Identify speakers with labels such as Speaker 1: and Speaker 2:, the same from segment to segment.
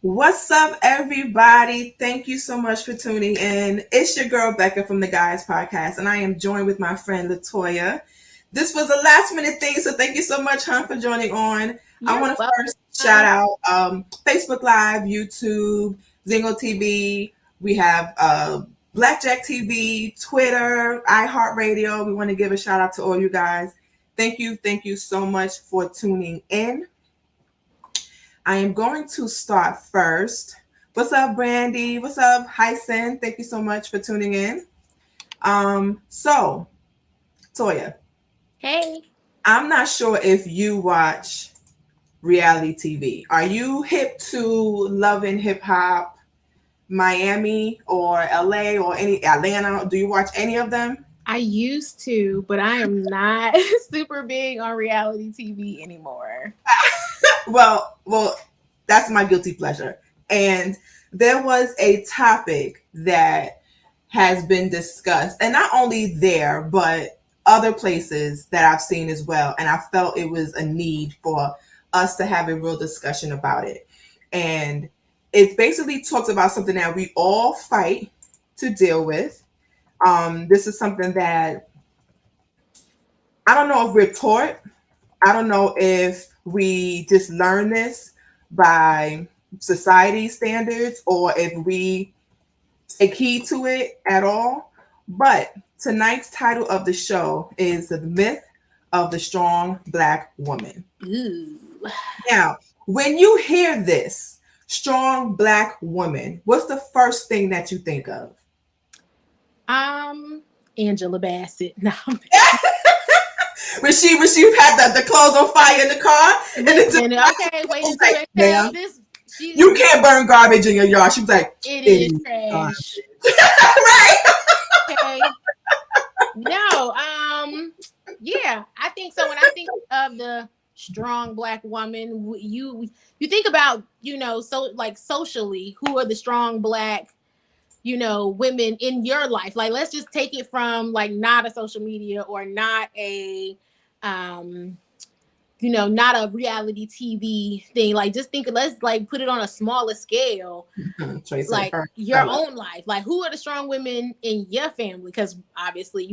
Speaker 1: What's up, everybody? Thank you so much for tuning in. It's your girl Becca from the Guys Podcast, and I am joined with my friend Latoya. This was a last minute thing, so thank you so much, hon, for joining on. I
Speaker 2: You're
Speaker 1: want to
Speaker 2: welcome.
Speaker 1: first shout out Facebook Live, YouTube, Zingo TV. We have Blackjack TV, Twitter, iHeartRadio. We want to give a shout out to all you guys. Thank you so much for tuning in. I am going to start first. What's up, Brandy? What's up, Hyson? Thank you so much for tuning in. So, Toya,
Speaker 2: Hey.
Speaker 1: I'm not sure if you watch reality TV. Are you hip to Love and Hip Hop, Miami or LA or any Atlanta? Do you watch any of them?
Speaker 2: I used to, but I am not super big on reality TV anymore.
Speaker 1: Well, that's my guilty pleasure. And there was a topic that has been discussed, and not only there, but other places that I've seen as well. And I felt it was a need for us to have a real discussion about it. And it basically talks about something that we all fight to deal with. This is something that I don't know if we're taught. I don't know if we just learn this by society standards or if we take heed to it at all. But tonight's title of the show is The Myth of the Strong Black Woman.
Speaker 2: Ooh.
Speaker 1: Now, when you hear this, strong Black woman, what's the first thing that you think of?
Speaker 2: Angela Bassett. No.
Speaker 1: When she had the clothes on fire in the car, and
Speaker 2: Okay, wait until
Speaker 1: like,
Speaker 2: they tell this.
Speaker 1: You can't burn garbage in your yard. She was like,
Speaker 2: it is trash.
Speaker 1: Right.
Speaker 2: Okay. No. Yeah, I think so. When I think of the strong Black woman, you think about so like socially, who are the strong Black women in your life. Like, let's just take it from like not a social media or not a not a reality TV thing. Like, just think, let's like put it on a smaller scale. Like your own life. Like, who are the strong women in your family? Because obviously,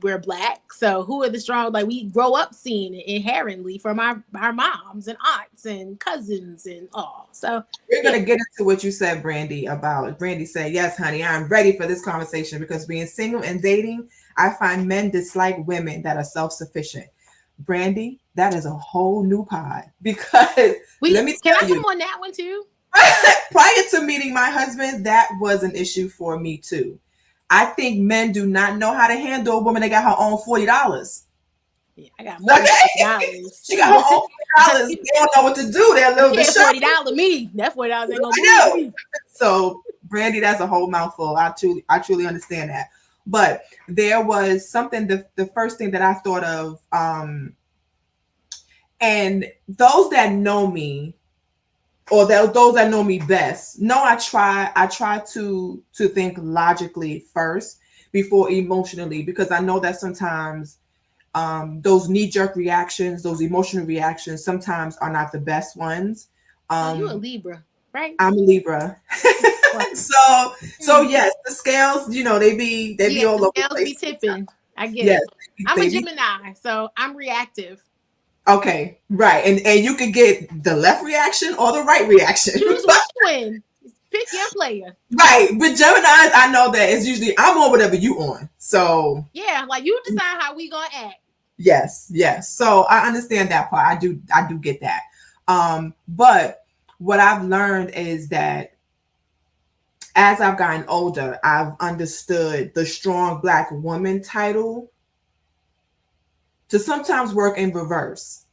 Speaker 2: we're Black. So who are the strong, like, we grow up seeing it inherently from our moms and aunts and cousins and all. So
Speaker 1: we're gonna get into what you said, Brandy, about Brandy said, yes, honey, I'm ready for this conversation because being single and dating, I find men dislike women that are self-sufficient. Brandy, that is a whole new pod because let me tell you.
Speaker 2: Can I come on that one too?
Speaker 1: Prior to meeting my husband, that was an issue for me too. I think men do not know how to handle a woman that got her own $40.
Speaker 2: Yeah, I got more than $40.
Speaker 1: She got her own $40. They don't know what to do. They're a little bit shocked.
Speaker 2: $40 me. That $40 ain't gonna
Speaker 1: move
Speaker 2: me.
Speaker 1: So, Brandy, that's a whole mouthful. I truly understand that. But there was something, the first thing that I thought of, and those that know me, or those that know me best, know I try to think logically first before emotionally, because I know that sometimes those knee-jerk reactions, those emotional reactions sometimes are not the best ones.
Speaker 2: You're a Libra, right?
Speaker 1: I'm a Libra. So yes, the scales, they be all over the place.
Speaker 2: Be tipping. I get it. I'm a Gemini, so I'm reactive.
Speaker 1: Okay, right. And you could get the left reaction or the right reaction.
Speaker 2: Choose which one. Pick your player.
Speaker 1: Right. With Geminis, I know that it's usually I'm on whatever you on. So
Speaker 2: yeah, like you decide how we gonna act.
Speaker 1: Yes. So I understand that part. I do get that. But what I've learned is that as I've gotten older, I've understood the strong Black woman title to sometimes work in reverse.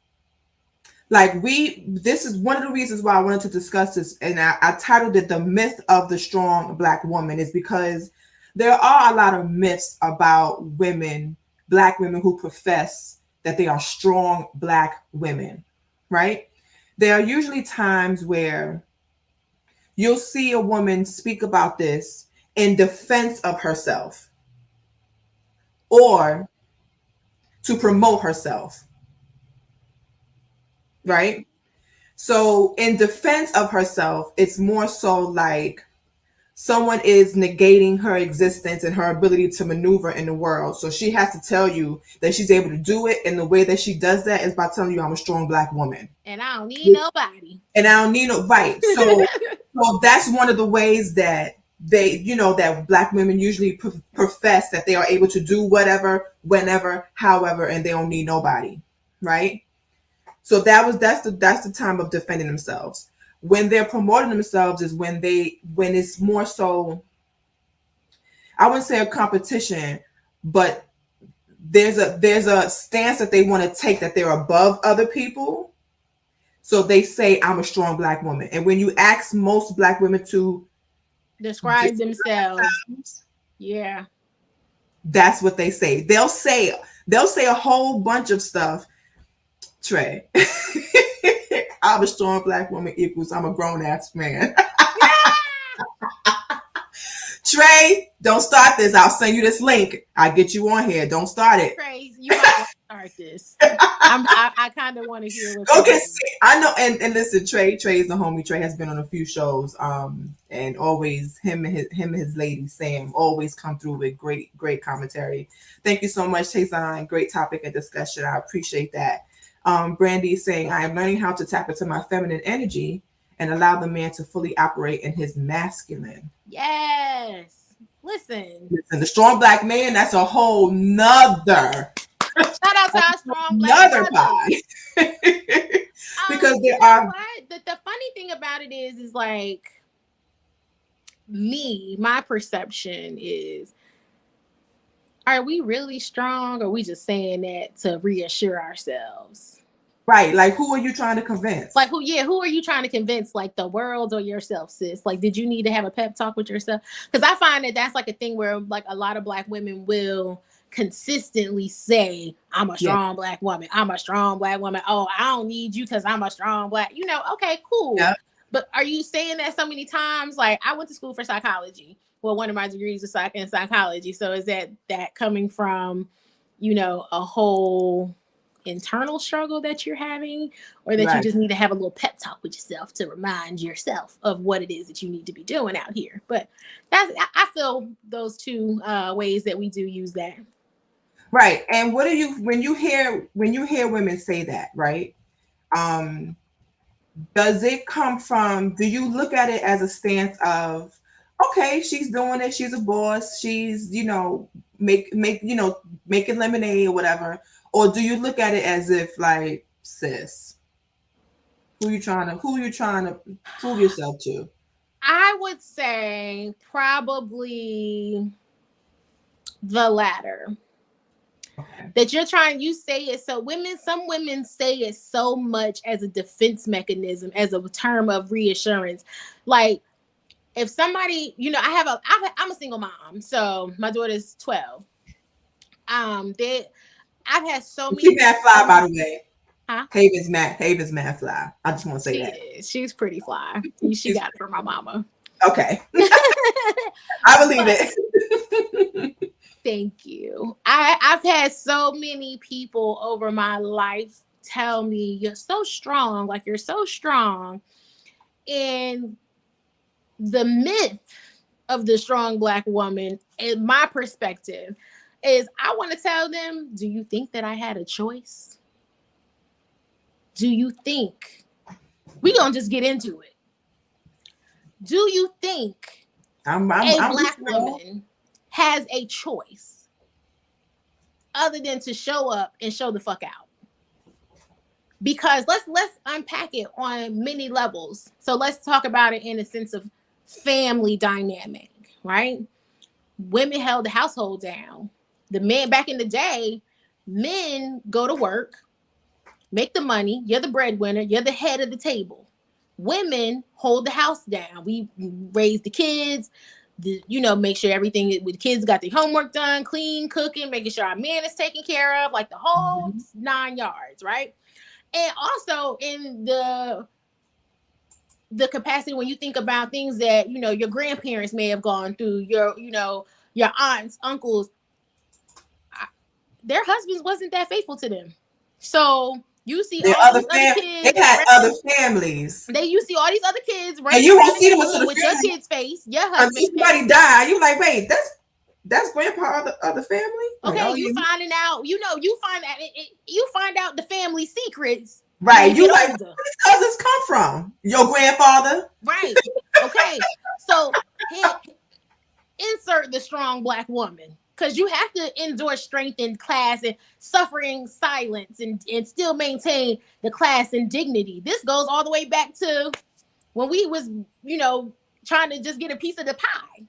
Speaker 1: Like this is one of the reasons why I wanted to discuss this, and I titled it The Myth of the Strong Black Woman, is because there are a lot of myths about women, Black women who profess that they are strong Black women, right? There are usually times where you'll see a woman speak about this in defense of herself or to promote herself, right? So in defense of herself, it's more so like someone is negating her existence and her ability to maneuver in the world. So she has to tell you that she's able to do it. And the way that she does that is by telling you, I'm a strong Black woman.
Speaker 2: And I don't need nobody.
Speaker 1: And I don't need no, right. So that's one of the ways that they, that Black women usually profess that they are able to do whatever, whenever, however, and they don't need nobody. Right. So that's the time of defending themselves. When they're promoting themselves is when it's more so, I wouldn't say a competition, but there's a stance that they want to take, that they're above other people. So they say, I'm a strong Black woman. And when you ask most Black women to
Speaker 2: describe themselves, yeah,
Speaker 1: that's what they say. They'll say a whole bunch of stuff. Trey, I'm a strong Black woman equals I'm a grown ass man. Trey, don't start this. I'll send you this link. I'll get you on here. Don't start it.
Speaker 2: Trey, you might want to start this. I kind of want to hear what.
Speaker 1: Okay, I know. And listen, Trey is the homie. Trey has been on a few shows. And always him and his lady Sam always come through with great commentary. Thank you so much, Tayson. Great topic and discussion. I appreciate that. Brandy is saying, I am learning how to tap into my feminine energy and allow the man to fully operate in his masculine.
Speaker 2: Yes. Listen,
Speaker 1: the strong Black man, that's a whole nother.
Speaker 2: Shout out to our strong Black
Speaker 1: pie. Because there are.
Speaker 2: The funny thing about it is like my perception is, are we really strong, or are we just saying that to reassure ourselves?
Speaker 1: Right. Like, who are you trying to convince?
Speaker 2: Like, who are you trying to convince? Like, the world or yourself, sis? Like, did you need to have a pep talk with yourself? Because I find that that's like a thing where like a lot of Black women will consistently say, I'm a strong Black woman. I'm a strong Black woman. Oh, I don't need you because I'm a strong Black. Okay, cool. Yep. But are you saying that so many times? Like, I went to school for psychology. Well, one of my degrees is in psychology. So is that coming from, a whole internal struggle that you're having, or that you just need to have a little pep talk with yourself to remind yourself of what it is that you need to be doing out here? But I feel those two ways that we do use that.
Speaker 1: Right. And what do you, when you hear women say that, right? Does it come from, do you look at it as a stance of, okay, she's doing it, she's a boss, she's, making lemonade or whatever? Or do you look at it as if, like, sis, who you trying to prove yourself to?
Speaker 2: I would say probably the latter. Okay. That you say it so some women say it so much as a defense mechanism, as a term of reassurance. Like, if somebody, I'm a single mom, so my daughter's 12. I've had so many.
Speaker 1: She's mad fly, by the way. Huh? Haven's mad fly. I just want to say that.
Speaker 2: She's pretty fly. She got it from my mama.
Speaker 1: Okay. I believe it.
Speaker 2: Thank you. I've had so many people over my life tell me, you're so strong, like you're so strong. And the myth of the strong Black woman, in my perspective, is I want to tell them, do you think that I had a choice? Do you think? We're going to just get into it. Do you think a Black woman has a choice other than to show up and show the fuck out? Because let's unpack it on many levels. So let's talk about it in a sense of family dynamic, right? Women held the household down. The men back in the day, men go to work, make the money. You're the breadwinner. You're the head of the table. Women hold the house down. We raise the kids, make sure everything with the kids got their homework done, clean, cooking, making sure our man is taken care of, like the whole 9 yards, right? And also in the capacity when you think about things that, your grandparents may have gone through, your aunts, uncles, their husbands wasn't that faithful to them. So You see
Speaker 1: Their
Speaker 2: all
Speaker 1: other
Speaker 2: these other
Speaker 1: they
Speaker 2: kids.
Speaker 1: had other families.
Speaker 2: You see all these other kids
Speaker 1: And
Speaker 2: running
Speaker 1: you
Speaker 2: around
Speaker 1: won't
Speaker 2: the
Speaker 1: see them until
Speaker 2: school
Speaker 1: the
Speaker 2: with your
Speaker 1: funeral
Speaker 2: kid's face, your
Speaker 1: until
Speaker 2: husband's
Speaker 1: somebody
Speaker 2: face.
Speaker 1: die. You like, wait, that's grandpa other family? Like,
Speaker 2: Okay,
Speaker 1: oh,
Speaker 2: you finding out, you find out the family secrets when
Speaker 1: right.
Speaker 2: you
Speaker 1: You
Speaker 2: get
Speaker 1: like,
Speaker 2: older.
Speaker 1: where these cousins come from? Your grandfather?
Speaker 2: Right. Okay. So insert the strong black woman. Because you have to endure strength in class and suffering silence and still maintain the class and dignity. This goes all the way back to when we was, trying to just get a piece of the pie.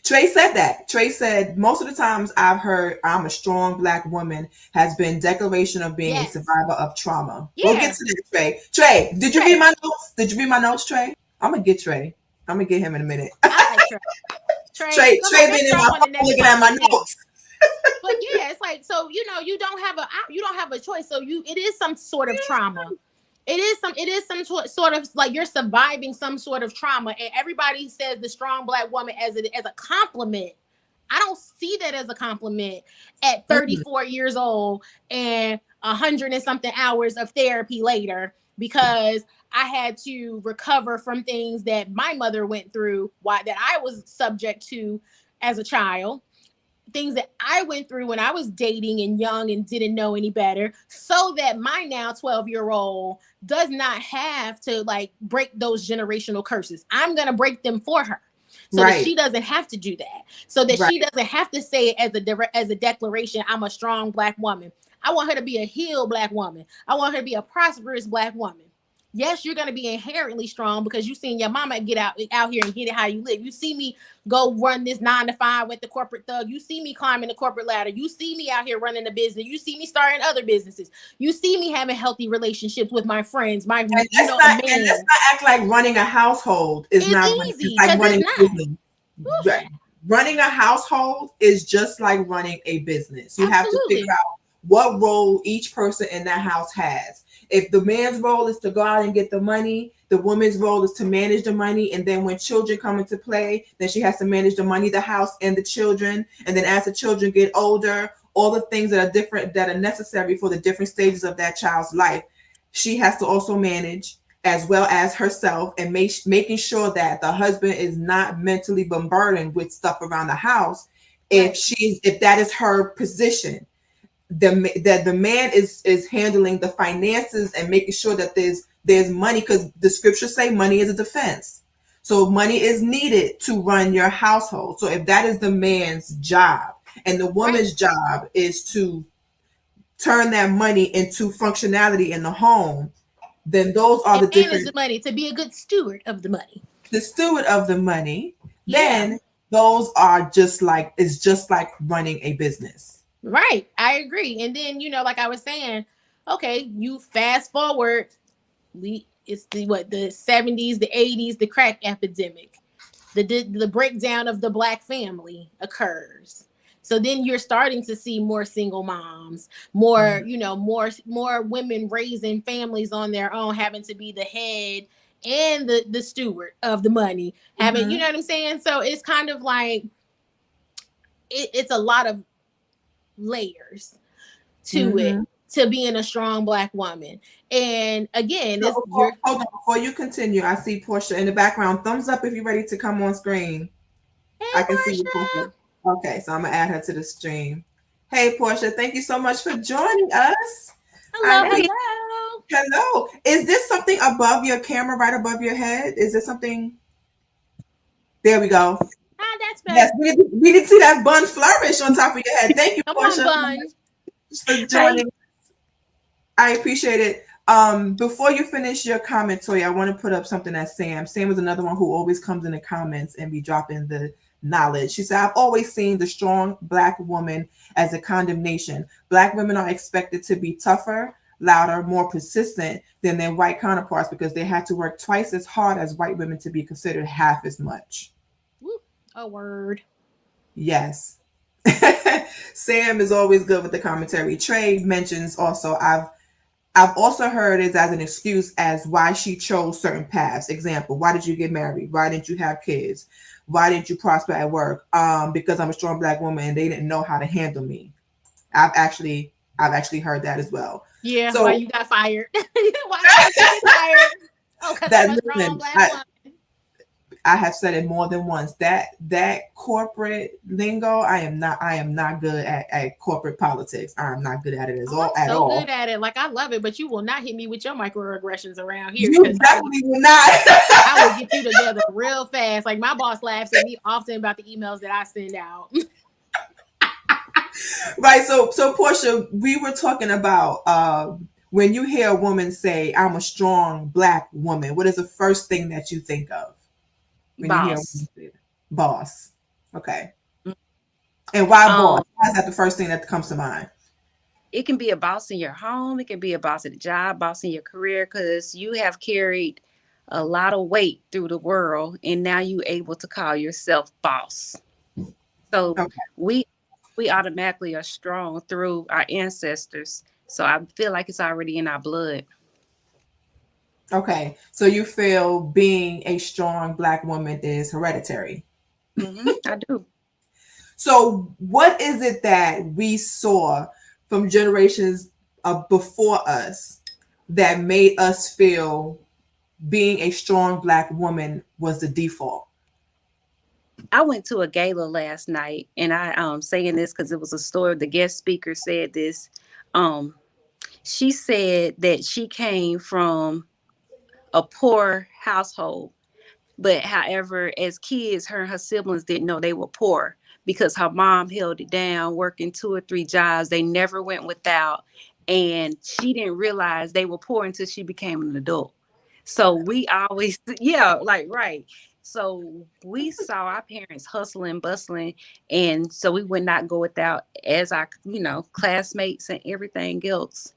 Speaker 1: Trey said that. Trey said most of the times I've heard I'm a strong black woman has been declaration of being a
Speaker 2: Yes.
Speaker 1: survivor of trauma. We'll get
Speaker 2: Yeah.
Speaker 1: to that, Trey. Trey, did you
Speaker 2: Trey.
Speaker 1: read my notes? Did you read my notes, Trey? I'm gonna get Trey. I'm gonna get him in a minute.
Speaker 2: I like Trey. Trey, come on,
Speaker 1: Trey
Speaker 2: let's
Speaker 1: been in
Speaker 2: start
Speaker 1: my
Speaker 2: on the
Speaker 1: phone
Speaker 2: next
Speaker 1: looking at my
Speaker 2: podcast.
Speaker 1: notes.
Speaker 2: But yeah, it's like, so you don't have a choice. So it is some sort of trauma. It is some sort of like you're surviving some sort of trauma, and everybody says the strong black woman as a compliment. I don't see that as a compliment at 34 years old and 100 and something hours of therapy later, because I had to recover from things that my mother went through, that I was subject to as a child, things that I went through when I was dating and young and didn't know any better, so that my now 12-year-old does not have to like break those generational curses. I'm going to break them for her, so that she doesn't have to do that, so that she doesn't have to say it as a declaration, I'm a strong black woman. I want her to be a healed black woman. I want her to be a prosperous black woman. Yes, you're going to be inherently strong because you seen your mama get out here and get it how you live. You see me go run this 9 to 5 with the corporate thug. You see me climbing the corporate ladder. You see me out here running a business. You see me starting other businesses. You see me having healthy relationships with my friends. And let's
Speaker 1: not act like running a household is not
Speaker 2: easy.
Speaker 1: It's like running
Speaker 2: it's
Speaker 1: a business. Right. Running a household is just like running a business. You have to figure out what role each person in that house has. If the man's role is to go out and get the money, the woman's role is to manage the money. And then when children come into play, then she has to manage the money, the house, and the children. And then as the children get older, all the things that are different, that are necessary for the different stages of that child's life, she has to also manage, as well as herself, and making sure that the husband is not mentally bombarded with stuff around the house. If that is her position, that the man is handling the finances and making sure that there's money, because the scriptures say money is a defense. So money is needed to run your household. So if that is the man's job, and the woman's job is to turn that money into functionality in the home, then those are the different.
Speaker 2: Manage the money, to be a good steward of the money.
Speaker 1: The steward of the money. Then those are just like running a business.
Speaker 2: Right. I agree. And then, like I was saying, okay, you fast forward, it's the 70s, the 80s, the crack epidemic, the breakdown of the black family occurs. So then you're starting to see more single moms, more, more women raising families on their own, having to be the head and the steward of the money, having, you know what I'm saying? So it's kind of like, it's a lot of layers to it, to being a strong black woman. And again,
Speaker 1: hold on, before you continue, I see Portia in the background. Thumbs up if you're ready to come on screen.
Speaker 2: Hey,
Speaker 1: I can see you, Portia. Okay, so I'm gonna add her to the stream. Hey, Portia, thank you so much for joining us. Hello. Is this something above your camera, right above your head? Is there something? There we go.
Speaker 2: That's better.
Speaker 1: Yes, we didn't see that bun flourish on top of your head. Thank you, Portia, for joining. I appreciate it. Before you finish your comment, Toya, I want to put up something that Sam is another one who always comes in the comments and be dropping the knowledge. She said, I've always seen the strong black woman as a condemnation. Black women are expected to be tougher, louder, more persistent than their white counterparts because they had to work twice as hard as white women to be considered half as much.
Speaker 2: A word.
Speaker 1: Yes. Sam is always good with the commentary. Trey mentions also, I've also heard it as an excuse as why she chose certain paths. Example, why did you get married? Why didn't you have kids? Why didn't you prosper at work? Because I'm a strong black woman and they didn't know how to handle me. I've actually heard that as well.
Speaker 2: Yeah,
Speaker 1: So
Speaker 2: why you got fired? Why you get fired? Oh, because
Speaker 1: that
Speaker 2: I'm a strong
Speaker 1: listen,
Speaker 2: black
Speaker 1: I,
Speaker 2: woman.
Speaker 1: I have said it more than once. That corporate lingo, I am not good at corporate politics. I'm not good at it
Speaker 2: Oh, I'm
Speaker 1: at
Speaker 2: so good
Speaker 1: all.
Speaker 2: at it. Like I love it, but you will not hit me with your microaggressions around here
Speaker 1: You
Speaker 2: because
Speaker 1: definitely will not.
Speaker 2: I will get you together real fast. Like my boss laughs at me often about the emails that I send out.
Speaker 1: Right. So Portia, we were talking about when you hear a woman say, "I'm a strong black woman," what is the first thing that you think of when you hear a woman
Speaker 3: Boss.
Speaker 1: say that? Boss? Okay.
Speaker 3: Mm.
Speaker 1: And why boss?
Speaker 3: Um,
Speaker 1: Why is that the first thing that comes to mind?
Speaker 3: it can be a boss in your home. It can be a boss at a job, boss in your career, because you have carried a lot of weight through the world, and now you able to call yourself boss. So
Speaker 1: Okay.
Speaker 3: we we automatically are strong through our ancestors. So I feel like it's already in our blood.
Speaker 1: Okay. So you feel being a strong black woman is hereditary.
Speaker 3: I do.
Speaker 1: So what is it that we saw from generations before us that made us feel being a strong black woman was the default?
Speaker 3: I went to a gala last night, and I saying this because it was a story. The guest speaker said this. Um, she said that she came from a poor household, but however, as kids, her and her siblings didn't know they were poor because her mom held it down, working 2 or 3 jobs. They never went without, and she didn't realize they were poor until she became an adult. So we always, yeah, like right. So we saw our parents hustling, bustling, and so we would not go without as our, classmates and everything else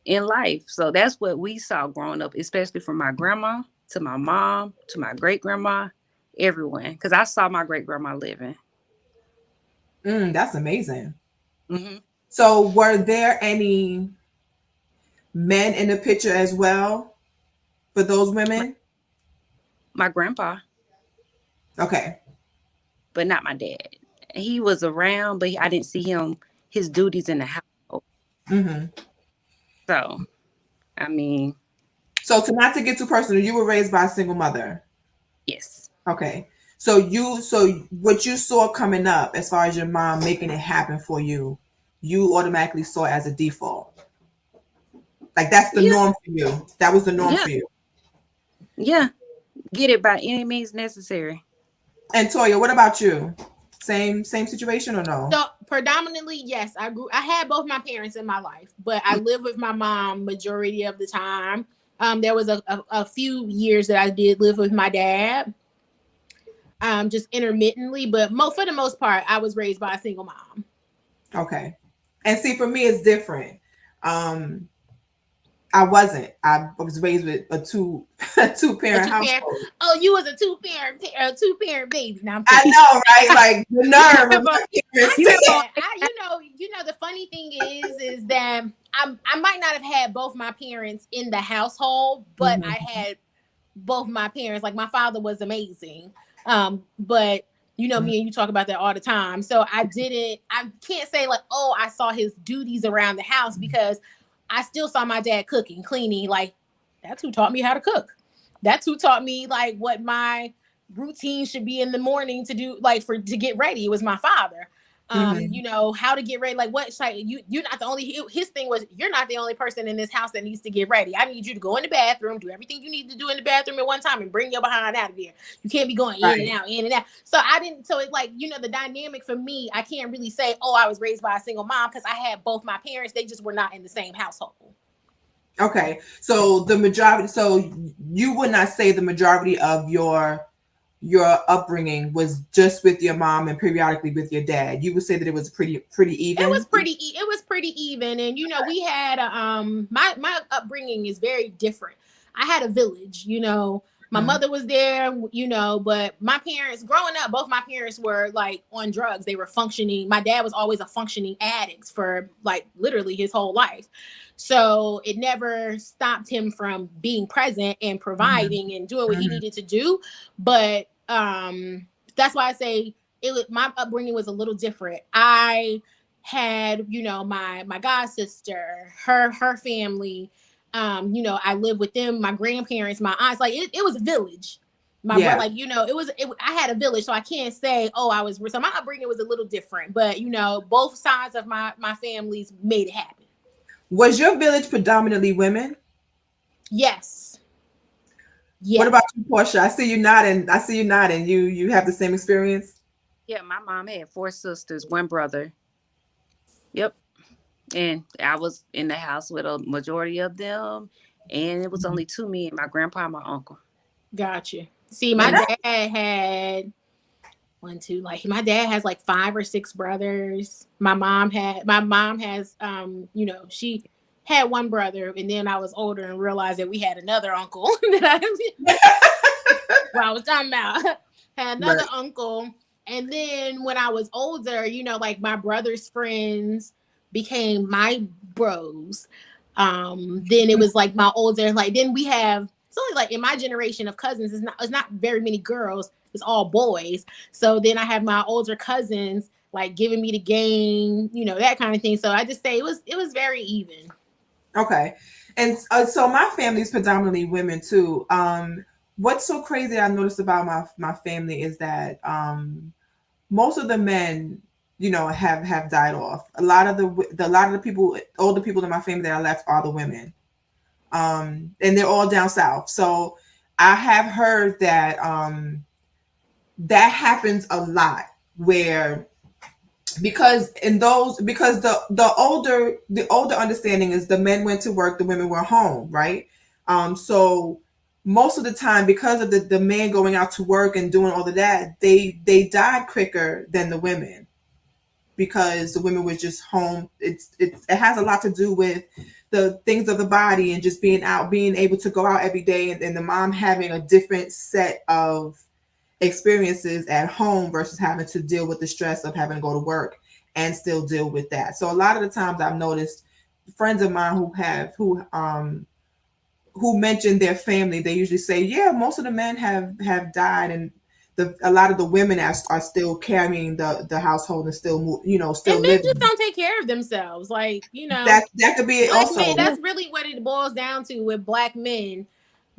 Speaker 3: in life. So that's what we saw growing up, especially from my grandma to my mom to my great grandma, everyone. Because I saw my great grandma living.
Speaker 1: That's amazing.
Speaker 3: Hmm.
Speaker 1: So were there any men in the picture as well for those
Speaker 3: My,
Speaker 1: women?
Speaker 3: my grandpa,
Speaker 1: Okay.
Speaker 3: but not my dad. He was around, but I didn't see him, his duties in the household.
Speaker 1: Hmm.
Speaker 3: So, I mean,
Speaker 1: So to not to get too personal, you were raised by a single mother.
Speaker 3: yes.
Speaker 1: Okay. So what you saw coming up as far as your mom making it happen for you, you automatically saw it as a default. Like that's the
Speaker 3: Yeah.
Speaker 1: norm for you. That was the norm
Speaker 3: Yeah.
Speaker 1: for you.
Speaker 3: Yeah. Get it by any means necessary.
Speaker 1: And Toya, what about you? Same situation or no?
Speaker 2: So predominantly, yes, I had both my parents in my life, but I lived with my mom majority of the time. There was a few years that I did live with my dad, just intermittently, but for the most part, I was raised by a single mom.
Speaker 1: Okay. And see, for me, it's different. Um, I wasn't. I was raised with a two
Speaker 2: A
Speaker 1: parent
Speaker 2: two parent.
Speaker 1: household.
Speaker 2: Oh, you was a two parent baby. Now I'm
Speaker 1: I
Speaker 2: kidding.
Speaker 1: know, right? Like the nerve of my
Speaker 2: I
Speaker 1: parents.
Speaker 2: get that. The funny thing is that I might not have had both my parents in the household, but I
Speaker 1: Mhm.
Speaker 2: had both my parents. Like my father was amazing, but me and you talk about that all the time. So I can't say like, oh, I saw his duties around the house because I still saw my dad cooking, cleaning. Like that's who taught me how to cook. That's who taught me like what my routine should be in the morning to do, like to get ready. It was my father.
Speaker 1: Mhm.
Speaker 2: How to get ready. Like what like you're not the only his thing was you're not the only person in this house that needs to get ready. I need you to go in the bathroom, do everything you need to do in the bathroom at one time and bring your behind out of there. You can't be going in and
Speaker 1: Right.
Speaker 2: out, in and out. So I didn't so it's like, the dynamic for me, I can't really say, oh, I was raised by a single mom because I had both my parents. They just were not in the same household.
Speaker 1: Okay. So the majority. So you would not say the majority of your upbringing was just with your mom and periodically with your dad. You would say that it was pretty even.
Speaker 2: It was pretty even, and we had my upbringing is very different. I had a village. My
Speaker 1: Mhm.
Speaker 2: mother was there, but my parents growing up, both my parents were like on drugs. They were functioning. My dad was always a functioning addict for like literally his whole life, so it never stopped him from being present and
Speaker 1: Mhm.
Speaker 2: providing and doing what he
Speaker 1: Mhm.
Speaker 2: needed to do. But that's why I say my upbringing was a little different. I had, you know, my god sister, her family. You know, I lived with them, my grandparents, my aunts. Like it was a village. My brother,
Speaker 1: Yeah.
Speaker 2: like, you know, I had a village, so I can't say, oh, I was, so my upbringing was a little different, but you know, both sides of my families made it happen.
Speaker 1: Was your village predominantly women?
Speaker 2: Yes.
Speaker 1: What
Speaker 2: Yes.
Speaker 1: about you, Portia? I see you nodding. I see you nodding. You have the same experience?
Speaker 3: Yeah, my mom had 4 sisters, 1 brother. Yep. And I was in the house with a majority of them. And it was only 2 me and my grandpa and my uncle.
Speaker 2: Gotcha. See, my
Speaker 1: And that,
Speaker 2: dad had one, two, like my dad has like 5 or 6 brothers. My mom has you know, she had 1 brother, and then I was older and realized that we had another uncle that what I was talking about. Had another
Speaker 1: right.
Speaker 2: uncle. And then when I was older, you know, like my brother's friends became my bros. Then it was like my older, like then we have, it's only like in my generation of cousins, it's not very many girls, it's all boys. So then I have my older cousins like giving me the game, you know, that kind of thing. So I just say it was very even.
Speaker 1: Okay. And so my family is predominantly women too. What's so crazy I noticed about my family is that most of the men, you know, have died off. A lot of the people, older people in my family that are left are the women. And they're all down south. So I have heard that that happens a lot where because the older understanding is the men went to work, the women were home, right? So most of the time, because of the men going out to work and doing all of that, they died quicker than the women because the women was just home. It has a lot to do with the things of the body and just being out, being able to go out every day, and the mom having a different set of experiences at home versus having to deal with the stress of having to go to work and still deal with that. So a lot of the times I've noticed friends of mine who mention their family, they usually say, yeah, most of the men have died, and a lot of the women are still carrying the household and still
Speaker 2: And
Speaker 1: still
Speaker 2: men just
Speaker 1: living.
Speaker 2: don't take care of themselves. Like, you know,
Speaker 1: That could be it
Speaker 2: black men,
Speaker 1: also.
Speaker 3: Yeah.
Speaker 2: that's really what it boils down to with black men.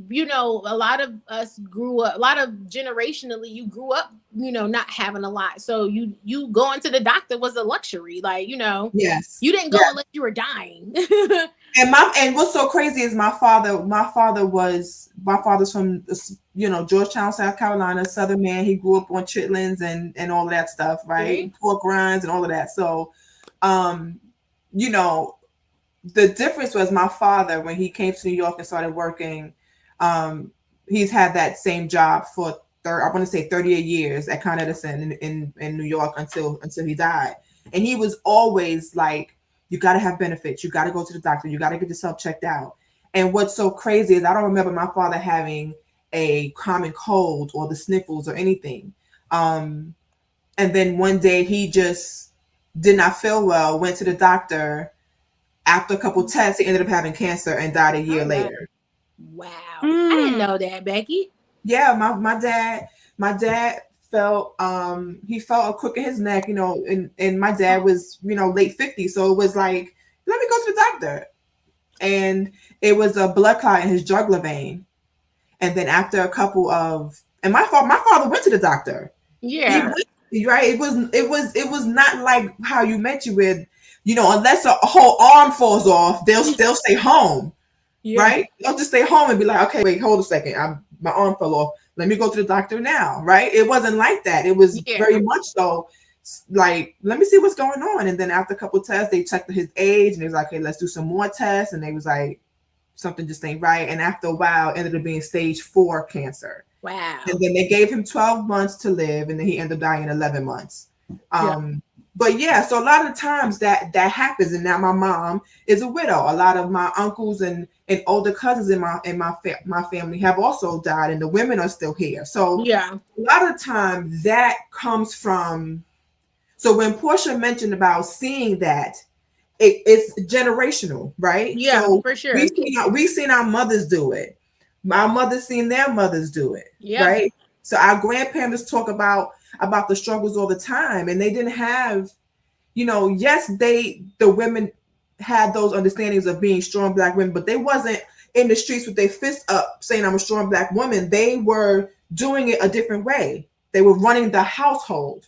Speaker 2: You know, a lot of us grew up, a lot of generationally, you grew up, you know, not having a lot. So you going to the doctor was a luxury. Like, you know,
Speaker 1: Yes.
Speaker 2: you didn't
Speaker 1: Yeah.
Speaker 2: go unless you were dying.
Speaker 1: And what's so crazy is my father's from Georgetown, South Carolina, Southern man. He grew up on chitlins and all of that stuff, right?
Speaker 2: See?
Speaker 1: Pork rinds and all of that. So, um, you know, the difference was my father when he came to New York and started working. Um, he's had that same job for I want to say 38 years at Con Edison in New York until he died, and he was always like, you got to have benefits. You got to go to the doctor. You got to get yourself checked out. And what's so crazy is I don't remember my father having a common cold or the sniffles or anything. Um, and then one day he just did not feel well, went to the doctor. After a couple tests, he ended up having cancer and died a year
Speaker 2: Oh, wow.
Speaker 1: later.
Speaker 2: Wow. I didn't know that, Becky.
Speaker 1: Yeah, my dad felt he felt a crook in his neck, and my dad was, late 50s, so it was like, let me go to the doctor. And it was a blood clot in his jugular vein. And then after a couple of and my father went to the doctor. He
Speaker 2: Yeah.
Speaker 1: went, right. It was not like how you mentioned with, unless a whole arm falls off, they'll stay home.
Speaker 2: Yeah.
Speaker 1: Right? They'll just stay home and be like, okay, wait, hold a second. My arm fell off. Let me go to the doctor now. Right? It wasn't like that. It was
Speaker 2: Yeah.
Speaker 1: very much so like, let me see what's going on. And then after a couple of tests, they checked his age and they was like, okay, let's do some more tests. And they was like, something just ain't right. And after a while, it ended up being stage 4 cancer.
Speaker 2: Wow.
Speaker 1: And then they gave him 12 months to live, and then he ended up dying in 11 months. But yeah, so a lot of times that happens. And now my mom is a widow. A lot of my uncles and older cousins in my family have also died, and the women are still here. So
Speaker 2: Yeah.
Speaker 1: a lot of times that comes from. So when Portia mentioned about seeing that, it's generational, right?
Speaker 2: Yeah,
Speaker 1: So
Speaker 2: for sure.
Speaker 1: we've seen our mothers do it. My mother's seen their mothers do it,
Speaker 2: Yeah.
Speaker 1: right? So our grandparents talk about the struggles all the time, and they didn't have yes, the women had those understandings of being strong Black women, but they wasn't in the streets with their fist up saying I'm a strong Black woman. They were doing it a different way. They were running the household.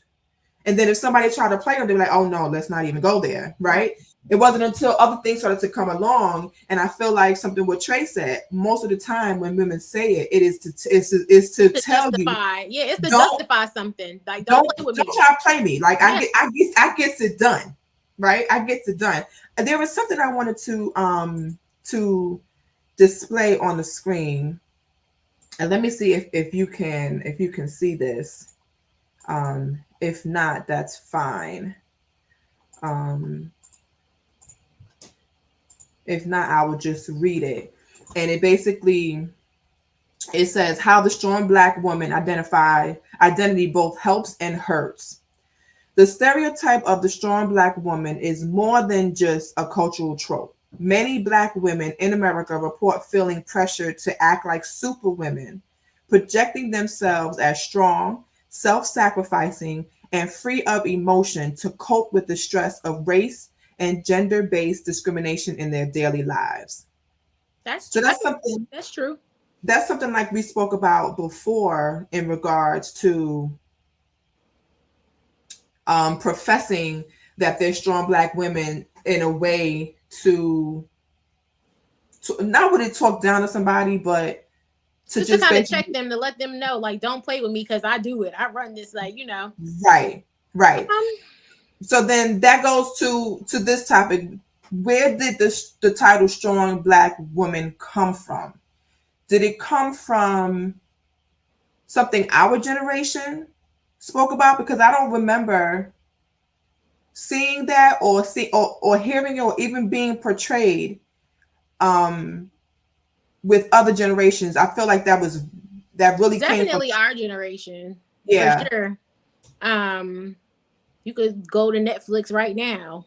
Speaker 1: And then if somebody tried to play them, they were like, oh no, let's not even go there, right? It wasn't until other things started to come along, and I feel like something what Trey said. Most of the time, when women say it, it is to tell
Speaker 2: justify.
Speaker 1: you,
Speaker 2: Yeah, it's to justify something. Like don't play with me.
Speaker 1: Don't try to play me. Like I get it done, right? I get it done. And there was something I wanted to display on the screen, and let me see if you can see this. If not, that's fine. If not, I will just read it. And it says how the strong Black woman identity both helps and hurts. The stereotype of the strong Black woman is more than just a cultural trope. Many Black women in America report feeling pressure to act like superwomen, projecting themselves as strong, self-sacrificing, and free of emotion to cope with the stress of race and gender-based discrimination in their daily lives.
Speaker 2: That's
Speaker 1: something.
Speaker 2: That's true.
Speaker 1: That's something like we spoke about before in regards to professing that they're strong Black women in a way to not really talk down to somebody, but
Speaker 2: to just kind of check them, to let them know, like, don't play with me because I do it. I run this, like,
Speaker 1: Right. So then that goes to this topic. Where did the title strong Black woman come from? Did it come from something our generation spoke about? Because I don't remember seeing that or hearing it or even being portrayed with other generations. I feel like that really
Speaker 2: definitely
Speaker 1: came from
Speaker 2: our generation.
Speaker 1: Yeah.
Speaker 2: For sure. You could go to Netflix right now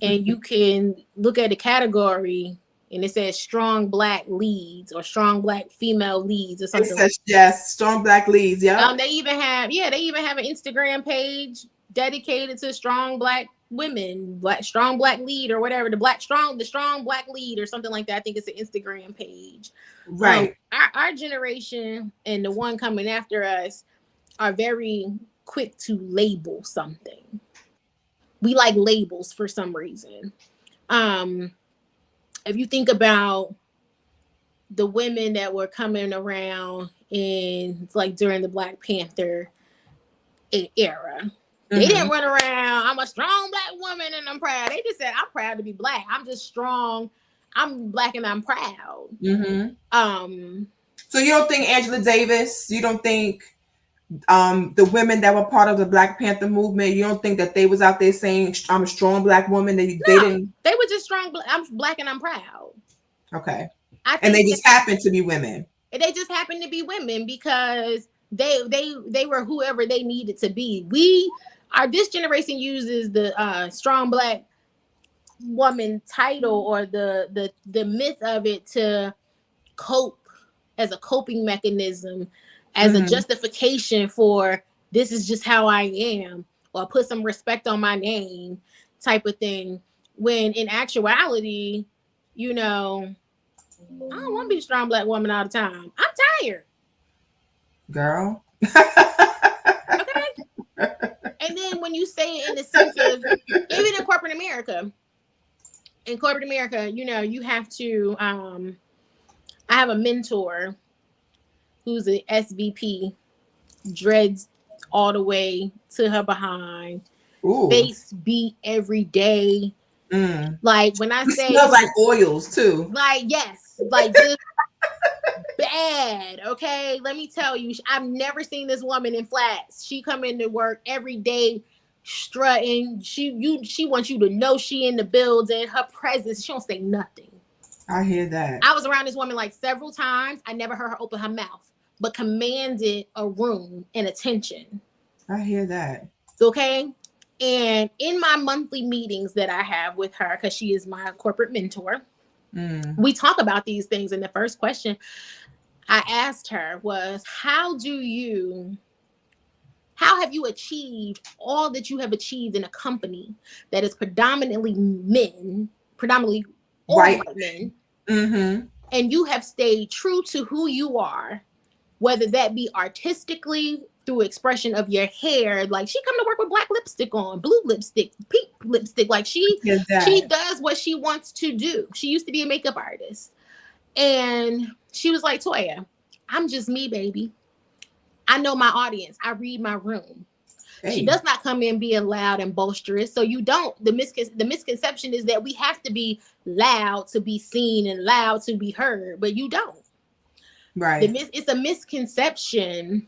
Speaker 2: and you can look at a category and it says strong Black leads or strong Black female leads or something.
Speaker 1: It says, yes, strong Black leads. Yeah.
Speaker 2: They even have an Instagram page dedicated to strong Black women, strong Black lead or whatever, the strong Black lead or something like that. I think it's an Instagram page.
Speaker 1: Right.
Speaker 2: Our generation and the one coming after us are very quick to label something. We like labels for some reason. If you think about the women that were coming around during the Black Panther era, they didn't run around, I'm a strong Black woman and I'm proud. They just said, I'm proud to be Black. I'm just strong. I'm Black and I'm proud.
Speaker 1: So you don't think Angela Davis, you don't think the women that were part of the Black Panther movement, you don't think that they was out there saying I'm a strong Black woman? They didn't.
Speaker 2: They were just strong. I'm Black and I'm proud.
Speaker 1: Okay. And they just happened to be women.
Speaker 2: They just happened to be women because they were whoever they needed to be. This generation uses the strong Black woman title or the myth of it to cope as a coping mechanism, as a justification for this is just how I am, or put some respect on my name type of thing. When in actuality, I don't want to be a strong Black woman all the time. I'm tired.
Speaker 1: Girl.
Speaker 2: Okay. And then when you say it in the sense of, even in corporate America, you have to, I have a mentor who's an SVP, dreads all the way to her behind, face beat every day. Like when I say,
Speaker 1: it smells like oils too.
Speaker 2: Like, yes, like just bad. Okay, let me tell you, I've never seen this woman in flats. She come into work every day strutting. She wants you to know she in the building. Her presence, she don't say nothing.
Speaker 1: I hear that.
Speaker 2: I was around this woman like several times. I never heard her open her mouth, but commanded a room and attention.
Speaker 1: I hear that.
Speaker 2: Okay. And in my monthly meetings that I have with her, because she is my corporate mentor, we talk about these things. And the first question I asked her was, how how have you achieved all that you have achieved in a company that is predominantly all
Speaker 1: Right.
Speaker 2: white men,
Speaker 1: Mm-hmm.
Speaker 2: and you have stayed true to who you are, whether that be artistically through expression of your hair. Like, she come to work with black lipstick on, blue lipstick, pink lipstick. Like, she does what she wants to do. She used to be a makeup artist, and she was like, Toya, I'm just me, baby. I know my audience. I read my room.
Speaker 1: Hey.
Speaker 2: She does not come in being loud and boisterous. So you don't, the misconception is that we have to be loud to be seen and loud to be heard, but you don't.
Speaker 1: Right.
Speaker 2: It's a misconception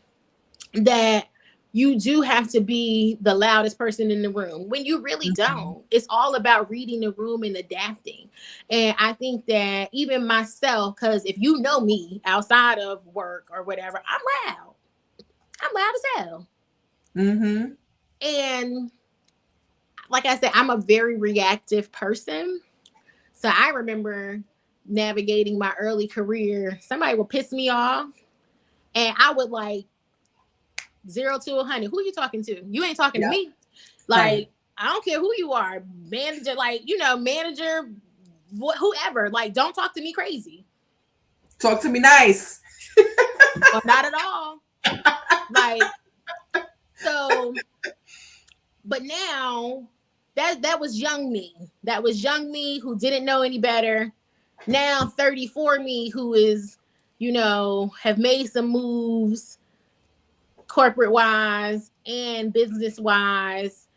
Speaker 2: that you do have to be the loudest person in the room when you really don't. It's all about reading the room and adapting. And I think that even myself, because if you know me outside of work or whatever, I'm loud. I'm loud as hell.
Speaker 1: Mm-hmm.
Speaker 2: And like I said, I'm a very reactive person. So I remember navigating my early career. Somebody would piss me off, and I would like 0 to 100. Who are you talking to? You ain't talking to me. Like, right. I don't care who you are, manager, like, manager, whoever. Like, don't talk to me crazy.
Speaker 1: Talk to me nice.
Speaker 2: Well, not at all. Like, so, but now that was young me. That was young me who didn't know any better. Now 34 me who is, have made some moves corporate wise and business wise.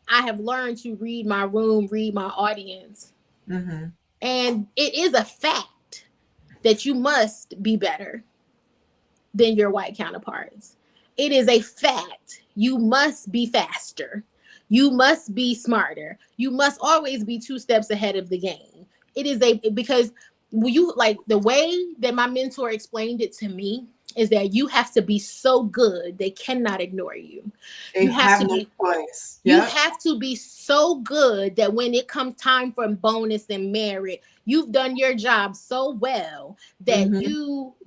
Speaker 2: I have learned to read my room, read my audience. Mm-hmm. And it is a fact that you must be better than your white counterparts. It is a fact. You must be faster. You must be smarter. You must always be 2 steps ahead of the game. It is because the way that my mentor explained it to me is that you have to be so good they cannot ignore you. You have to be so good that when it comes time for bonus and merit, you've done your job so well that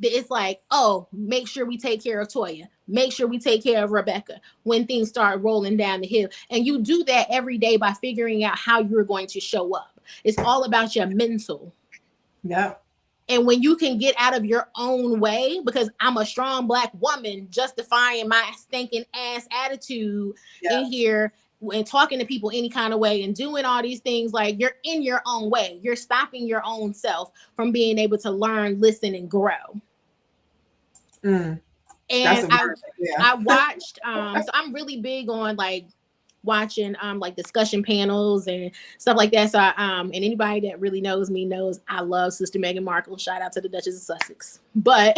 Speaker 2: it's like, oh, make sure we take care of Toya. Make sure we take care of Rebecca when things start rolling down the hill. And you do that every day by figuring out how you're going to show up. It's all about your mental.
Speaker 1: Yeah.
Speaker 2: And when you can get out of your own way, because I'm a strong Black woman justifying my stinking ass attitude in here and talking to people any kind of way and doing all these things, like, you're in your own way. You're stopping your own self from being able to learn, listen, and grow. And I watched, so I'm really big on like watching like discussion panels and stuff like that. So and anybody that really knows me knows I love Sister Meghan Markle. Shout out to the Duchess of Sussex. But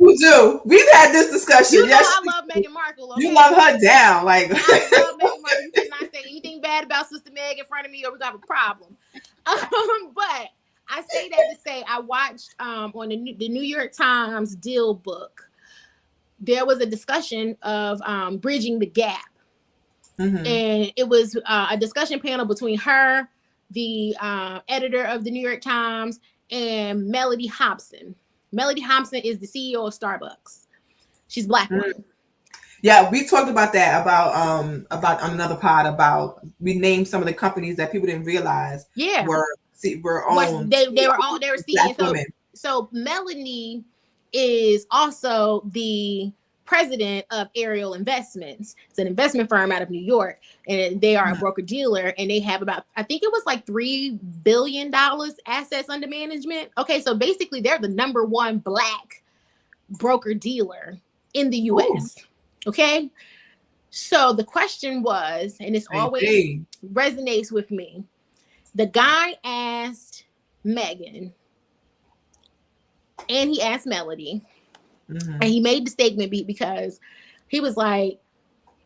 Speaker 1: we do. We've had this discussion.
Speaker 2: I love Meghan Markle. Okay?
Speaker 1: You love her down. Like,
Speaker 2: I love Meghan Markle. You cannot say anything bad about Sister Meg in front of me or we're gonna have a problem. But I say that to say I watched on the New York Times Deal book. There was a discussion of bridging the gap. Mm-hmm. And it was a discussion panel between her, the editor of the New York Times, and Mellody Hobson. Mellody Hobson is the CEO of Starbucks. She's Black woman.
Speaker 1: Yeah, we talked about that about another pod about we named some of the companies that people didn't realize were owned. They were
Speaker 2: seeing. So Mellody is also the president of Ariel Investments. It's an investment firm out of New York, and they are a broker dealer, and they have about, I think it was like $3 billion assets under management. Okay, so basically they're the number 1 Black broker dealer in the US. Ooh. Okay, so the question was, and it's always resonates with me, the guy asked Meghan and he asked Mellody. Mm-hmm. And he made the statement because he was like,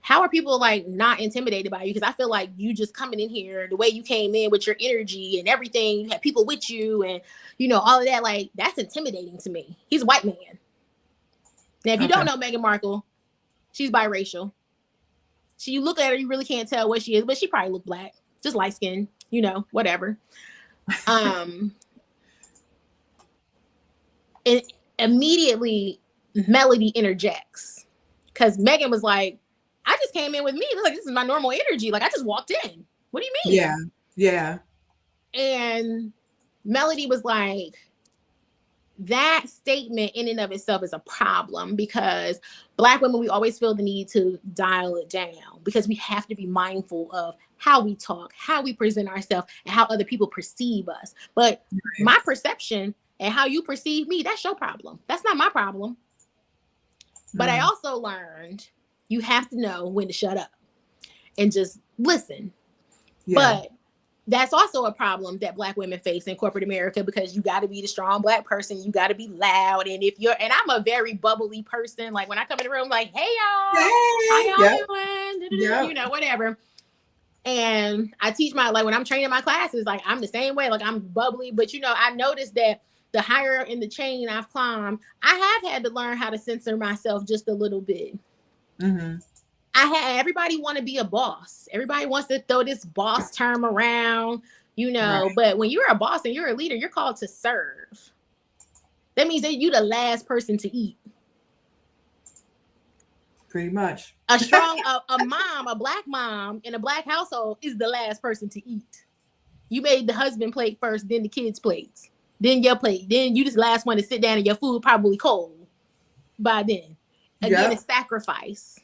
Speaker 2: how are people like not intimidated by you? Because I feel like you just coming in here, the way you came in with your energy and everything, you had people with you and, all of that, like, that's intimidating to me. He's a white man. Now, if you don't know Meghan Markle, she's biracial. So you look at her, you really can't tell what she is, but she probably look Black, just light skin, whatever. And immediately Mellody interjects because Meghan was like, I just came in with me. Like, this is my normal energy. Like, I just walked in. What do you mean?
Speaker 1: Yeah. Yeah.
Speaker 2: And Melody was like, that statement in and of itself is a problem because Black women, we always feel the need to dial it down because we have to be mindful of how we talk, how we present ourselves, and how other people perceive us. But my perception and how you perceive me, that's your problem. That's not my problem. But I also learned you have to know when to shut up and just listen. Yeah. But that's also a problem that Black women face in corporate America because you got to be the strong Black person. You got to be loud. And and I'm a very bubbly person. Like when I come in the room, like, hey, y'all, how y'all doing? Yep. You know, whatever. And I teach like when I'm training my classes, like I'm the same way, like I'm bubbly. But, you know, I noticed that the higher in the chain I've climbed, I have had to learn how to censor myself just a little bit. Mm-hmm. Everybody want to be a boss. Everybody wants to throw this boss term around, you know, right. But when you're a boss and you're a leader, you're called to serve. That means that you're the last person to eat.
Speaker 1: Pretty much.
Speaker 2: A strong, a mom, a Black mom in a Black household is the last person to eat. You made the husband plate first, then the kids' plates, then your plate, then you just last one to sit down and your food probably cold by then. Again, it's sacrifice.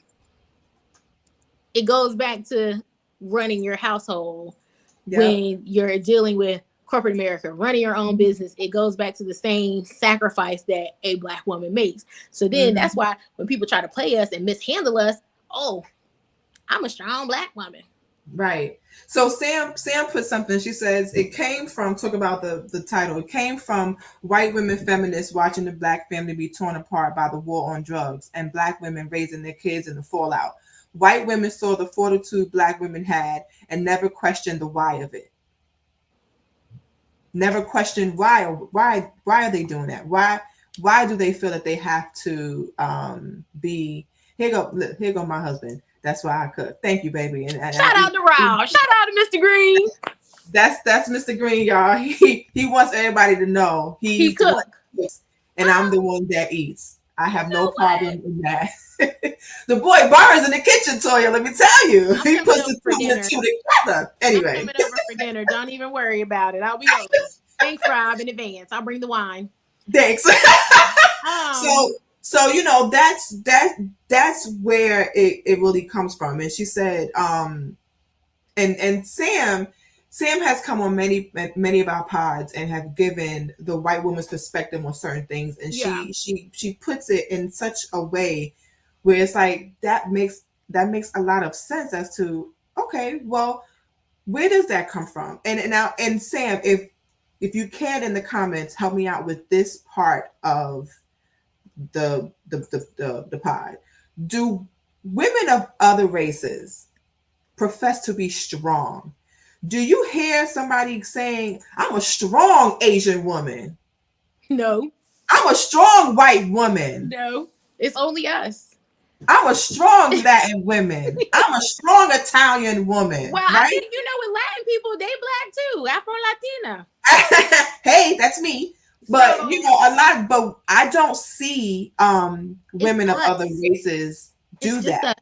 Speaker 2: It goes back to running your household when you're dealing with corporate America, running your own business. It goes back to the same sacrifice that a Black woman makes. So then that's why when people try to play us and mishandle us, oh, I'm a strong Black woman.
Speaker 1: Right. So Sam put something. She says it came from, talk about the title. It came from white women feminists watching the Black family be torn apart by the war on drugs and Black women raising their kids in the fallout. White women saw the fortitude Black women had and never questioned the why of it. Never questioned why are they doing that? Why do they feel that they have to be here go my husband. That's why I cook. Thank you, baby. And
Speaker 2: shout out to Rob. Shout out to Mr. Green.
Speaker 1: That's Mr. Green, y'all. He wants everybody to know he cooks, and I'm the one that eats. I have no problem in that. The boy Barnes in the kitchen, Toya. Let me tell you, he puts the two and two together. Anyway,
Speaker 2: I'm coming over for dinner. Don't even worry about it. I'll be over. Thanks, Rob, in advance. I'll bring the wine.
Speaker 1: Thanks. So you know that's where it really comes from. And she said, and Sam has come on many of our pods and have given the white woman's perspective on certain things, and she puts it in such a way where it's like that makes a lot of sense as to, okay, well, where does that come from? And Sam, if you can in the comments help me out with this part of the pod. Do women of other races profess to be strong? Do you hear somebody saying, I'm a strong Asian woman?
Speaker 2: No.
Speaker 1: I'm a strong white woman.
Speaker 2: No. It's only us.
Speaker 1: I'm a strong Latin woman. I'm a strong Italian woman.
Speaker 2: Well,
Speaker 1: right?
Speaker 2: I think, you know, with Latin people, they Black too. Afro-Latina.
Speaker 1: Hey, that's me. But so, you know, a lot, but I don't see women of other races do that.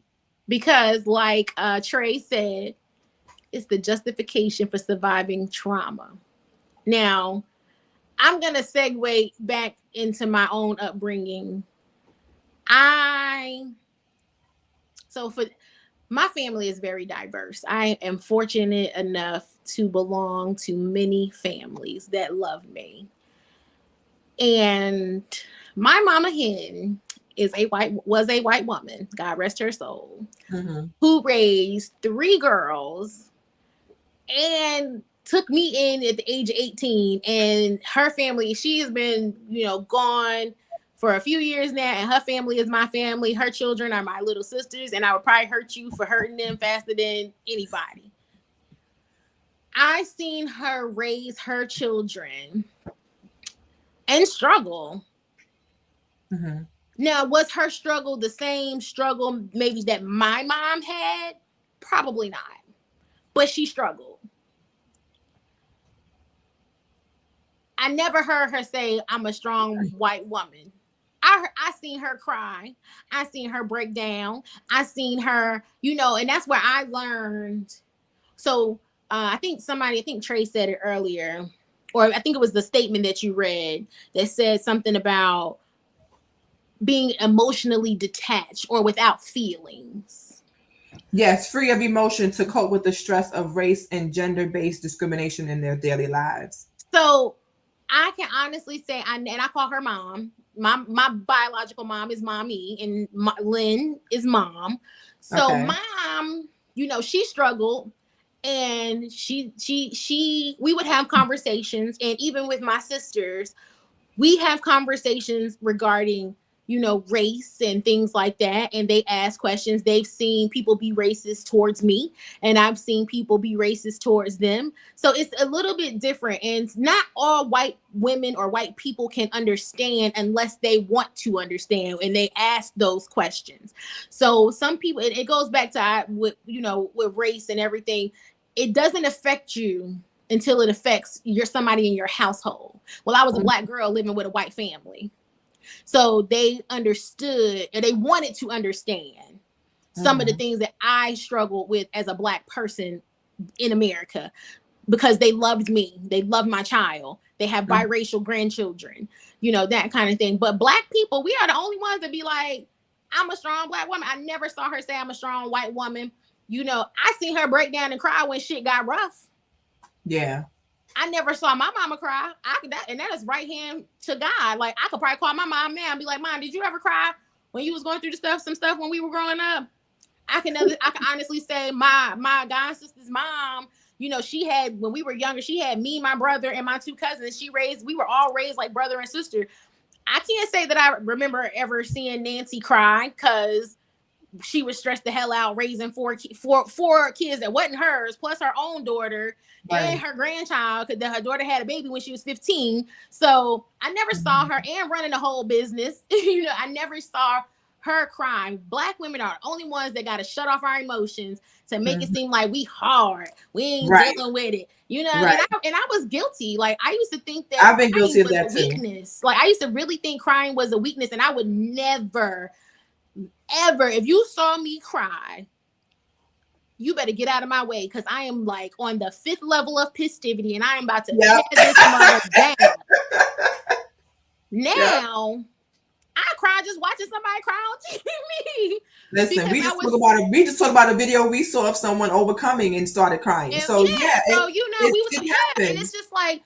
Speaker 2: Because like Trey said, it's the justification for surviving trauma. Now, I'm going to segue back into my own upbringing. So for my family is very diverse. I am fortunate enough to belong to many families that love me. And my mama hen was a white woman, God rest her soul, who raised 3 girls and took me in at the age of 18. And her family, she has been, you know, gone for a few years now, and her family is my family. Her children are my little sisters, and I would probably hurt you for hurting them faster than anybody. I seen her raise her children and struggle. Now, was her struggle the same struggle maybe that my mom had? Probably not. But she struggled. I never heard her say, I'm a strong white woman. I seen her cry. I seen her break down. I seen her, and that's where I learned. So I think Trey said it earlier, or I think it was the statement that you read that said something about being emotionally detached or without feelings.
Speaker 1: Yes, free of emotion to cope with the stress of race and gender-based discrimination in their daily lives.
Speaker 2: So I can honestly say, and I call her mom. My biological mom is mommy, and Lynn is mom. So
Speaker 1: Okay.
Speaker 2: mom, she struggled, and we would have conversations, and even with my sisters, we have conversations regarding race and things like that, and they ask questions. They've seen people be racist towards me, and I've seen people be racist towards them. So it's a little bit different, and not all white women or white people can understand unless they want to understand and they ask those questions. So some people, it goes back to with race and everything, it doesn't affect you until it affects somebody in your household. Well, I was a Black girl living with a white family. So they understood, and they wanted to understand some of the things that I struggled with as a Black person in America, because they loved me. They loved my child. They have biracial grandchildren, that kind of thing. But Black people, we are the only ones that be like, I'm a strong Black woman. I never saw her say I'm a strong white woman. I seen her break down and cry when shit got rough.
Speaker 1: Yeah.
Speaker 2: I never saw my mama cry. And that is right hand to God. Like, I could probably call my mom now and be like, Mom, did you ever cry when you was going through some stuff when we were growing up? I can honestly say my god sister's mom, she had, when we were younger, she had me, my brother, and my two cousins. We were all raised like brother and sister. I can't say that I remember ever seeing Nancy cry, because she was stressed the hell out raising four kids that wasn't hers, plus her own daughter and her grandchild, because her daughter had a baby when she was 15. So I never saw her, and running the whole business. I never saw her crying. Black women are the only ones that got to shut off our emotions to make it seem like we hard. We ain't dealing with it. And I was guilty. Like, I used to think that
Speaker 1: I've been guilty of that too.
Speaker 2: Weakness. Like, I used to really think crying was a weakness, and I would never, ever, if you saw me cry, you better get out of my way, because I am like on the 5th level of pistivity, and I am about to tear this mother down. Now, I cry just watching somebody cry on TV.
Speaker 1: Listen, we just talked about a video we saw of someone overcoming and started crying. We was and
Speaker 2: it's just like,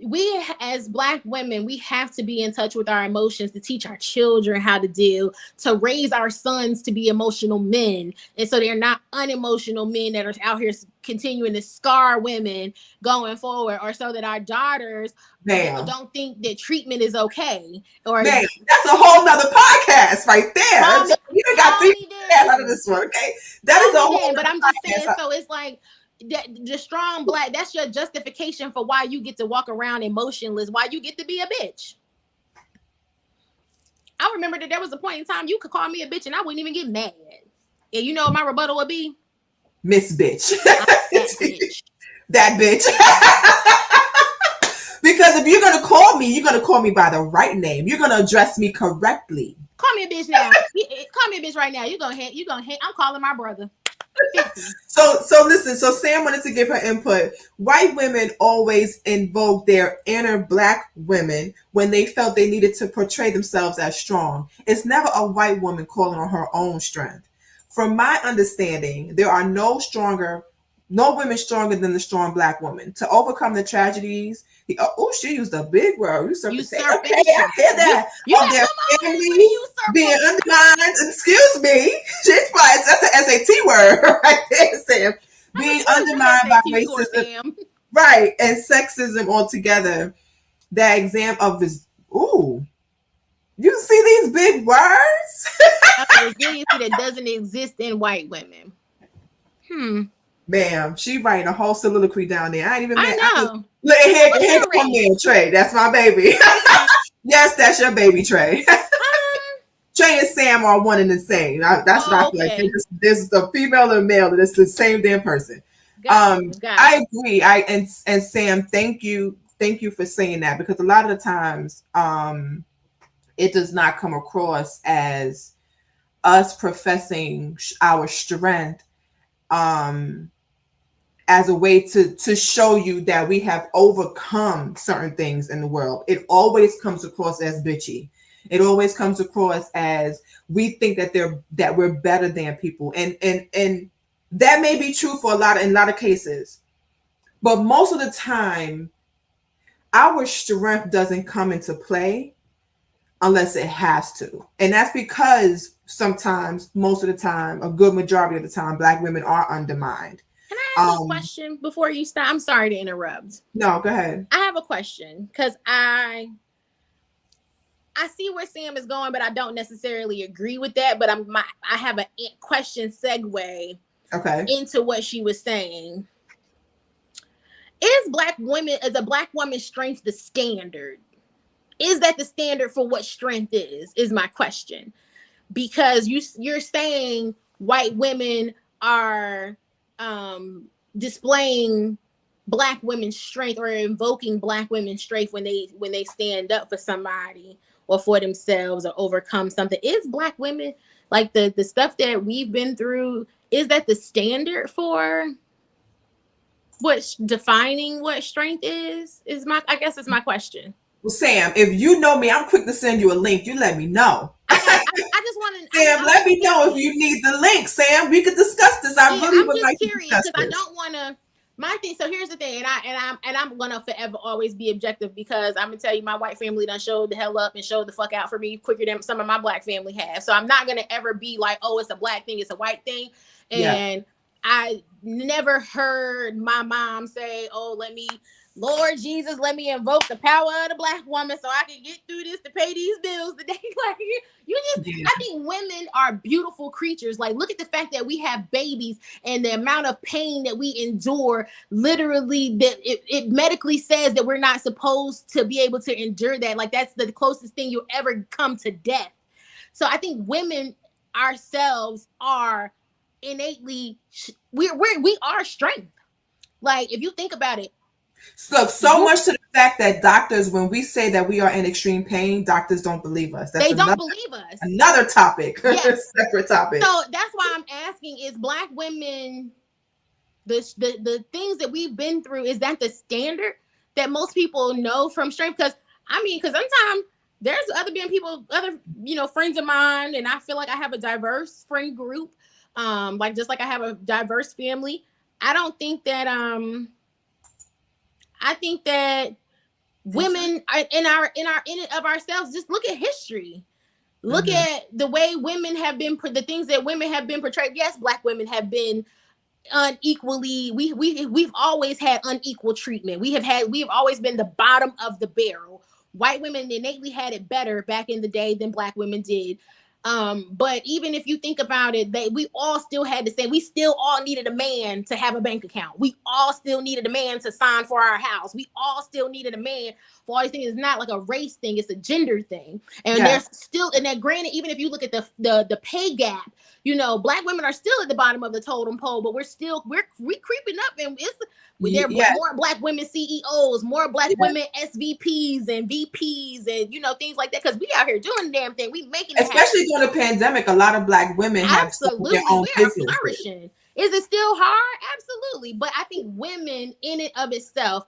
Speaker 2: we as Black women, we have to be in touch with our emotions, to teach our children how to deal, to raise our sons to be emotional men. And so they're not unemotional men that are out here continuing to scar women going forward, or so that our daughters don't think that treatment is okay. Or
Speaker 1: that's a whole nother podcast right there. You got 3 out of this one, okay? That is a whole.
Speaker 2: But I'm just saying, so it's like, the strong Black, that's your justification for why you get to walk around emotionless, why you get to be a bitch. I remember that there was a point in time you could call me a bitch and I wouldn't even get mad. And you know what my rebuttal would be?
Speaker 1: Miss Bitch.
Speaker 2: That bitch.
Speaker 1: That bitch. Because if you're going to call me, you're going to call me by the right name. You're going to address me correctly.
Speaker 2: Call me a bitch now. Call me a bitch right now. You're going to hate. I'm calling my brother.
Speaker 1: So listen, so Sam wanted to give her input. White women always invoke their inner Black women when they felt they needed to portray themselves as strong. It's never a white woman calling on her own strength. From my understanding, there are no women stronger than the strong Black woman to overcome the tragedies. She used a big word. Okay, I hear that. Their family being undermined. Excuse me. That's an SAT word right there, Sam. Being undermined by racism, right, and sexism altogether. That example of this. Ooh, you see these big words?
Speaker 2: Resiliency that doesn't exist in white women.
Speaker 1: Bam, she writing a whole soliloquy down there. I ain't even.
Speaker 2: I know.
Speaker 1: Look, here come there, Trey. That's my baby. Yes, that's your baby, Trey. Trey and Sam are one and the same. That's what I feel like. This is the female and male, and it's the same damn person. I agree. And Sam, thank you for saying that, because a lot of the times, it does not come across as us professing our strength as a way to show you that we have overcome certain things in the world. It always comes across as bitchy. It always comes across as we think that we're better than people, and that may be true for in a lot of cases, but most of the time, our strength doesn't come into play unless it has to, and that's because sometimes, most of the time, a good majority of the time, Black women are undermined.
Speaker 2: Can I ask a question before you stop? I'm sorry to interrupt.
Speaker 1: No, go ahead.
Speaker 2: I have a question because I see where Sam is going, but I don't necessarily agree with that. But I have a question segue into what she was saying. Is a Black woman's strength the standard? Is that the standard for what strength is my question. Because you're saying white women are displaying Black women's strength or invoking Black women's strength when they stand up for somebody or for themselves or overcome something. Is Black women, like the stuff that we've been through, is that the standard for what's defining what strength is I guess it's my question.
Speaker 1: Well, Sam, if you know me, I'm quick to send you a link. You let me know.
Speaker 2: I just want to.
Speaker 1: Sam, let me know if you need the link. Sam, we could discuss this. I really would like to discuss this.
Speaker 2: I don't want to. My thing. So here's the thing, and I'm gonna forever always be objective, because I'm gonna tell you, my white family done showed the hell up and showed the fuck out for me quicker than some of my Black family have. So I'm not gonna ever be like, oh, it's a Black thing, it's a white thing, and I never heard my mom say, oh, Lord Jesus, let me invoke the power of the Black woman so I can get through this to pay these bills today. Like, I think women are beautiful creatures. Like, look at the fact that we have babies and the amount of pain that we endure. Literally, that it medically says that we're not supposed to be able to endure that. Like, that's the closest thing you'll ever come to death. So I think women ourselves are innately, we are strength. Like, if you think about it.
Speaker 1: Look, so much to the fact that doctors, when we say that we are in extreme pain, doctors don't believe us.
Speaker 2: They don't believe us.
Speaker 1: Another topic.
Speaker 2: Yes.
Speaker 1: Separate topic.
Speaker 2: So that's why I'm asking, is Black women, the things that we've been through, is that the standard that most people know from strength? Because sometimes there's other friends of mine, and I feel like I have a diverse friend group, just like I have a diverse family. I don't think that I think that women are in it of ourselves. Just look at history. Look at the way women have been, the things that women have been portrayed. Yes, Black women have been unequally. We've always had unequal treatment. We have always been the bottom of the barrel. White women innately had it better back in the day than Black women did. But even if you think about it, we all still had to say, we still all needed a man to have a bank account. We all still needed a man to sign for our house. We all still needed a man for all these things. It's not like a race thing, it's a gender thing. And there's still, and that granted, even if you look at the pay gap, Black women are still at the bottom of the totem pole, but we're creeping up, and there are more Black women CEOs, more Black women SVPs and VPs, and things like that, because we out here doing the damn thing. We making it
Speaker 1: especially during the pandemic. A lot of Black women have their own business.
Speaker 2: Flourishing. Is it still hard? Absolutely, but I think women in and of itself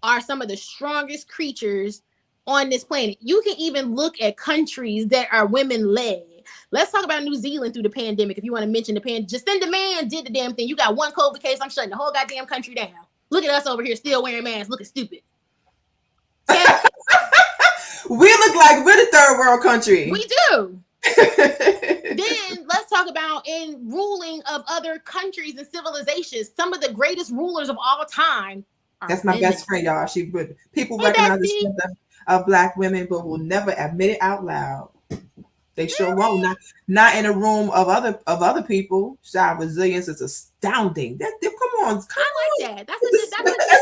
Speaker 2: are some of the strongest creatures on this planet. You can even look at countries that are women led. Let's talk about New Zealand through the pandemic. If you want to mention the pandemic, Jacinda Man did the damn thing. You got one COVID case, I'm shutting the whole goddamn country down. Look at us over here still wearing masks, looking stupid.
Speaker 1: We look like we're the third world country.
Speaker 2: We do. Then let's talk about in ruling of other countries and civilizations. Some of the greatest rulers of all time.
Speaker 1: That's my best friend, y'all. People recognize the strength of Black women, but will never admit it out loud. They sure won't. Not in a room of other people. Our resilience is astounding. Come on.
Speaker 2: I like that. That's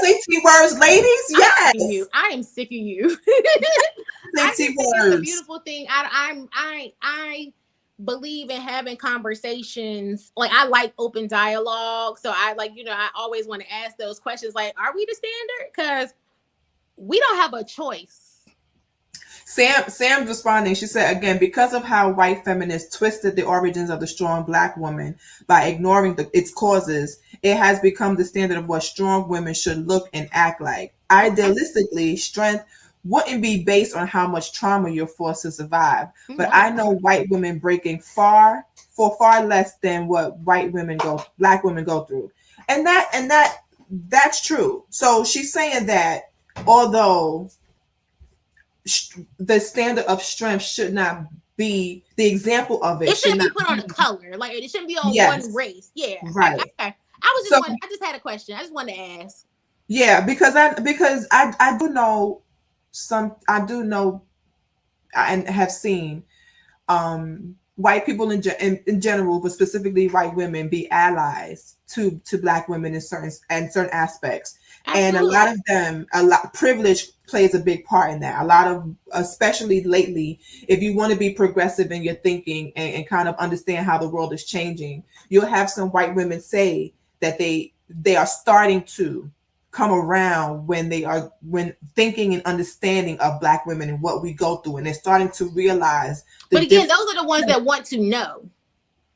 Speaker 1: SAT words, ladies. Yes.
Speaker 2: I am sick of you.
Speaker 1: SAT words.
Speaker 2: A beautiful thing. I believe in having conversations. Like, I like open dialogue. So I always want to ask those questions. Like, are we the standard? Because we don't have a choice.
Speaker 1: Sam's responding. She said again, because of how white feminists twisted the origins of the strong black woman by ignoring its causes, it has become the standard of what strong women should look and act like. Idealistically, strength wouldn't be based on how much trauma you're forced to survive. But I know white women breaking far less than what black women go through. And that's true. So she's saying that although the standard of strength should not be the example of it.
Speaker 2: It shouldn't be put on a color. Like it shouldn't be on one race. Yeah.
Speaker 1: Right.
Speaker 2: Okay. I just had a question. I just wanted to ask.
Speaker 1: Yeah, because I do know and have seen white people in general, but specifically white women, be allies to black women in certain aspects. Absolutely. And a lot privilege plays a big part in that. A lot of, especially lately, if you want to be progressive in your thinking and kind of understand how the world is changing, you'll have some white women say that they are starting to come around when thinking and understanding of black women and what we go through, and they're starting to realize.
Speaker 2: But again, those are the ones that want to know,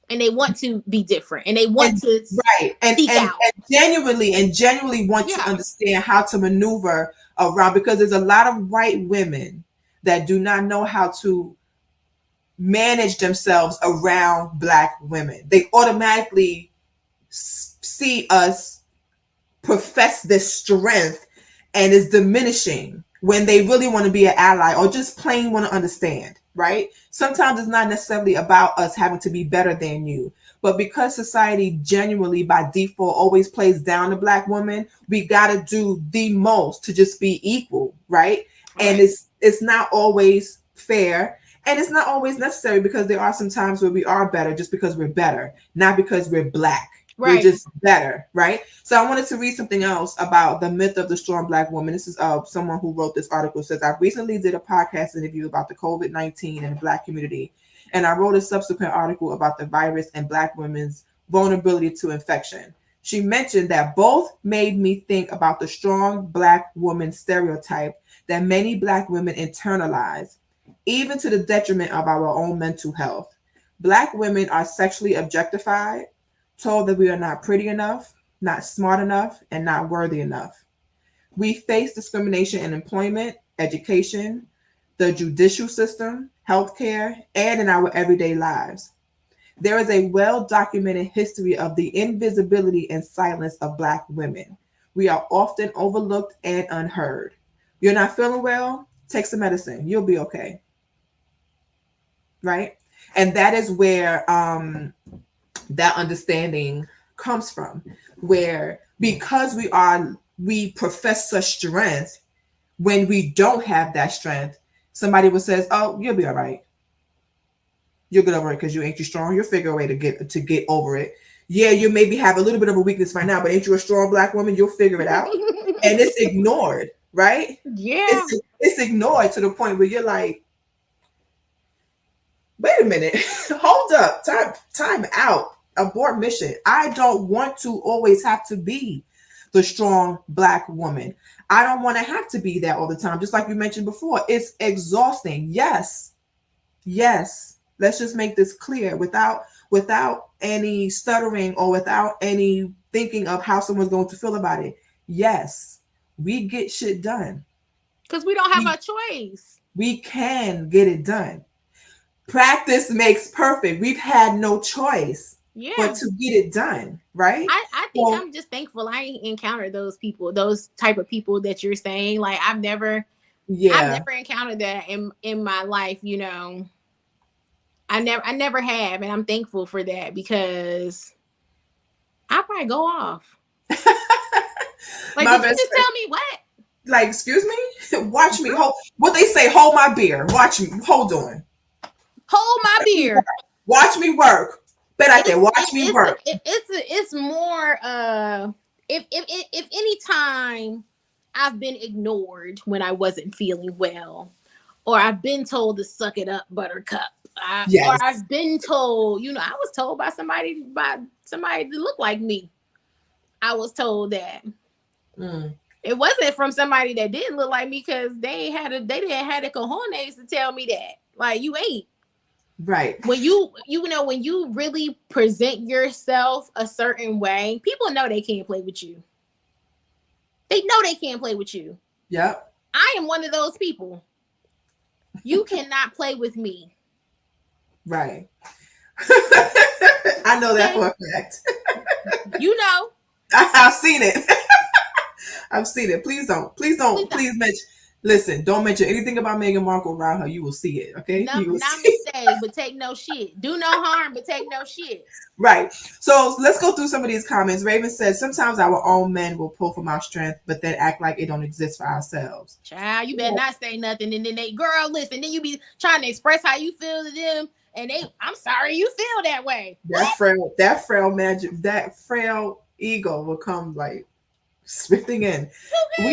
Speaker 2: and they want to be different, and they want to speak out. and genuinely want to understand how to maneuver around, because there's a lot of white women that do not know how to manage themselves around black women. They automatically see us profess this strength and is diminishing when they really want to be an ally or just plain want to understand, right? Sometimes it's not necessarily about us having to be better than you, but because society genuinely by default always plays down the black woman, we got to do the most to just be equal, right? And it's not always fair, and it's not always necessary, because there are some times where we are better just because we're better, not because we're black. Right. We're just better, right? So I wanted to read something else about the myth of the strong black woman. This is someone who wrote this article. Says, I recently did a podcast interview about the COVID-19 and the black community, and I wrote a subsequent article about the virus and black women's vulnerability to infection. She mentioned that both made me think about the strong black woman stereotype that many black women internalize, even to the detriment of our own mental health. Black women are sexually objectified, told that we are not pretty enough, not smart enough, and not worthy enough. We face discrimination in employment, education, the judicial system, healthcare, and in our everyday lives. There is a well-documented history of the invisibility and silence of black women. We are often overlooked and unheard. You're not feeling well? Take some medicine. You'll be okay. Right? And that is where that understanding comes from, where because we profess such strength, when we don't have that strength, somebody will says, oh, you'll be all right. You'll get over it because you ain't too strong. You'll figure a way to get over it. Yeah, you maybe have a little bit of a weakness right now, but ain't you a strong black woman? You'll figure it out. And it's ignored, right? Yeah.
Speaker 1: It's ignored to the point where you're like, wait a minute, hold up, time out, abort mission. I don't want to always have to be the strong black woman. I don't want to have to be that all the time. Just like you mentioned before, it's exhausting. Yes. Let's just make this clear without any stuttering or without any thinking of how someone's going to feel about it. Yes, we get shit done.
Speaker 2: Because we don't have a choice.
Speaker 1: We can get it done. Practice makes perfect. We've had no choice but to get it done, right?
Speaker 2: I think I'm just thankful I encountered those people, those type of people that you're saying. Like I've never encountered that in my life, you know. I never have, and I'm thankful for that, because I'll probably go off. Like, did you just tell me what?
Speaker 1: Like, excuse me? Watch me hold what they say, hold my beer. Watch me, hold on.
Speaker 2: Hold my beer.
Speaker 1: Watch me work. Bet I can watch me work.
Speaker 2: It's more if any time I've been ignored when I wasn't feeling well, or I've been told to suck it up, buttercup. Or I've been told, you know, I was told by somebody that looked like me. I was told that. It wasn't from somebody that didn't look like me because they didn't have the cojones to tell me that. Like, you ain't.
Speaker 1: Right.
Speaker 2: When you know, when you really present yourself a certain way, people know they can't play with you. They know they can't play with you.
Speaker 1: Yep.
Speaker 2: I am one of those people. You cannot play with me.
Speaker 1: Right. I know that
Speaker 2: Okay?
Speaker 1: for a fact.
Speaker 2: You know.
Speaker 1: I've seen it. I've seen it. Please don't. Please mention. Listen, don't mention anything about Meghan Markle around her. You will see it. Okay.
Speaker 2: No,
Speaker 1: You will
Speaker 2: not
Speaker 1: see
Speaker 2: mistake, but take no shit. Do no harm, but take no shit.
Speaker 1: Right. So let's go through some of these comments. Raven says, sometimes our own men will pull from our strength, but then act like it don't exist for ourselves.
Speaker 2: Child, you better not say nothing. And then they, girl, listen, then you be trying to express how you feel to them. And I'm sorry you feel that way.
Speaker 1: That frail ego will come like swifting in.
Speaker 2: Okay.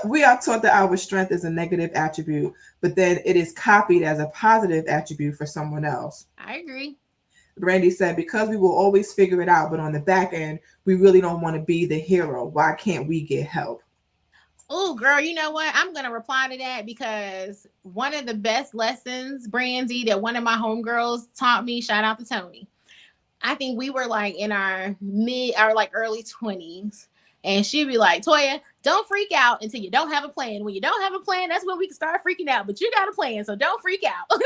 Speaker 1: We are taught that our strength is a negative attribute, but then it is copied as a positive attribute for someone else.
Speaker 2: I agree.
Speaker 1: Brandy said, because we will always figure it out, but on the back end, we really don't want to be the hero. Why can't we get help?
Speaker 2: Oh, girl, you know what? I'm going to reply to that because one of the best lessons, Brandy, that one of my homegirls taught me, shout out to Tony. I think we were like in our early 20s. And she'd be like, Toya, don't freak out until you don't have a plan. When you don't have a plan, that's when we can start freaking out. But you got a plan, so don't freak out.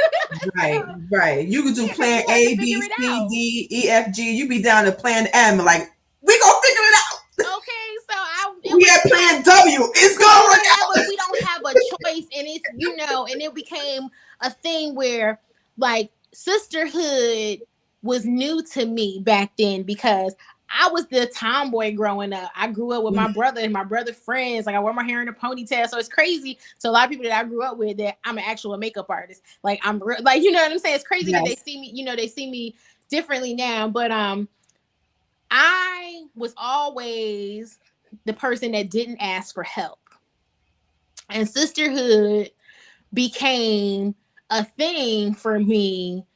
Speaker 1: Right. You could do plan A, B, C, D, E, F, G. You be down to plan M. Like, we gonna figure it out.
Speaker 2: Okay, so
Speaker 1: we had plan W. It's gonna work out.
Speaker 2: We don't have a choice, and it's and it became a thing where like sisterhood was new to me back then because I was the tomboy growing up. I grew up with my brother and my brother friends. Like I wear my hair in a ponytail, so it's crazy. So a lot of people that I grew up with that I'm an actual makeup artist. Like you know what I'm saying? It's crazy that they see me. They see me differently now. But I was always the person that didn't ask for help, and sisterhood became a thing for me.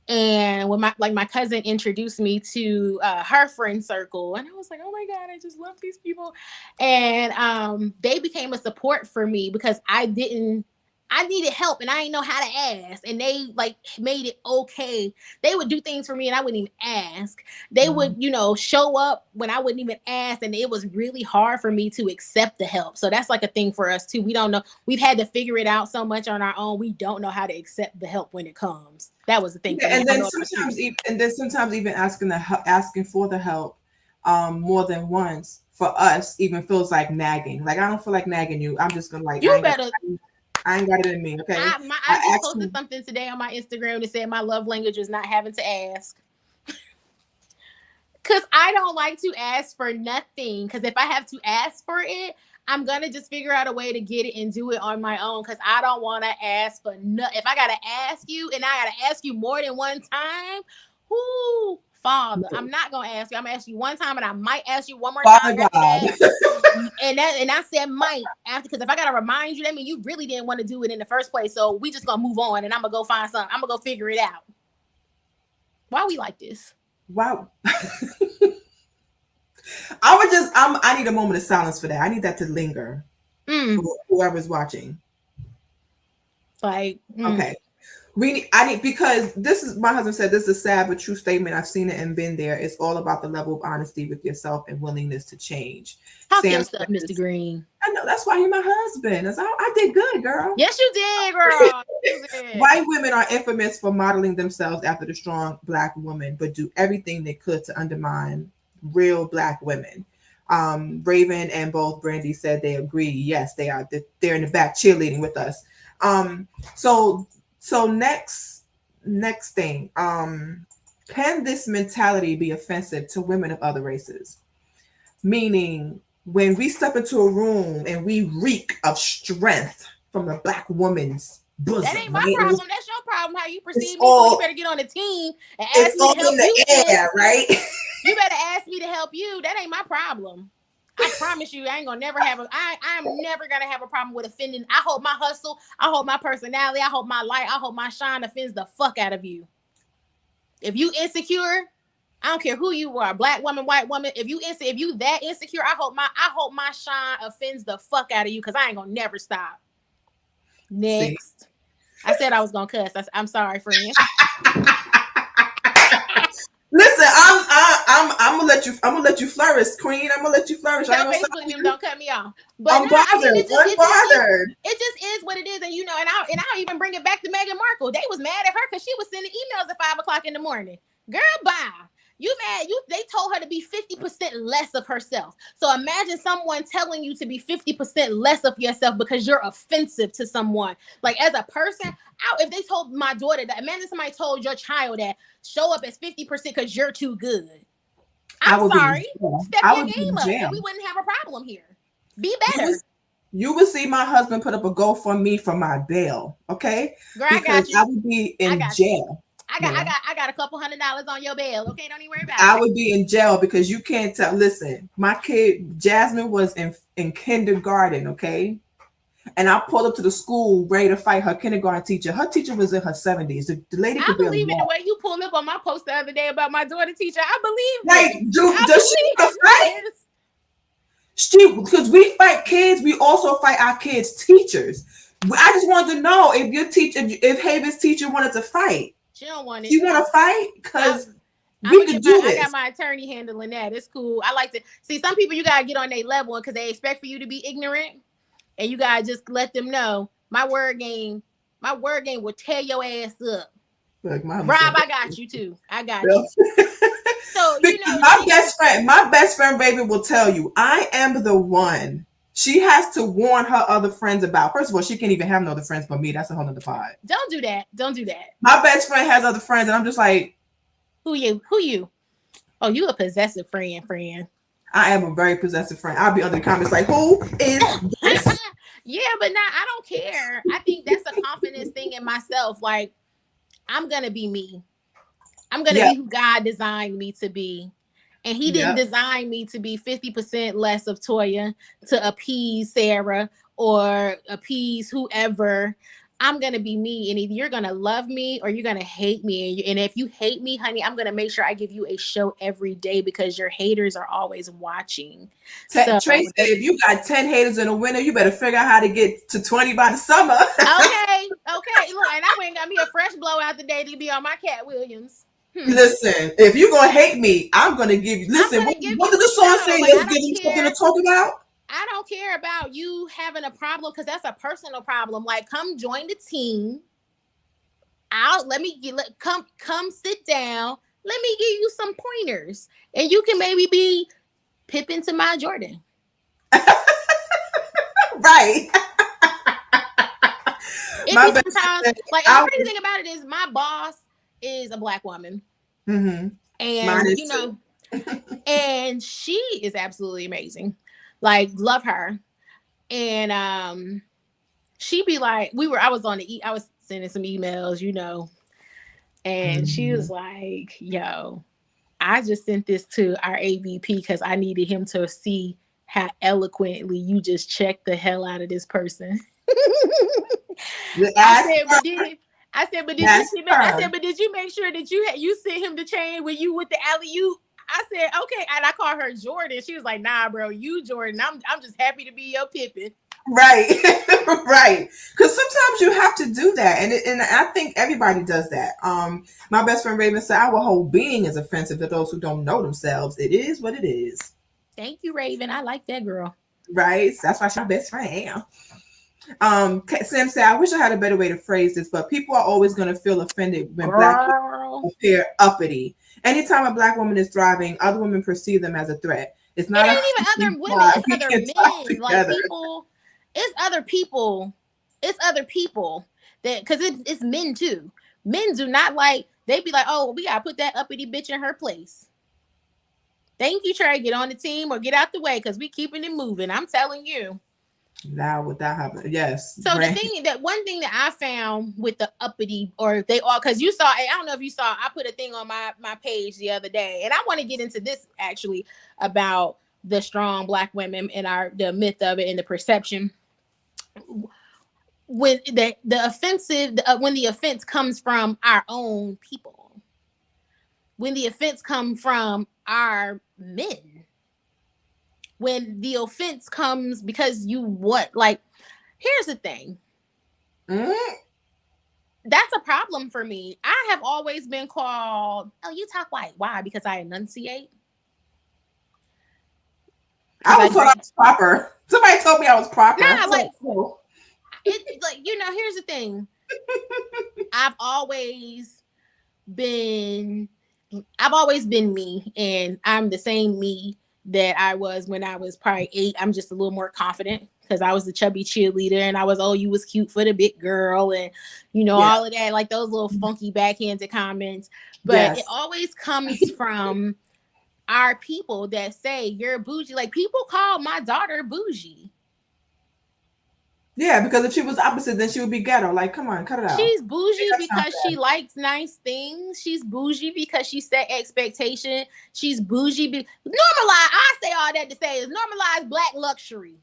Speaker 2: And when my cousin introduced me to her friend circle, and I was like, oh my God, I just love these people. And they became a support for me because I needed help and I didn't know how to ask. And they like made it okay. They would do things for me and I wouldn't even ask. They would, show up when I wouldn't even ask. And it was really hard for me to accept the help. So that's like a thing for us too. We don't know. We've had to figure it out so much on our own. We don't know how to accept the help when it comes. That was the thing.
Speaker 1: Yeah, and then sometimes even asking for the help more than once for us even feels like nagging. Like I don't feel like nagging you. I'm just gonna like I ain't got it in me. Okay.
Speaker 2: I just posted something today on my Instagram that said my love language is not having to ask. Cause I don't like to ask for nothing. Cause if I have to ask for it, I'm gonna just figure out a way to get it and do it on my own. Cause I don't want to ask for nothing. If I gotta ask you and I gotta ask you more than one time, whoo, Father, I'm not gonna ask you. I'm gonna ask you one time, and I might ask you one more time. And I said might after, because if I gotta remind you, that means you really didn't want to do it in the first place. So we just gonna move on, and I'm gonna go find something. I'm gonna go figure it out. Why we like this?
Speaker 1: Wow. I need a moment of silence for that. I need that to linger. Whoever's watching.
Speaker 2: Like,
Speaker 1: okay. Because this is, my husband said, this is a sad but true statement. I've seen it and been there. It's all about the level of honesty with yourself and willingness to change.
Speaker 2: Talk your stuff, Mr. Green.
Speaker 1: I know, that's why you're my husband. I did good, girl.
Speaker 2: Yes, you did, girl. You did.
Speaker 1: White women are infamous for modeling themselves after the strong Black woman, but do everything they could to undermine real Black women. Raven and both Brandy said they agree. Yes, they are. They're in the back cheerleading with us. So next thing, can this mentality be offensive to women of other races? Meaning, when we step into a room and we reek of strength from the Black woman's bosom.
Speaker 2: That ain't my problem. That's your problem. How you perceive me. So you better get on the team and ask me to help you.
Speaker 1: Air, right?
Speaker 2: You better ask me to help you. That ain't my problem. I promise you, I ain't gonna never have I'm never gonna have a problem with offending. I hope my hustle, I hope my personality, I hope my light, I hope my shine offends the fuck out of you. If you insecure, I don't care who you are, black woman, white woman. If you that insecure, I hope my shine offends the fuck out of you, because I ain't gonna never stop. Next. See? I said I was gonna cuss. I'm sorry, friend.
Speaker 1: Listen, I'm gonna let you flourish, queen. I'm gonna let you flourish.
Speaker 2: Tell Facebook them don't cut me off. But
Speaker 1: I'm bothered.
Speaker 2: It just is what it is, and you know, and I'll even bring it back to Meghan Markle. They was mad at her because she was sending emails at 5:00 in the morning. Girl, bye. You mad? They told her to be 50% less of herself. So imagine someone telling you to be 50% less of yourself because you're offensive to someone. Like, as a person, if they told my daughter that, imagine somebody told your child that, show up as 50% because you're too good. I'm sorry. Step your game up and we wouldn't have a problem here. Be better.
Speaker 1: You would see my husband put up a GoFundMe for my bail, okay?
Speaker 2: Girl, because
Speaker 1: I would be in jail.
Speaker 2: I got a couple $100 on your bail. Okay, don't even worry about it.
Speaker 1: I would be in jail because you can't tell. Listen, my kid Jasmine was in kindergarten, okay? And I pulled up to the school ready to fight her kindergarten teacher. Her teacher was in her 70s. The lady could be. I
Speaker 2: believe in the way you pulled up on my post the other day about my daughter teacher. I believe.
Speaker 1: Like, does she fight? Because we fight kids, we also fight our kids' teachers. I just wanted to know if Haven's teacher wanted to fight.
Speaker 2: She don't want it.
Speaker 1: You want to fight? Because we could do this.
Speaker 2: I got my attorney handling that. It's cool. I like to see some people. You gotta get on their level because they expect for you to be ignorant, and you gotta just let them know my word game. My word game will tear your ass up. Like Rob, I got you too. I got you. So you know,
Speaker 1: my best friend, baby, will tell you I am the one she has to warn her other friends about. First of all, she can't even have no other friends but me. That's a whole nother pod.
Speaker 2: Don't do that. Don't do that.
Speaker 1: My best friend has other friends, and I'm just like,
Speaker 2: who you? Oh, you a possessive friend.
Speaker 1: I am a very possessive friend. I'll be under the comments like, who is this?
Speaker 2: Yeah, but I don't care. I think that's a confidence thing in myself. Like, I'm gonna be me. I'm gonna be who God designed me to be. And he didn't design me to be 50% less of Toya to appease Sarah or appease whoever. I'm going to be me. And either you're going to love me or you're going to hate me. And if you hate me, honey, I'm going to make sure I give you a show every day because your haters are always watching.
Speaker 1: Tracy, if you got 10 haters in the winter, you better figure out how to get to 20 by the summer.
Speaker 2: Okay. Look, and I went and got me a fresh blowout today to be on my Cat Williams.
Speaker 1: Listen, if you're gonna hate me, I'm gonna give you. Listen, what did the song say? Let's give you something to talk about.
Speaker 2: I don't care about you having a problem because that's a personal problem. Like, come join the team. Come sit down. Let me give you some pointers, and you can maybe be Pippin to my Jordan.
Speaker 1: Right.
Speaker 2: Sometimes, like, the crazy thing about it is my boss is a Black woman, and you know, and she is absolutely amazing. Like, love her, and she be like, I was sending some emails, you know, and she was like, "Yo, I just sent this to our AVP because I needed him to see how eloquently you just checked the hell out of this person." I said, but did you make sure that you sent him the chain with you with the alley-oop? I said, okay, and I called her Jordan. She was like, "Nah, bro, you Jordan. I'm just happy to be your Pippin."
Speaker 1: Right, right. Because sometimes you have to do that, and I think everybody does that. My best friend Raven said, "Our whole being is offensive to those who don't know themselves. It is what it is."
Speaker 2: Thank you, Raven. I like that girl.
Speaker 1: Right. That's why she's my best friend. Sam said, "I wish I had a better way to phrase this, but people are always going to feel offended when Black people appear uppity. Anytime a Black woman is thriving, other women perceive them as a threat. It's not
Speaker 2: even other women, it's other men. Like, people, it's other people. It's other people that, because it's men too. Men do not like. They be like, "Oh, we gotta put that uppity bitch in her place." Thank you, Trey. Get on the team or get out the way because we keeping it moving. I'm telling you.
Speaker 1: Now would that happen? Yes.
Speaker 2: So one thing that I found with the uppity, or they all, because you saw, I don't know if you saw, I put a thing on my page the other day, and I want to get into this actually about the strong Black women and the myth of it and the perception. When the offense comes from our own people, when the offense come from our men. When the offense comes because you what? Like, here's the thing. That's a problem for me. I have always been called, oh, you talk white. Why? Because I enunciate.
Speaker 1: I was told I was proper. Somebody told me I was proper.
Speaker 2: Nah, like, here's the thing. I've always been me, and I'm the same me that I was when I was probably 8. I'm just a little more confident because I was the chubby cheerleader, and I was, oh, you was cute for the big girl, and all of that, like those little funky backhanded comments. But it always comes from our people that say you're bougie. Like, people call my daughter bougie.
Speaker 1: Yeah, because if she was opposite, then she would be ghetto. Like, come on, cut it out.
Speaker 2: She's bougie because she likes nice things. She's bougie because she set expectation. She's bougie. Normalize. I say all that to say is normalize black luxury.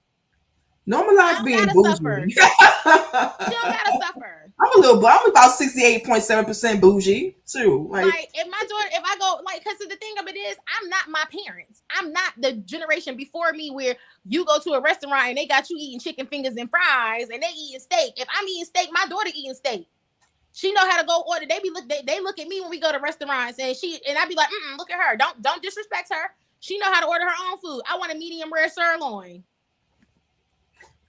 Speaker 1: Normalize being bougie.
Speaker 2: Suffer. You don't gotta suffer.
Speaker 1: I'm about 68.7% bougie too.
Speaker 2: Like if my daughter, if I go, like, because the thing of it is, I'm not my parents. I'm not the generation before me where you go to a restaurant and they got you eating chicken fingers and fries and they eating steak. If I'm eating steak, my daughter eating steak. She know how to go order. They look at me when we go to restaurants and I be like, look at her. Don't disrespect her. She know how to order her own food. I want a medium rare sirloin.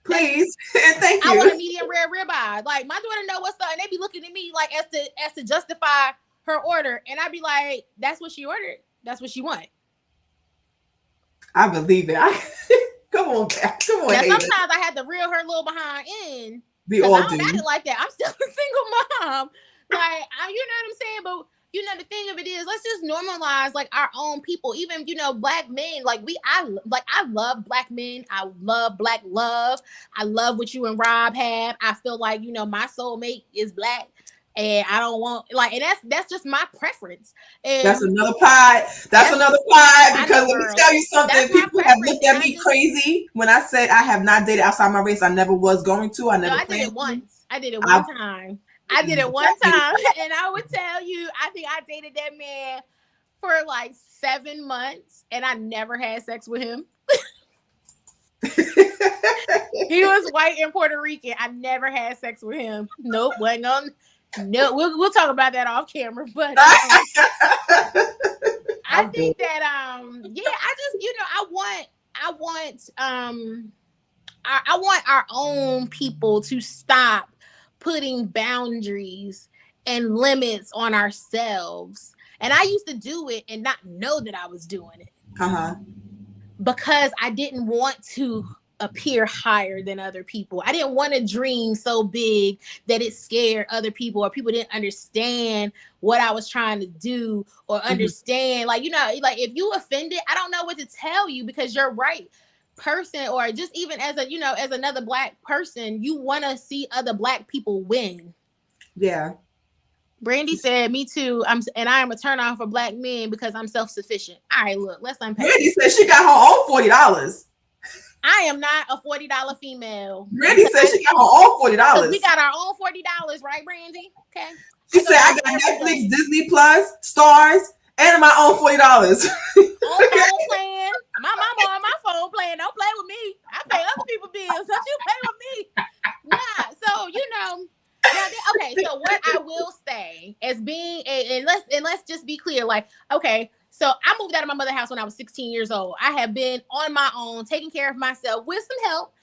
Speaker 1: Please and thank you.
Speaker 2: I want a medium rare ribeye. Like, my daughter know what's up, and they be looking at me like as to justify her order, and I be like, "That's what she ordered. That's what she want." I
Speaker 1: believe it. Come on, come on.
Speaker 2: Now, sometimes I had to reel her little behind in.
Speaker 1: We all
Speaker 2: I don't
Speaker 1: do.
Speaker 2: act like that. I'm still a single mom. Like, you know what I'm saying? But the thing of it is, let's just normalize like our own people. Even black men. Like I love black men. I love black love. I love what you and Rob have. I feel like my soulmate is black, and I don't want and that's just my preference. And
Speaker 1: that's another pod. That's another pod because let me tell you something. People have looked at me crazy when I said I have not dated outside my race. I never was going to. I did
Speaker 2: it once. I did it one time. I did it one time, and I would tell you, I think I dated that man for like 7 months, and I never had sex with him. He was white and Puerto Rican. I never had sex with him. Nope, wasn't on. No, we'll talk about that off camera. But I think that I just I want our own people to stop putting boundaries and limits on ourselves. And I used to do it and not know that I was doing it. Because I didn't want to appear higher than other people. I didn't want to dream so big that it scared other people, or people didn't understand what I was trying to do, or understand, like if you offended, I don't know what to tell you, because you're right person, or just even as another black person, you want to see other black people win.
Speaker 1: Yeah.
Speaker 2: Brandy said, "Me too. I am a turn on for black men because I'm self-sufficient." All right, look, let's unpack.
Speaker 1: Brandy said she got her own $40.
Speaker 2: I am not a $40 female.
Speaker 1: Brandy said she got her own $40.
Speaker 2: We got our own $40, right, Brandy? Okay.
Speaker 1: She said, "I got Netflix, Disney Plus, Stars, and my own $40."
Speaker 2: On phone plan. My mama on my phone plan. Don't play with me. I pay other people's bills. Don't you play with me? Nah. So okay. So what I will say as being and let's just be clear. Like, okay, so I moved out of my mother's house when I was 16 years old. I have been on my own, taking care of myself with some help,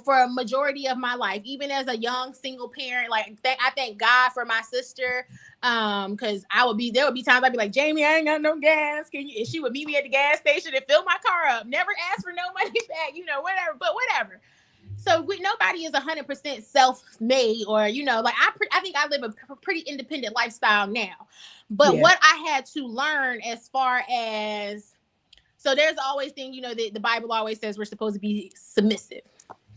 Speaker 2: for a majority of my life, even as a young single parent. Like, I thank God for my sister. Because there would be times I'd be like, "Jamie, I ain't got no gas. Can you?" And she would meet me at the gas station and fill my car up. Never ask for no money back, whatever. But whatever. So nobody is 100% self-made, or I think I live a pretty independent lifestyle now. But what I had to learn, as far as, so there's always thing, the Bible always says we're supposed to be submissive.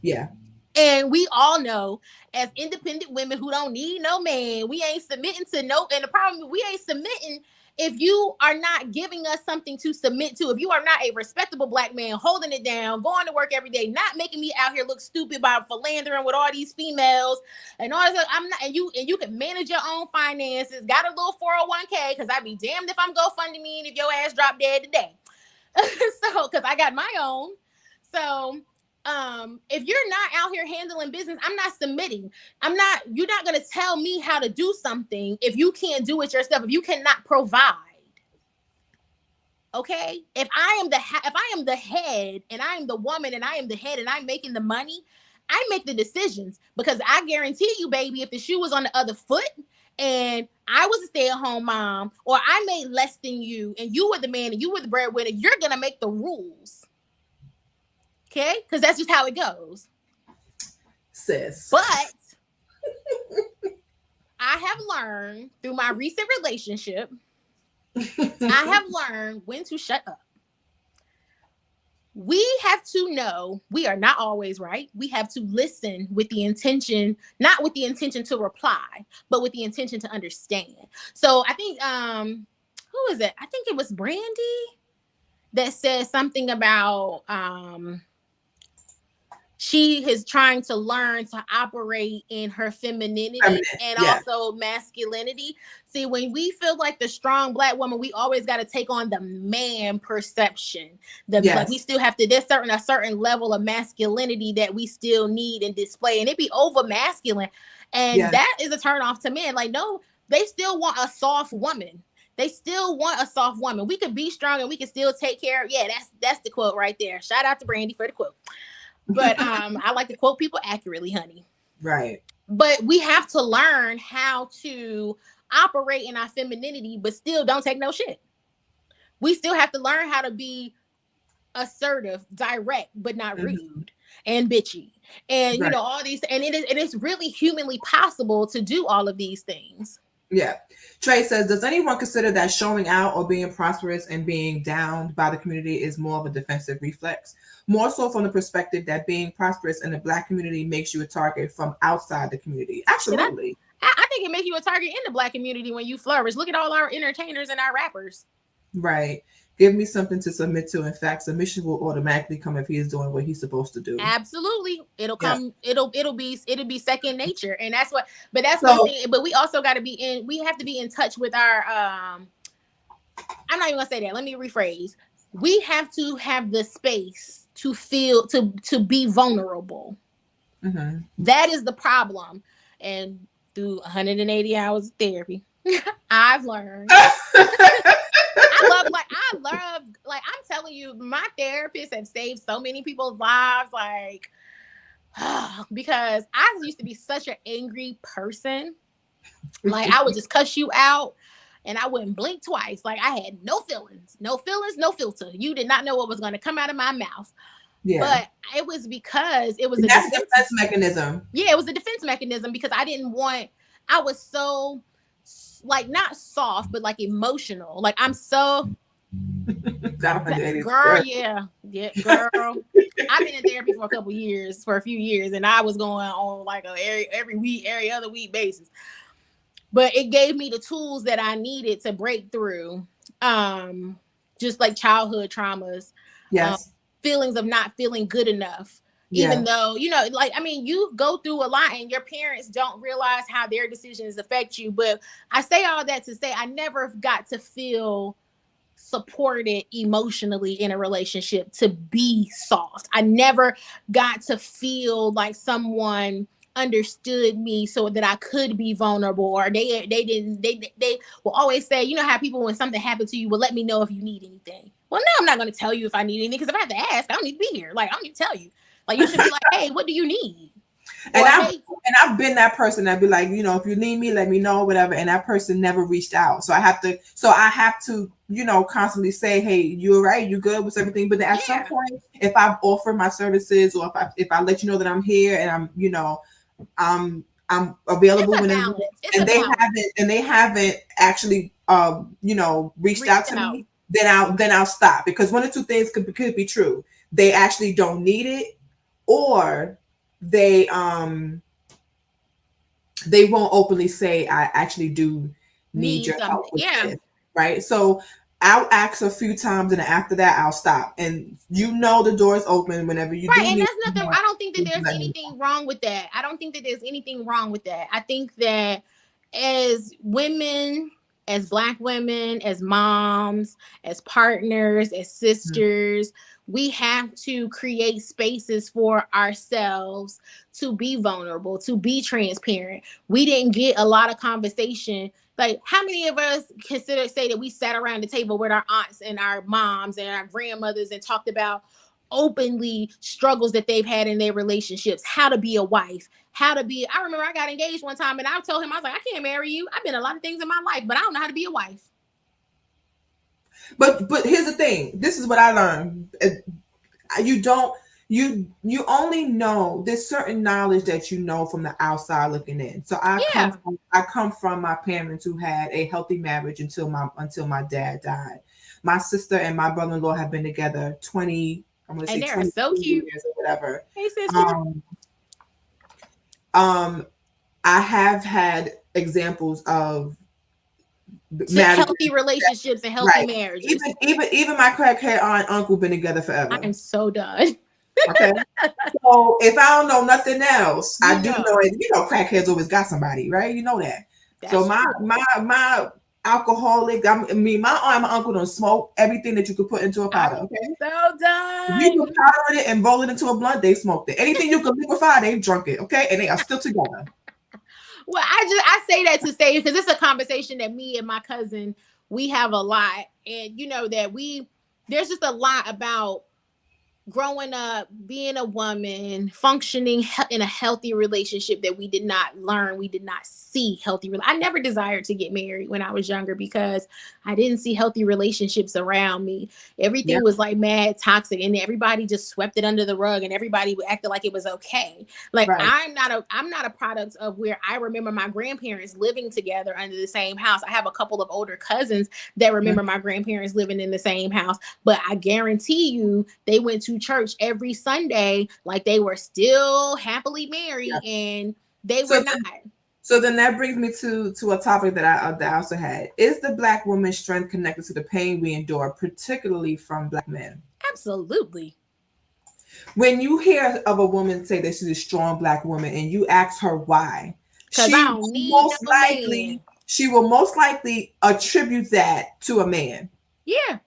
Speaker 1: Yeah.
Speaker 2: And we all know, as independent women who don't need no man, we ain't submitting to no. And the problem, we ain't submitting if you are not giving us something to submit to, if you are not a respectable black man holding it down, going to work every day, not making me out here look stupid by philandering with all these females and all this, I'm not, and you can manage your own finances, got a little 401k, because I'd be damned if I'm GoFundMe me and if your ass drop dead today. So, because I got my own. So, if you're not out here handling business, I'm not submitting. You're not going to tell me how to do something if you can't do it yourself, if you cannot provide. Okay? If I am the head and I am the woman and I am the head and I'm making the money, I make the decisions, because I guarantee you, baby, if the shoe was on the other foot and I was a stay-at-home mom, or I made less than you and you were the man and you were the breadwinner, you're going to make the rules. Okay? Because that's just how it goes.
Speaker 1: Sis.
Speaker 2: But I have learned through my recent relationship, I have learned when to shut up. We have to know we are not always right. We have to listen with the intention, not with the intention to reply, but with the intention to understand. So I think, who is it? I think it was Brandy that said something about, she is trying to learn to operate in her femininity and also masculinity. See, when we feel like the strong black woman, we always got to take on the man perception. Like we still have to, there's a certain level of masculinity that we still need and display, and it be over masculine. And that is a turn off to men. Like, no, they still want a soft woman. They still want a soft woman. We could be strong and we can still take care of. Yeah, that's the quote right there. Shout out to Brandy for the quote. But I like to quote people accurately, honey.
Speaker 1: Right.
Speaker 2: But we have to learn how to operate in our femininity, but still don't take no shit. We still have to learn how to be assertive, direct, but not rude and bitchy. And, you know, all these, and it is really humanly possible to do all of these things.
Speaker 1: Yeah. Trey says, does anyone consider that showing out or being prosperous and being downed by the community is more of a defensive reflex? More so from the perspective that being prosperous in the black community makes you a target from outside the community. Absolutely.
Speaker 2: I think it makes you a target in the black community when you flourish. Look at all our entertainers and our rappers.
Speaker 1: Right. Give me something to submit to. In fact, submission will automatically come if he is doing what he's supposed to do.
Speaker 2: Absolutely. It'll come, it'll be second nature. And that's what, but that's one thing. But we also got to we have to be in touch with our, I'm not even gonna say that. Let me rephrase. We have to have the space to feel, to be vulnerable.
Speaker 1: Mm-hmm.
Speaker 2: That is the problem. And through 180 hours of therapy, I've learned. I love, I'm telling you, my therapists have saved so many people's lives. Like, because I used to be such an angry person. Like, I would just cuss you out and I wouldn't blink twice. Like, I had no feelings, no filter. You did not know what was going to come out of my mouth. Yeah. But it was because it was a
Speaker 1: defense mechanism.
Speaker 2: Yeah, it was a defense mechanism because I was so, like, not soft, but like emotional. Like, I'm so girl, yeah, girl. I've been in therapy for a few years, and I was going on like every other week basis. But it gave me the tools that I needed to break through, just like childhood traumas, feelings of not feeling good enough. Even though, you go through a lot and your parents don't realize how their decisions affect you. But I say all that to say I never got to feel supported emotionally in a relationship to be soft. I never got to feel like someone understood me so that I could be vulnerable, or they will always say, you know how people, when something happened to you, will let me know if you need anything. Well, no, I'm not going to tell you if I need anything, because if I have to ask, I don't need to be here. Like, I don't need to tell you. Like, you should be like, hey, what do you need?
Speaker 1: And I've been that person that be like, if you need me, let me know, whatever. And that person never reached out. So I have to, constantly say, hey, you're right, you good with everything. But at some point, if I've offered my services, or if I let you know that I'm here and I'm available whenever, and they haven't actually reached out to me, then I'll stop, because one or two things could be true. They actually don't need it, or they won't openly say, I actually do need your help with this, right? So I'll ask a few times, and after that, I'll stop. And the door's open whenever you
Speaker 2: Right,
Speaker 1: do
Speaker 2: and
Speaker 1: need.
Speaker 2: that's nothing. I don't think that
Speaker 1: Please
Speaker 2: there's
Speaker 1: let me know.
Speaker 2: anything wrong with that. I don't think that there's anything wrong with that. I think that as women, as Black women, as moms, as partners, as sisters, we have to create spaces for ourselves to be vulnerable, to be transparent. We didn't get a lot of conversation. Like, how many of us say that we sat around the table with our aunts and our moms and our grandmothers and talked about openly struggles that they've had in their relationships, how to be a wife, I remember I got engaged one time and I told him, I was like, I can't marry you. I've been a lot of things in my life, but I don't know how to be a wife.
Speaker 1: But here's the thing. This is what I learned. You only know there's certain knowledge that you know from the outside looking in. So I come from my parents who had a healthy marriage until my dad died. My sister and my brother-in-law have been together 20. I'm gonna say 20
Speaker 2: so cute.
Speaker 1: Years or whatever.
Speaker 2: Hey, sister.
Speaker 1: I have had examples of
Speaker 2: healthy relationships and healthy marriages.
Speaker 1: Even my crackhead aunt and uncle been together forever.
Speaker 2: I am so done.
Speaker 1: Okay. So if I don't know nothing else, I do know it. Crackheads always got somebody, right? You know that. That's so my alcoholic, my aunt and my uncle don't smoke everything that you could put into a powder. Okay.
Speaker 2: So done.
Speaker 1: You can powder it and roll it into a blunt, they smoked it. Anything you can liquefy, they drunk it. Okay. And they are still together.
Speaker 2: Well, I say that to say, because it's a conversation that me and my cousin, we have a lot. And there's just a lot about growing up, being a woman, functioning in a healthy relationship that we did not learn, we did not see healthy. I never desired to get married when I was younger because I didn't see healthy relationships around me. Everything was like mad toxic, and everybody just swept it under the rug, and everybody acted like it was okay. Like I'm not a product of where I remember my grandparents living together under the same house. I have a couple of older cousins that remember my grandparents living in the same house, but I guarantee you they went to church every Sunday like they were still happily married, and they were not.
Speaker 1: So then that brings me to a topic that I also had. Is the Black woman's strength connected to the pain we endure, particularly from Black men?
Speaker 2: Absolutely.
Speaker 1: When you hear of a woman say that she's a strong Black woman and you ask her why, she will most likely attribute that to a man.
Speaker 2: Yeah.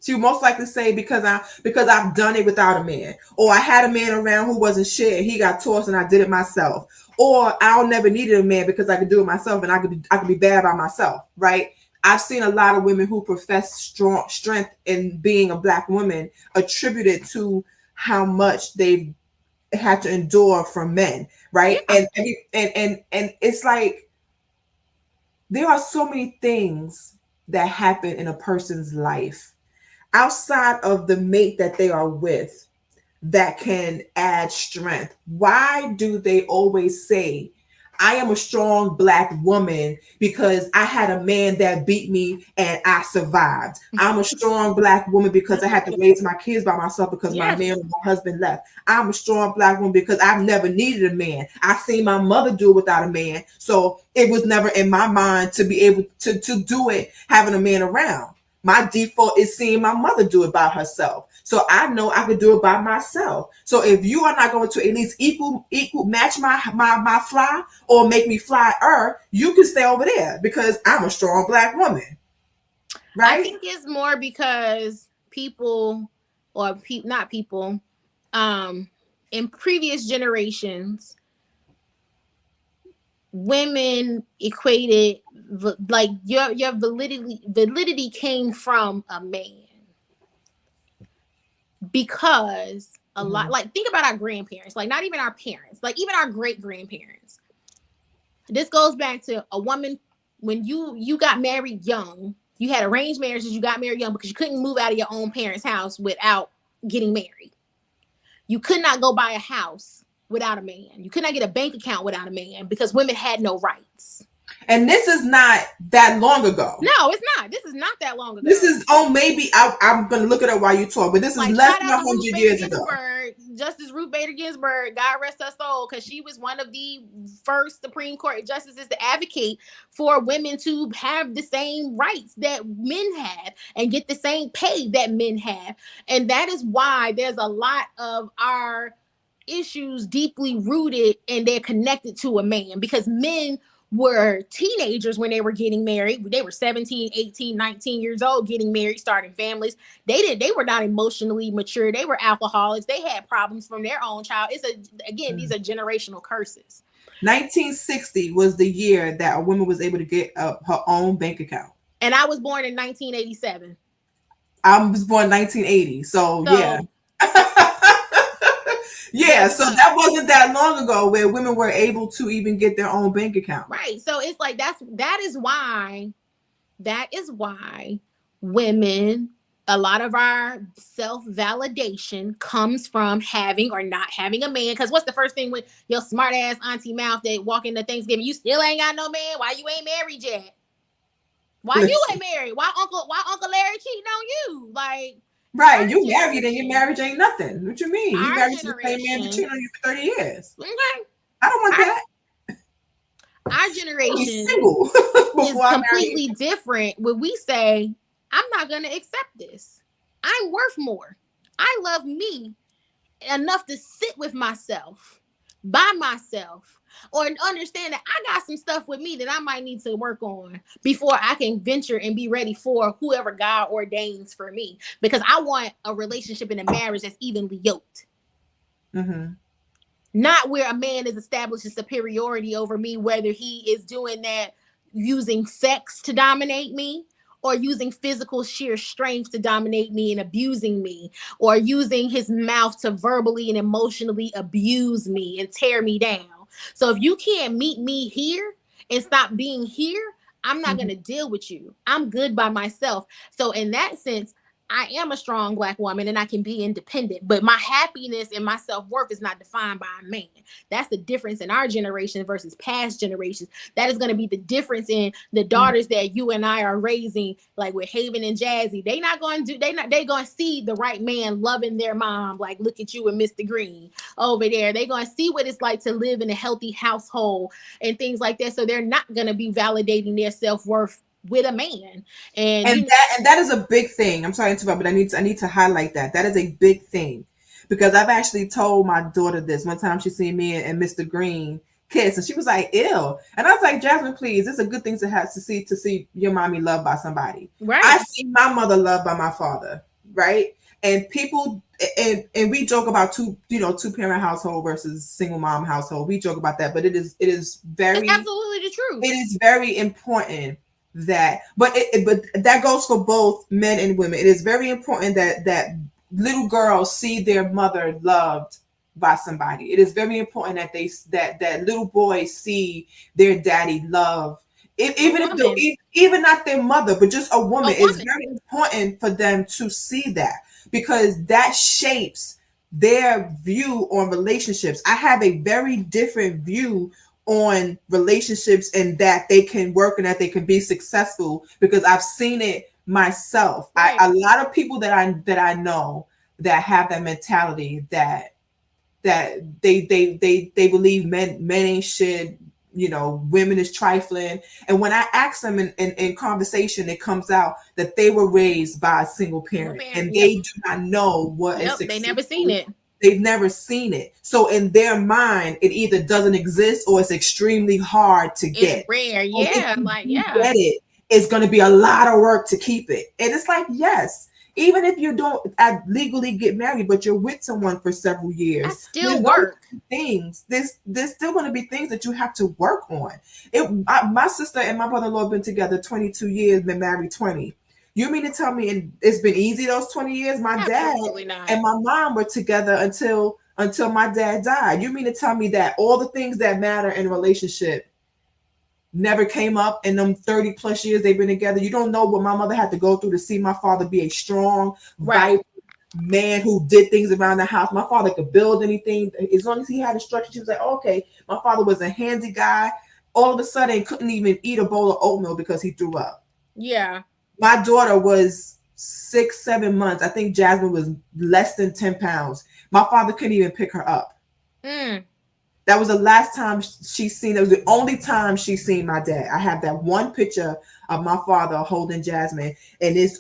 Speaker 1: She would most likely say because I've done it without a man, or I had a man around who wasn't shit. He got tossed and I did it myself, or I'll never needed a man because I could do it myself and I could be bad by myself. Right? I've seen a lot of women who profess strength in being a Black woman attribute it to how much they've had to endure from men. Right? Yeah. And it's like there are so many things that happen in a person's life outside of the mate that they are with that can add strength. Why do they always say, I am a strong Black woman because I had a man that beat me and I survived. I'm a strong Black woman because I had to raise my kids by myself because my man or my husband left. I'm a strong Black woman because I've never needed a man. I've seen my mother do it without a man. So it was never in my mind to be able to do it having a man around. My default is seeing my mother do it by herself. So I know I could do it by myself. So if you are not going to at least equal match my fly or make me fly you can stay over there because I'm a strong Black woman. Right?
Speaker 2: I think it's more because in previous generations, women equated like your validity came from a man, because a lot, like, think about our grandparents, like not even our parents, like even our great grandparents. This goes back to a woman when you got married young. You had arranged marriages. You got married young because you couldn't move out of your own parents' house without getting married. You could not go buy a house without a man. You could not get a bank account without a man because women had no rights.
Speaker 1: And this is not that long ago.
Speaker 2: No, it's not. This is not that long ago.
Speaker 1: This is, maybe I'm going to look it up while you talk, but this is less than 100 years ago.
Speaker 2: Justice Ruth Bader Ginsburg, God rest her soul, because she was one of the first Supreme Court justices to advocate for women to have the same rights that men have and get the same pay that men have. And that is why there's a lot of our issues deeply rooted and they're connected to a man, because men were teenagers when they were getting married. They were 17, 18, 19 years old, getting married, starting families. They were not emotionally mature. They were alcoholics. They had problems from their own child. These are generational curses.
Speaker 1: 1960 was the year that a woman was able to get her own bank account.
Speaker 2: And I was born in 1987.
Speaker 1: I was born in 1980. So yeah. Yeah, so that wasn't that long ago where women were able to even get their own bank account.
Speaker 2: Right. So it's like that is why women, a lot of our self-validation comes from having or not having a man. Because what's the first thing with your smart ass auntie mouth that walk into Thanksgiving? You still ain't got no man. Why you ain't married yet? Why you ain't married? Why Uncle Larry cheating on you? Like,
Speaker 1: right, you married and your marriage ain't nothing. What you mean? You married to the same man that cheated on you for 30 years.
Speaker 2: Okay.
Speaker 1: I don't want that.
Speaker 2: Our generation is completely different when we say, I'm not going to accept this. I'm worth more. I love me enough to sit with myself, by myself, or understand that I got some stuff with me that I might need to work on before I can venture and be ready for whoever God ordains for me. Because I want a relationship and a marriage that's evenly yoked.
Speaker 1: Mm-hmm.
Speaker 2: Not where a man is establishing superiority over me, whether he is doing that using sex to dominate me, or using physical sheer strength to dominate me and abusing me, or using his mouth to verbally and emotionally abuse me and tear me down. So if you can't meet me here and stop being here, I'm not going to deal with you. I'm good by myself. So in that sense, I am a strong Black woman and I can be independent, but my happiness and my self-worth is not defined by a man. That's the difference in our generation versus past generations. That is going to be the difference in the daughters that you and I are raising, like with Haven and Jazzy. They're going to see the right man loving their mom. Like, look at you and Mr. Green over there. They're going to see what it's like to live in a healthy household and things like that. So they're not going to be validating their self-worth with a man. And
Speaker 1: that is a big thing. I'm sorry to interrupt, but I need to highlight that. That is a big thing, because I've actually told my daughter this one time. She seen me and Mr. Green kiss, and she was like, "Ew." And I was like, "Jasmine, please, it's a good thing to have to see your mommy loved by somebody."
Speaker 2: Right.
Speaker 1: I see my mother loved by my father, right? And people and we joke about two parent household versus single mom household. We joke about that, but it's very,
Speaker 2: it's absolutely the truth.
Speaker 1: It is very important that, but that goes for both men and women. It is very important that little girls see their mother loved by somebody. It is very important that that little boys see their daddy loved, even not their mother, but just a woman. It's very important for them to see that, because that shapes their view on relationships. I have a very different view on relationships, and that they can work and that they can be successful, because I've seen it myself.
Speaker 2: Right.
Speaker 1: A lot of people that I know that have that mentality that they believe men ain't shit, women is trifling. And when I ask them in conversation, it comes out that they were raised by a single parent, and they do not know what is successful.
Speaker 2: They never seen it.
Speaker 1: They've never seen it. So in their mind, it either doesn't exist or it's extremely hard to get.
Speaker 2: It's rare. Yeah.
Speaker 1: Get it, it's going to be a lot of work to keep it. And it's like, yes, even if you don't legally get married, but you're with someone for several years,
Speaker 2: that still work.
Speaker 1: Things. There's still going to be things that you have to work on. My sister and my brother-in-law have been together 22 years, been married 20. You mean to tell me it's been easy those 20 years? My dad and my mom were together until my dad died. You mean to tell me that all the things that matter in a relationship never came up in them 30 plus years they've been together? You don't know what my mother had to go through to see my father be a strong, vibrant man who did things around the house. My father could build anything. As long as he had a structure, she was like, okay. My father was a handsy guy. All of a sudden, couldn't even eat a bowl of oatmeal because he threw up.
Speaker 2: Yeah.
Speaker 1: My daughter was 6-7 months. I think Jasmine was less than 10 pounds. My father couldn't even pick her up.
Speaker 2: Mm.
Speaker 1: That was the last time she seen. It was the only time she seen my dad. I have that one picture of my father holding Jasmine, and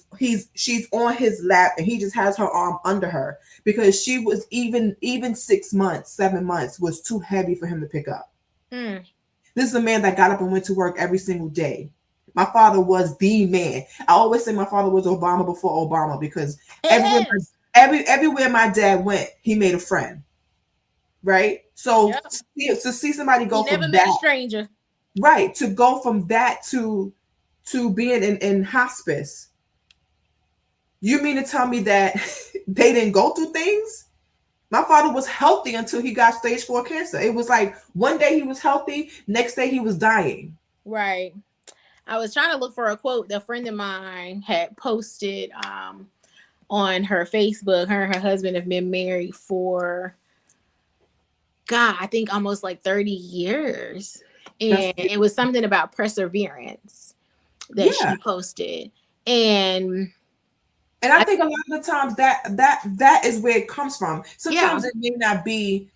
Speaker 1: she's on his lap, and he just has her arm under her because she was even 6 months, 7 months was too heavy for him to pick up.
Speaker 2: Mm.
Speaker 1: This is a man that got up and went to work every single day. My father was the man. I always say my father was Obama before Obama because
Speaker 2: Yes.
Speaker 1: everywhere my dad went, he made a friend. Right? So
Speaker 2: Yep.
Speaker 1: to see somebody go
Speaker 2: He never
Speaker 1: from
Speaker 2: met a
Speaker 1: that,
Speaker 2: stranger.
Speaker 1: right, to go from that to being in hospice. You mean to tell me that they didn't go through things? My father was healthy until he got stage 4 cancer. It was like one day he was healthy, next day he was dying.
Speaker 2: Right. I was trying to look for a quote that a friend of mine had posted on her Facebook. Her and her husband have been married for, God, I think almost like 30 years. And it was something about perseverance that she posted. And
Speaker 1: I think a lot of the times that is where it comes from. Sometimes it may not be.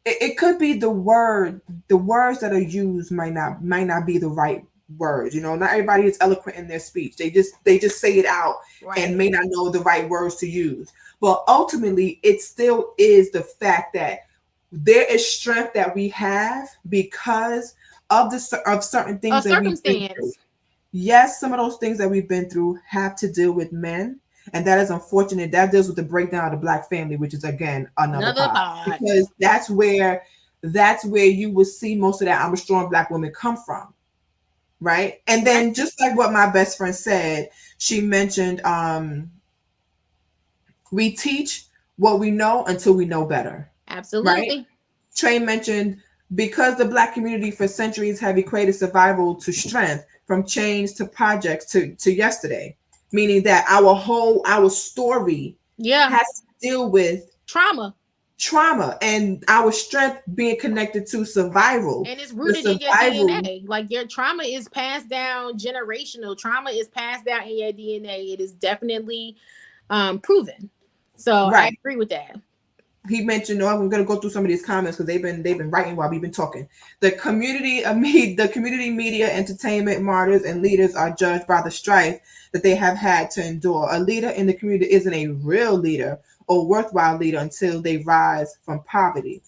Speaker 1: It could be the words that are used might not be the right words. You know, not everybody is eloquent in their speech. They just say it out and may not know the right words to use. But ultimately, it still is the fact that there is strength that we have because of certain things that we've been through. Yes, some of those things that we've been through have to deal with men. And that is unfortunate. That deals with the breakdown of the Black family, which is again another part. Because that's where you will see most of that I'm a strong Black woman come from. Right. And then just like what my best friend said, she mentioned we teach what we know until we know better.
Speaker 2: Absolutely.
Speaker 1: Right? Trey mentioned because the Black community for centuries have equated survival to strength, from chains to projects to yesterday. Meaning that our story has to deal with
Speaker 2: trauma
Speaker 1: and our strength being connected to survival.
Speaker 2: And it's rooted in your DNA. Like your trauma is passed down generational. Trauma is passed down in your DNA. It is definitely proven. So I agree with that.
Speaker 1: He mentioned, I'm going to go through some of these comments because they've been writing while we've been talking. The community media, entertainment martyrs, and leaders are judged by the strife that they have had to endure. A leader in the community isn't a real leader or worthwhile leader until they rise from poverty.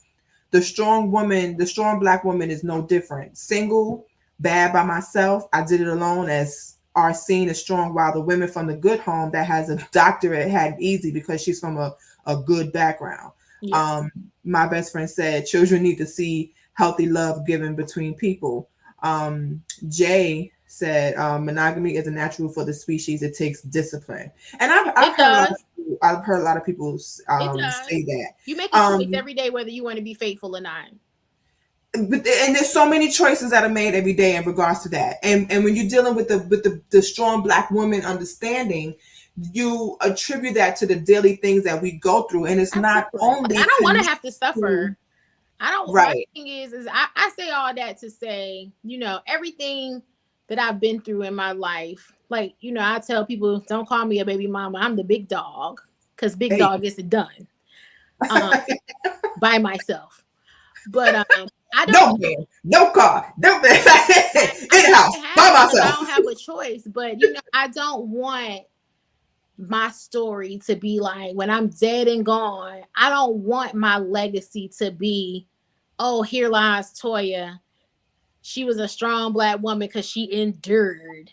Speaker 1: The strong Black woman is no different. Single, bad by myself, I did it alone, as are seen as strong, while the women from the good home that has a doctorate had it easy because she's from a good background. Yes. My best friend said children need to see healthy love given between people. Jay said monogamy is a natural for the species. It takes discipline, and I've heard a lot of people say that.
Speaker 2: You make a choice every day whether you want to be faithful or not.
Speaker 1: And there's so many choices that are made every day in regards to that. And when you're dealing with the strong Black woman understanding, you attribute that to the daily things that we go through, and it's not only.
Speaker 2: I don't want to have to suffer. I don't. Right. My thing is I say all that to say, everything that I've been through in my life. Like, I tell people, don't call me a baby mama. I'm the big dog, because big dog gets it done by myself. But I don't.
Speaker 1: No car, no man, in house by myself.
Speaker 2: I don't have a choice, but I don't want my story to be like, when I'm dead and gone, I don't want my legacy to be, oh, here lies Toya. She was a strong Black woman because she endured.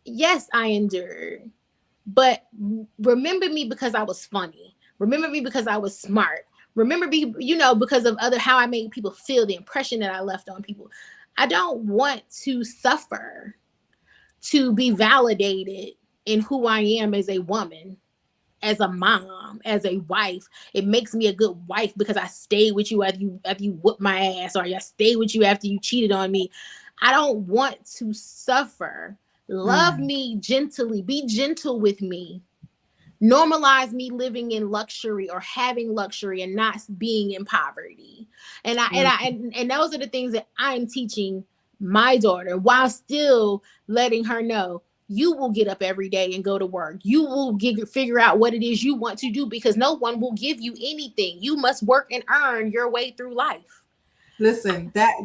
Speaker 2: Yes, I endured. But remember me because I was funny. Remember me because I was smart. Remember me, because of how I made people feel, the impression that I left on people. I don't want to suffer to be validated in who I am as a woman, as a mom, as a wife. It makes me a good wife because I stayed with you after you whooped my ass, or I stayed with you after you cheated on me. I don't want to suffer. Love me gently. Be gentle with me. Normalize me living in luxury or having luxury and not being in poverty. And those are the things that I'm teaching my daughter, while still letting her know you will get up every day and go to work. You will figure out what it is you want to do, because no one will give you anything. You must work and earn your way through life.
Speaker 1: Listen, that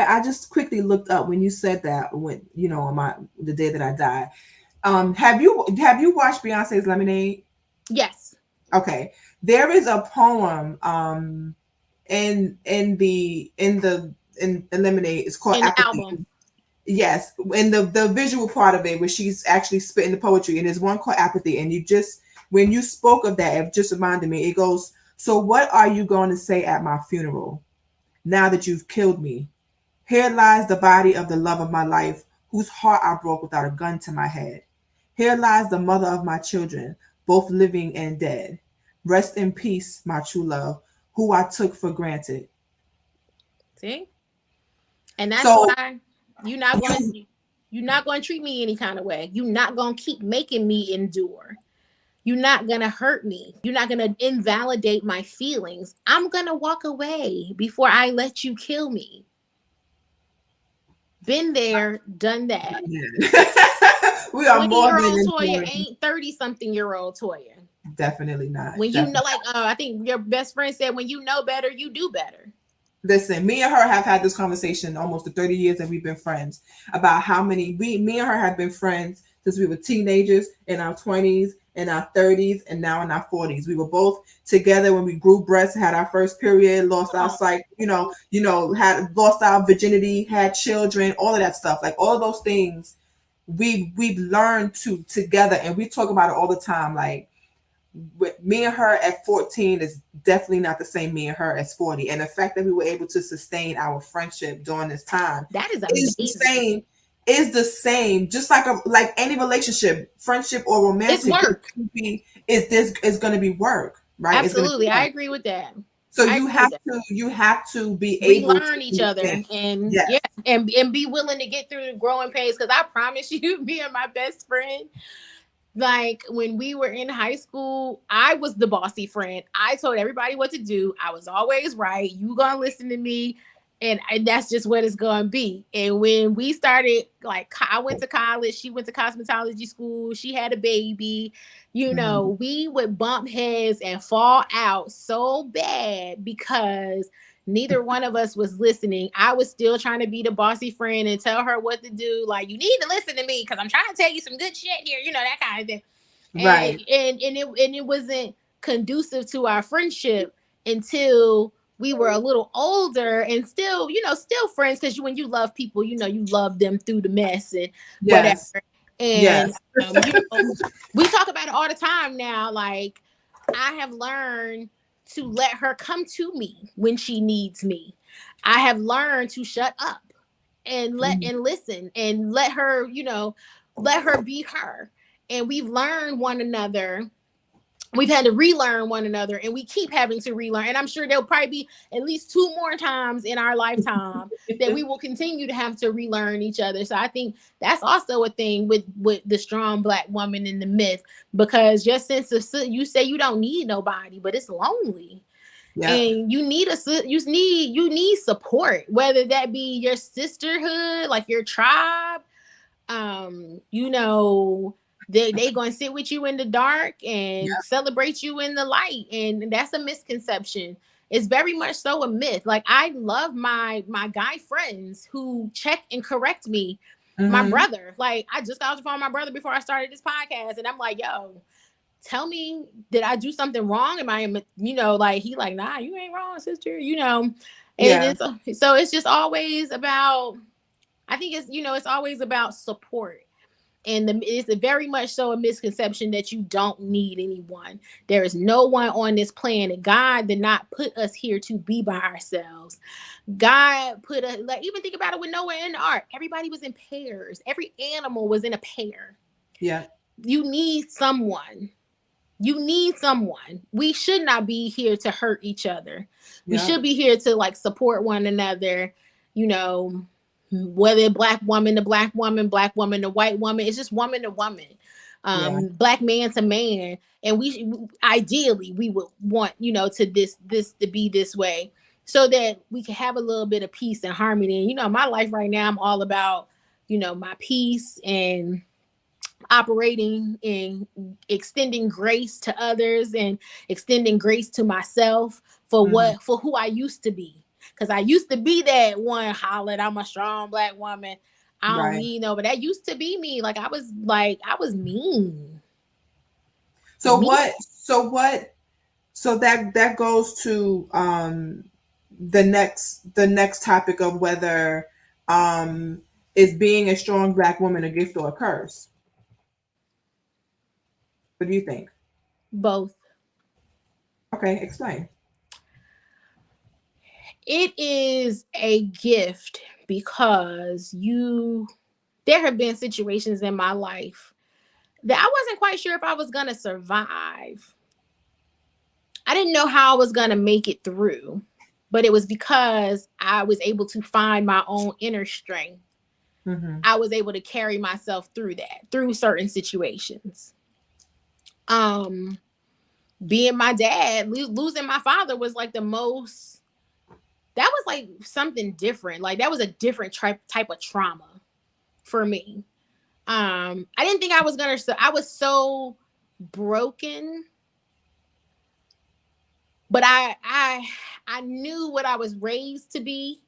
Speaker 1: I just quickly looked up when you said that, when on the day that I died. Have you watched Beyonce's Lemonade?
Speaker 2: Yes.
Speaker 1: Okay. There is a poem in Lemonade. It's called
Speaker 2: In the
Speaker 1: Apathy.
Speaker 2: album.
Speaker 1: Yes, in the visual part of it, where she's actually spitting the poetry, and there's one called Apathy. And when you spoke of that, it just reminded me. It goes, "So what are you going to say at my funeral, now that you've killed me? Here lies the body of the love of my life, whose heart I broke without a gun to my head. Here lies the mother of my children, both living and dead. Rest in peace, my true love, who I took for granted."
Speaker 2: See? And that's
Speaker 1: So
Speaker 2: why you're not going to treat me any kind of way. You're not going to keep making me endure. You're not going to hurt me. You're not going to invalidate my feelings. I'm going to walk away before I let you kill me. Been there, done that.
Speaker 1: we are more than
Speaker 2: Toya ain't 30-something-year-old Toya.
Speaker 1: Definitely not.
Speaker 2: When you know, I think your best friend said, when you know better, you do better.
Speaker 1: Listen, me and her have had this conversation almost the 30 years that we've been friends, about how many me and her have been friends since we were teenagers, in our 20s, in our 30s, and now in our 40s. We were both together when we grew breasts, had our first period, lost our sight, had lost our virginity, had children, all of that stuff. Like all of those things we've learned together, and we talk about it all the time. Like, with me and her at 14 is definitely not the same me and her as 40. And the fact that we were able to sustain our friendship during this time,
Speaker 2: that is amazing.
Speaker 1: Is the same. Just like any relationship, friendship or romantic,
Speaker 2: it's work.
Speaker 1: Is going to be work, right?
Speaker 2: Absolutely, I agree with that.
Speaker 1: So you have to be able to
Speaker 2: learn each other, and and be willing to get through the growing pains. Because I promise you, me and my best friend, like when we were in high school, I was the bossy friend. I told everybody what to do. I was always right. You gonna listen to me, and that's just what it's gonna be. And when we started, like, I went to college, she went to cosmetology school, she had a baby, we would bump heads and fall out so bad because neither one of us was listening. I was still trying to be the bossy friend and tell her what to do. Like, you need to listen to me because I'm trying to tell you some good shit here, that kind of thing.
Speaker 1: Right.
Speaker 2: And it wasn't conducive to our friendship until we were a little older, and still friends, because when you love people, you love them through the mess and whatever. And we talk about it all the time now. Like, I have learned to let her come to me when she needs me. I have learned to shut up and listen and let her be her. And we've learned one another. We've had to relearn one another, and we keep having to relearn. And I'm sure there'll probably be at least 2 more times in our lifetime that we will continue to have to relearn each other. So I think that's also a thing with the strong Black woman in the myth, because your sense of, you say you don't need nobody, but it's lonely. Yeah. And you need support, whether that be your sisterhood, like your tribe. They going to sit with you in the dark and celebrate you in the light. And that's a misconception. It's very much so a myth. Like, I love my guy friends who check and correct me. Mm-hmm. My brother, like, I just got off the phone with my brother before I started this podcast, and I'm like, yo, tell me, did I do something wrong? Am I, like, he like, nah, you ain't wrong, sister, And so it's just always about, I think it's always about support. And it's very much so a misconception that you don't need anyone. There is no one on this planet. God did not put us here to be by ourselves. God put us, like, even think about it with Noah and the ark. Everybody was in pairs. Every animal was in a pair. Yeah. You need someone. We should not be here to hurt each other. We should be here to, like, support one another, whether Black woman to Black woman, Black woman to white woman. It's just woman to woman, Black man to man. And we ideally would want, to be this way, so that we can have a little bit of peace and harmony. And, my life right now, I'm all about, my peace and operating in extending grace to others and extending grace to myself for for who I used to be. Because I used to be that one hollered, I'm a strong Black woman. I don't need no, but that used to be me. Like I was mean.
Speaker 1: So that goes to the next topic of whether is being a strong Black woman a gift or a curse? What do you think?
Speaker 2: Both.
Speaker 1: Okay, explain.
Speaker 2: It is a gift because there have been situations in my life that I wasn't quite sure if I was going to survive. I didn't know how I was going to make it through, but it was because I was able to find my own inner strength. Mm-hmm. I was able to carry myself through certain situations. Being my dad, losing my father was like that was like something different. Like that was a different type of trauma for me. I didn't think I was I was so broken, but I knew what I was raised to be.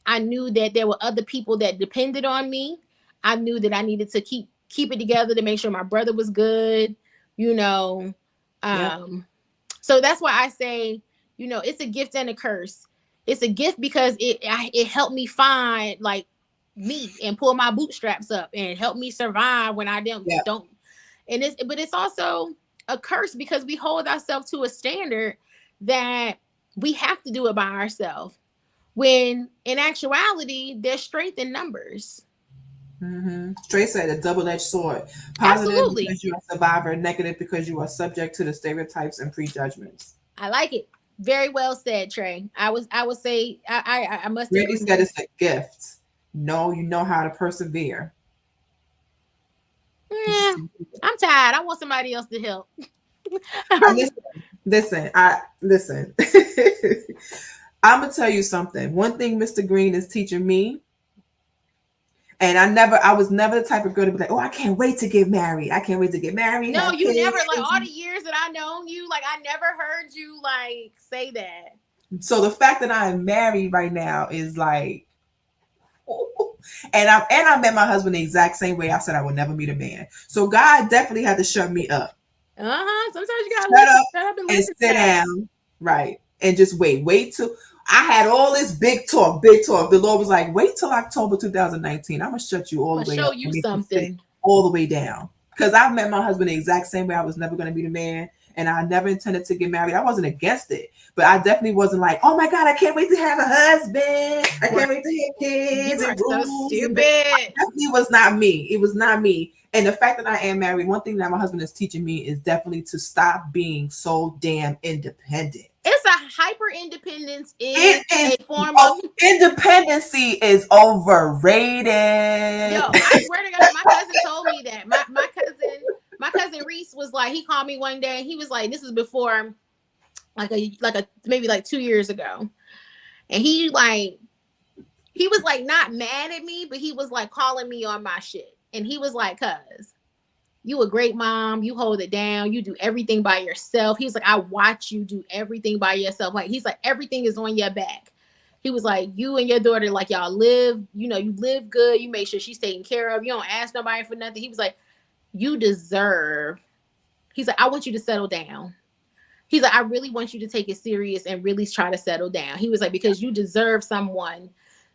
Speaker 2: I knew that there were other people that depended on me. I knew that I needed to keep it together to make sure my brother was good, So that's why I say, it's a gift and a curse. It's a gift because it helped me find like me and pull my bootstraps up and help me survive when I don't. But it's also a curse because we hold ourselves to a standard that we have to do it by ourselves. When in actuality, there's strength in numbers.
Speaker 1: Mm-hmm. Straight said a double-edged sword. Positive Absolutely. Because you are a survivor, negative because you are subject to the stereotypes and prejudgments.
Speaker 2: I like it. Very well said, Trey. I would say I must.
Speaker 1: Randy said it's a gift. No, you know how to persevere.
Speaker 2: Yeah, I'm tired. I want somebody else to help.
Speaker 1: Listen. I'm gonna tell you something. One thing Mr. Green is teaching me, and I was never the type of girl to be like, oh, I can't wait to get married. I can't wait to get married.
Speaker 2: No, you never, like all the years that I known you, like I never heard you like say that.
Speaker 1: So the fact that I am married right now is like, and I met my husband the exact same way I said I would never meet a man. So God definitely had to shut me up.
Speaker 2: Sometimes you gotta shut up and
Speaker 1: sit down, right, and just wait till I had all this big talk. The Lord was like, wait till October 2019. I'm gonna shut you all the way up.
Speaker 2: Show you something
Speaker 1: all the way down. Because I met my husband the exact same way. I was never gonna meet a man, and I never intended to get married. I wasn't against it, but I definitely wasn't like, oh my God, I can't wait to have a husband. I can't wait to have kids.
Speaker 2: You are so stupid.
Speaker 1: It definitely was not me. It was not me. And the fact that I am married, one thing that my husband is teaching me is definitely to stop being so damn independent.
Speaker 2: It's a hyper independence. A form of
Speaker 1: independency is overrated.
Speaker 2: Yo, I swear to God, my cousin told me that. My cousin Reese was like, he called me one day. He was like, this is before, maybe 2 years ago, and he was like not mad at me, but he was like calling me on my shit. And he was like, cuz, you a great mom. You hold it down. You do everything by yourself. He's like, I watch you do everything by yourself. Like, he's like, everything is on your back. He was like, you and your daughter, like y'all live, you live good. You make sure she's taken care of. You don't ask nobody for nothing. He was like, you deserve. He's like, I want you to settle down. He's like, I really want you to take it serious and really try to settle down. He was like, because you deserve someone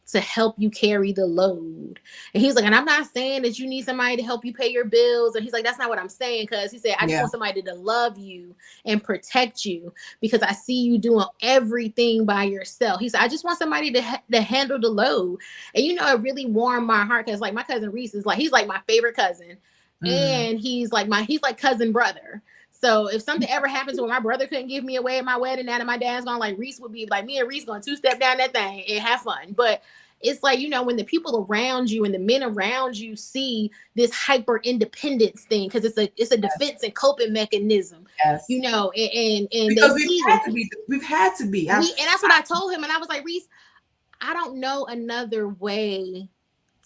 Speaker 2: to help you carry the load. And he's like, and I'm not saying that you need somebody to help you pay your bills. And he's like, that's not what I'm saying. Cause he said, I just want somebody to love you and protect you because I see you doing everything by yourself. He said, I just want somebody to handle the load. And it really warmed my heart. Cause like my cousin Reese is like, he's like my favorite cousin. And he's like cousin brother. So if something ever happens to where my brother couldn't give me away at my wedding, now that my dad's gone, like Reese would be like, me and Reese going 2-step down that thing and have fun. But it's like, when the people around you and the men around you see this hyper independence thing, because it's a defense and coping mechanism.
Speaker 1: Yes.
Speaker 2: And
Speaker 1: because we've had to be.
Speaker 2: And that's what I told him. And I was like, Reese, I don't know another way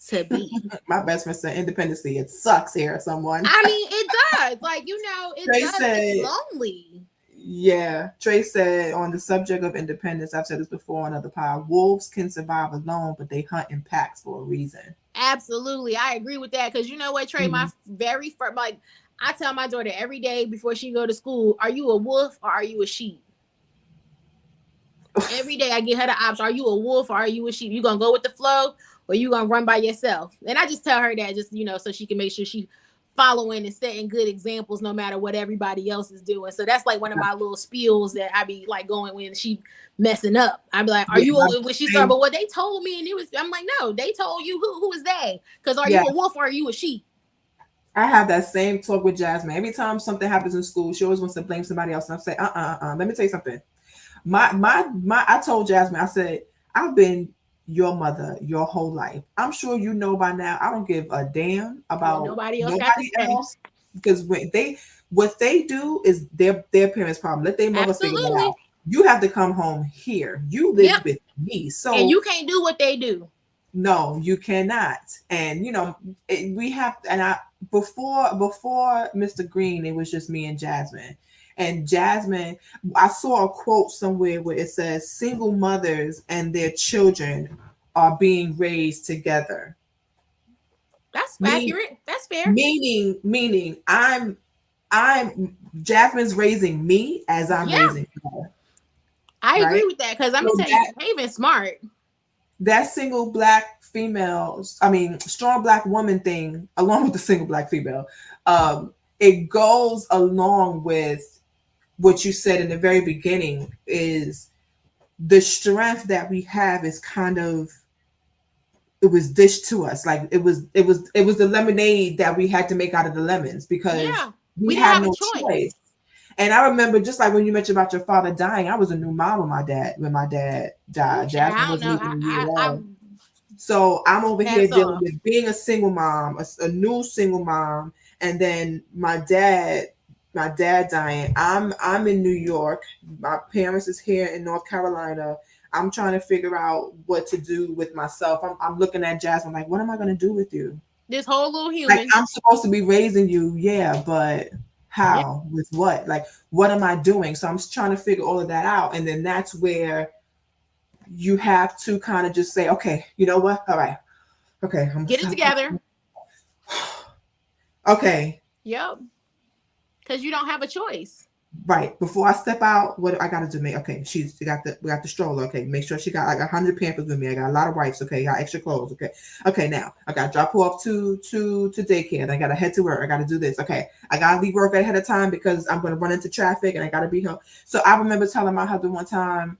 Speaker 2: to be.
Speaker 1: My best friend said independency. It sucks here, someone.
Speaker 2: I mean, it does. Like, you know, it
Speaker 1: Trey
Speaker 2: does.
Speaker 1: said-
Speaker 2: It's lonely.
Speaker 1: Yeah. Trey said on the subject of independence, I've said this before on other pod, wolves can survive alone, but they hunt in packs for a reason.
Speaker 2: Absolutely. I agree with that. Because you know what, Trey, my very first, like, I tell my daughter every day before she go to school, are you a wolf or are you a sheep? Every day I get her the option, are you a wolf or are you a sheep? You gonna go with the flow or you gonna run by yourself? And I just tell her that just, you know, so she can make sure she following and setting good examples no matter what everybody else is doing. So that's like one of my little spiels that I be like going when she messing up. I be like, are you when she start, but what they told me, and it was, I'm like, no, they told you. Who is they? Because are you a wolf or are you a sheep?
Speaker 1: I have that same talk with Jasmine. Every time something happens in school, she always wants to blame somebody else. And I'm saying, let me tell you something. I told Jasmine, I said, I've been your mother your whole life. I'm sure you know by now. I don't give a damn about
Speaker 2: nobody else
Speaker 1: because what they do is their parents' problem. Let their mother figure that out. You have to come home here. You live with me, so
Speaker 2: and you can't do what they do.
Speaker 1: No, you cannot. And you know, we have. And I before Mr. Green, it was just me and Jasmine. And Jasmine, I saw a quote somewhere where it says single mothers and their children are being raised together.
Speaker 2: That's accurate. That's fair.
Speaker 1: Meaning I'm Jasmine's raising me as I'm raising her.
Speaker 2: I agree with that because I'm gonna tell you, Haven's smart.
Speaker 1: That single black females, strong black woman thing, along with the single black female, it goes along with what you said in the very beginning is the strength that we have is kind of, it was dished to us. Like it was the lemonade that we had to make out of the lemons because we had no choice. And I remember just like when you mentioned about your father dying, I was a new mom when my dad died. Jasmine was so I'm over here dealing with being a single mom, a new single mom, and then my dad dying. I'm in New York. My parents is here in North Carolina. I'm trying to figure out what to do with myself. I'm looking at Jasmine like, what am I going to do with you?
Speaker 2: This whole little human.
Speaker 1: Like, I'm supposed to be raising you, but how? Yeah. With what? Like, what am I doing? So I'm just trying to figure all of that out. And then that's where you have to kind of just say, okay, you know what? All right. Okay.
Speaker 2: Get it together.
Speaker 1: Okay.
Speaker 2: Yep. Because you don't have a choice.
Speaker 1: Right. Before I step out, what do I gotta do? Okay, we got the stroller. Okay, make sure she got like 100 Pampers with me. I got a lot of wipes. Okay, I got extra clothes. Okay. Now I gotta drop her off to daycare. And I gotta head to work. I gotta do this. Okay, I gotta leave work ahead of time because I'm gonna run into traffic and I gotta be home. So I remember telling my husband one time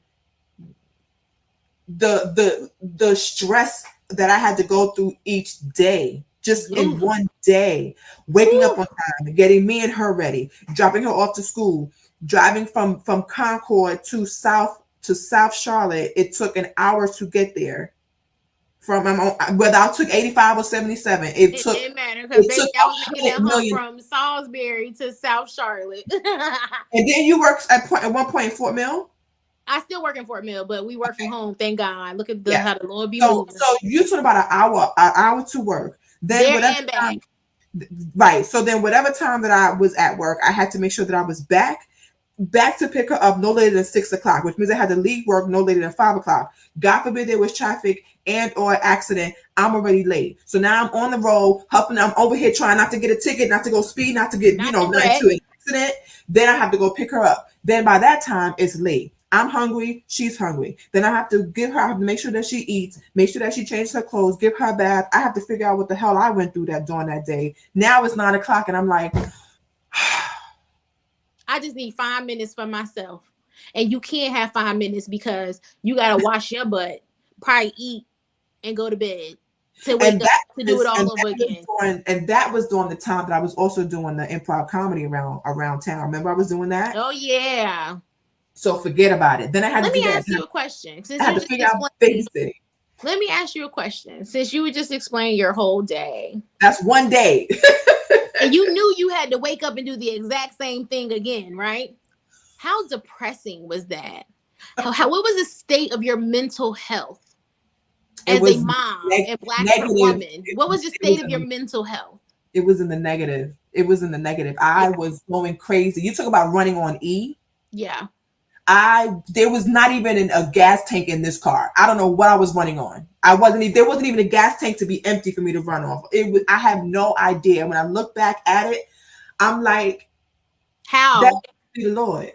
Speaker 1: the stress that I had to go through each day. Just in one day, waking up on time, getting me and her ready, dropping her off to school, driving from Concord to South Charlotte. It took an hour to get there. From whether I took 85 or 77, it didn't matter because
Speaker 2: that was making that from Salisbury to South Charlotte.
Speaker 1: And then you worked at one point in Fort Mill.
Speaker 2: I still work in Fort Mill, but we work from home. Thank God. Look at how the Lord be
Speaker 1: moving. So you took about an hour to work. Then
Speaker 2: whatever time,
Speaker 1: right. So then whatever time that I was at work, I had to make sure that I was back to pick her up no later than 6 o'clock, which means I had to leave work no later than 5 o'clock. God forbid there was traffic and or accident. I'm already late. So now I'm on the road, helping. I'm over here trying not to get a ticket, not to go speed, not to get, not to an accident. Then I have to go pick her up. Then by that time it's late. I'm hungry. She's hungry. Then I have to I have to make sure that she eats, make sure that she changes her clothes, give her a bath. I have to figure out what the hell I went through during that day. Now it's 9 o'clock and I'm like,
Speaker 2: I just need 5 minutes for myself. And you can't have 5 minutes because you got to wash your butt, probably eat and go to bed to wake up to do it all over again.
Speaker 1: And that was during the time that I was also doing the improv comedy around town. Remember I was doing that?
Speaker 2: Oh, yeah.
Speaker 1: So forget about it. Then I had
Speaker 2: Let
Speaker 1: to
Speaker 2: me ask you a question.
Speaker 1: Let
Speaker 2: me ask you a question. Since you would just explain your whole day.
Speaker 1: That's one day.
Speaker 2: And you knew you had to wake up and do the exact same thing again, right? How depressing was that? What was the state of your mental health?
Speaker 1: It
Speaker 2: As a
Speaker 1: was
Speaker 2: mom, a black
Speaker 1: negative.
Speaker 2: woman, what was the
Speaker 1: It was
Speaker 2: state of your mental health?
Speaker 1: it was in the negative. It was in the negative.
Speaker 2: Yeah.
Speaker 1: I was going crazy. You talk about running on E.
Speaker 2: Yeah.
Speaker 1: There was not even a gas tank in this car. I don't know what I was running on. There wasn't even a gas tank to be empty for me to run off. I have no idea. When I look back at it, I'm like,
Speaker 2: How?
Speaker 1: that had to be the Lord.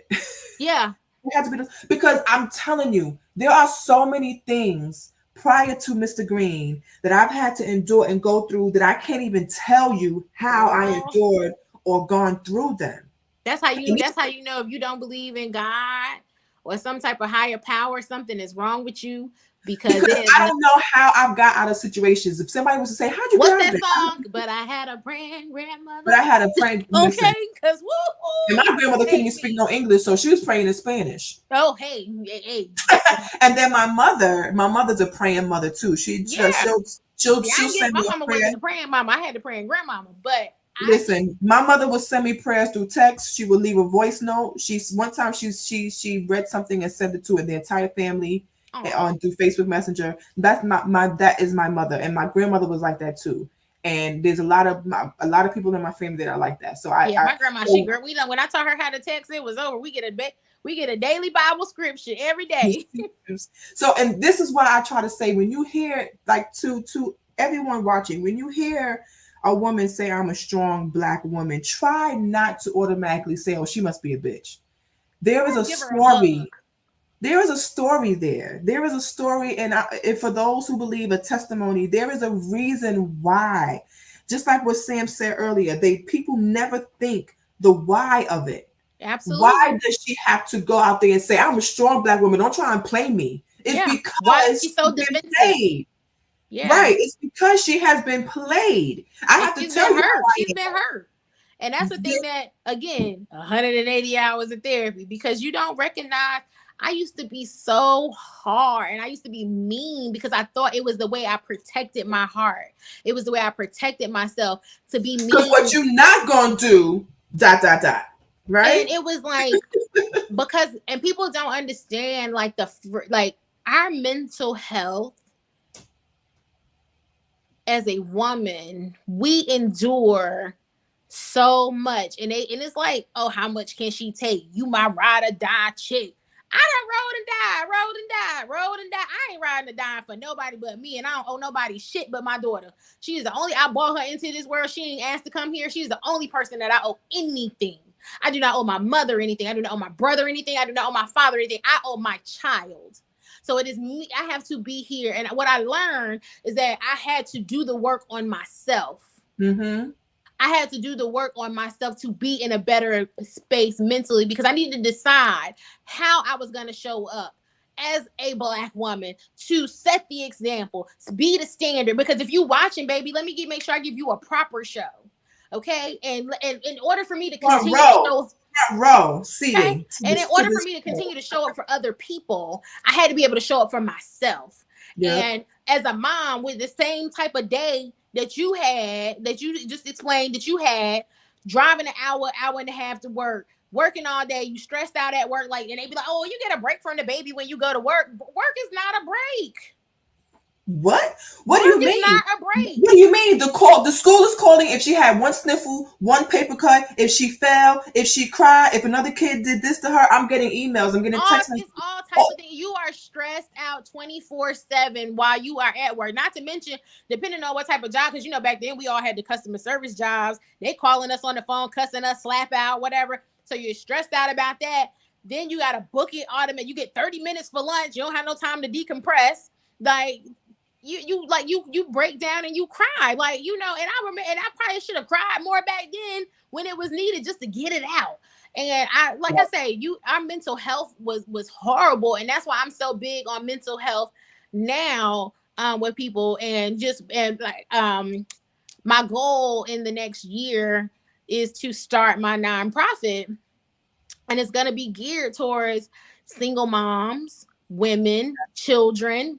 Speaker 2: Yeah.
Speaker 1: It had to be because I'm telling you, there are so many things prior to Mr. Green that I've had to endure and go through that I can't even tell you how I endured or gone through them.
Speaker 2: That's how you know if you don't believe in God or some type of higher power, something is wrong with you because
Speaker 1: I don't know how I've got out of situations. If somebody was to say, "How'd you
Speaker 2: what's
Speaker 1: get out
Speaker 2: that
Speaker 1: of
Speaker 2: song?" But I had a praying grandmother.
Speaker 1: But I had a praying
Speaker 2: okay, because
Speaker 1: and my grandmother couldn't even speak no English, so she was praying in Spanish.
Speaker 2: Oh, hey.
Speaker 1: And then my mother's a praying mother too. She'll send me
Speaker 2: my mama wasn't a praying mama. I had a praying grandmama, but
Speaker 1: listen, my mother would send me prayers through text. She would leave a voice note. One time she read something and sent it to the entire family on through Facebook Messenger. That's that is my mother, and my grandmother was like that too. And there's a lot of people in my family that are like that. So my
Speaker 2: grandma, we know when I taught her how to text, it was over. We get a daily Bible scripture every day.
Speaker 1: So, and this is what I try to say when you hear, like, to everyone watching, when you hear a woman say, "I'm a strong black woman," try not to automatically say, "Oh, she must be a bitch." There is a story. There is a story there. There is a story, and for those who believe a testimony, there is a reason why. Just like what Sam said earlier, people never think the why of it.
Speaker 2: Absolutely.
Speaker 1: Why does she have to go out there and say, "I'm a strong black woman, don't try and play me"? It's because
Speaker 2: she's so defensive.
Speaker 1: Yeah. Right. It's because she has been played. I have to tell you.
Speaker 2: She's been hurt. And that's the thing that, again, 180 hours of therapy, because you don't recognize. I used to be so hard and I used to be mean because I thought it was the way I protected my heart. It was the way I protected myself to be mean.
Speaker 1: Because what you're not going to do, ... Right.
Speaker 2: And it was like, and people don't understand like our mental health as a woman, we endure so much. And it's like, oh, how much can she take? You my ride or die chick. I done rode and died. I ain't riding or dying for nobody but me. And I don't owe nobody shit but my daughter. She's the only, I brought her into this world. She ain't asked to come here. She's the only person that I owe anything. I do not owe my mother anything. I do not owe my brother anything. I do not owe my father anything. I owe my child. So it is me. I have to be here. And what I learned is that I had to do the work on myself.
Speaker 1: Mm-hmm.
Speaker 2: I had to do the work on myself to be in a better space mentally because I needed to decide how I was going to show up as a black woman to set the example, to be the standard. Because if you watching, baby, let me make sure I give you a proper show. Okay. And in order for me to continue
Speaker 1: seating.
Speaker 2: And in order for me to continue to show up for other people, I had to be able to show up for myself. Yep. And as a mom with the same type of day that you had, that you just explained that you had, driving an hour and a half to work, working all day, you stressed out at work, like, and they be like, "Oh, you get a break from the baby when you go to work." Work is not a break.
Speaker 1: What do you mean?
Speaker 2: Not a break.
Speaker 1: What do you mean? The school is calling if she had one sniffle, one paper cut, if she fell, if she cried, if another kid did this to her. I'm getting emails. I'm getting texts.
Speaker 2: It's all types of things. You are stressed out 24/7 while you are at work. Not to mention, depending on what type of job, because back then we all had the customer service jobs. They calling us on the phone, cussing us, slap out, whatever. So you're stressed out about that. Then you got to book it automatic. You get 30 minutes for lunch. You don't have no time to decompress. Like. You break down and you cry, and I remember, and I probably should have cried more back then when it was needed just to get it out. And I say, our mental health was horrible, and that's why I'm so big on mental health now with people, my goal in the next year is to start my nonprofit, and it's going to be geared towards single moms, women, children,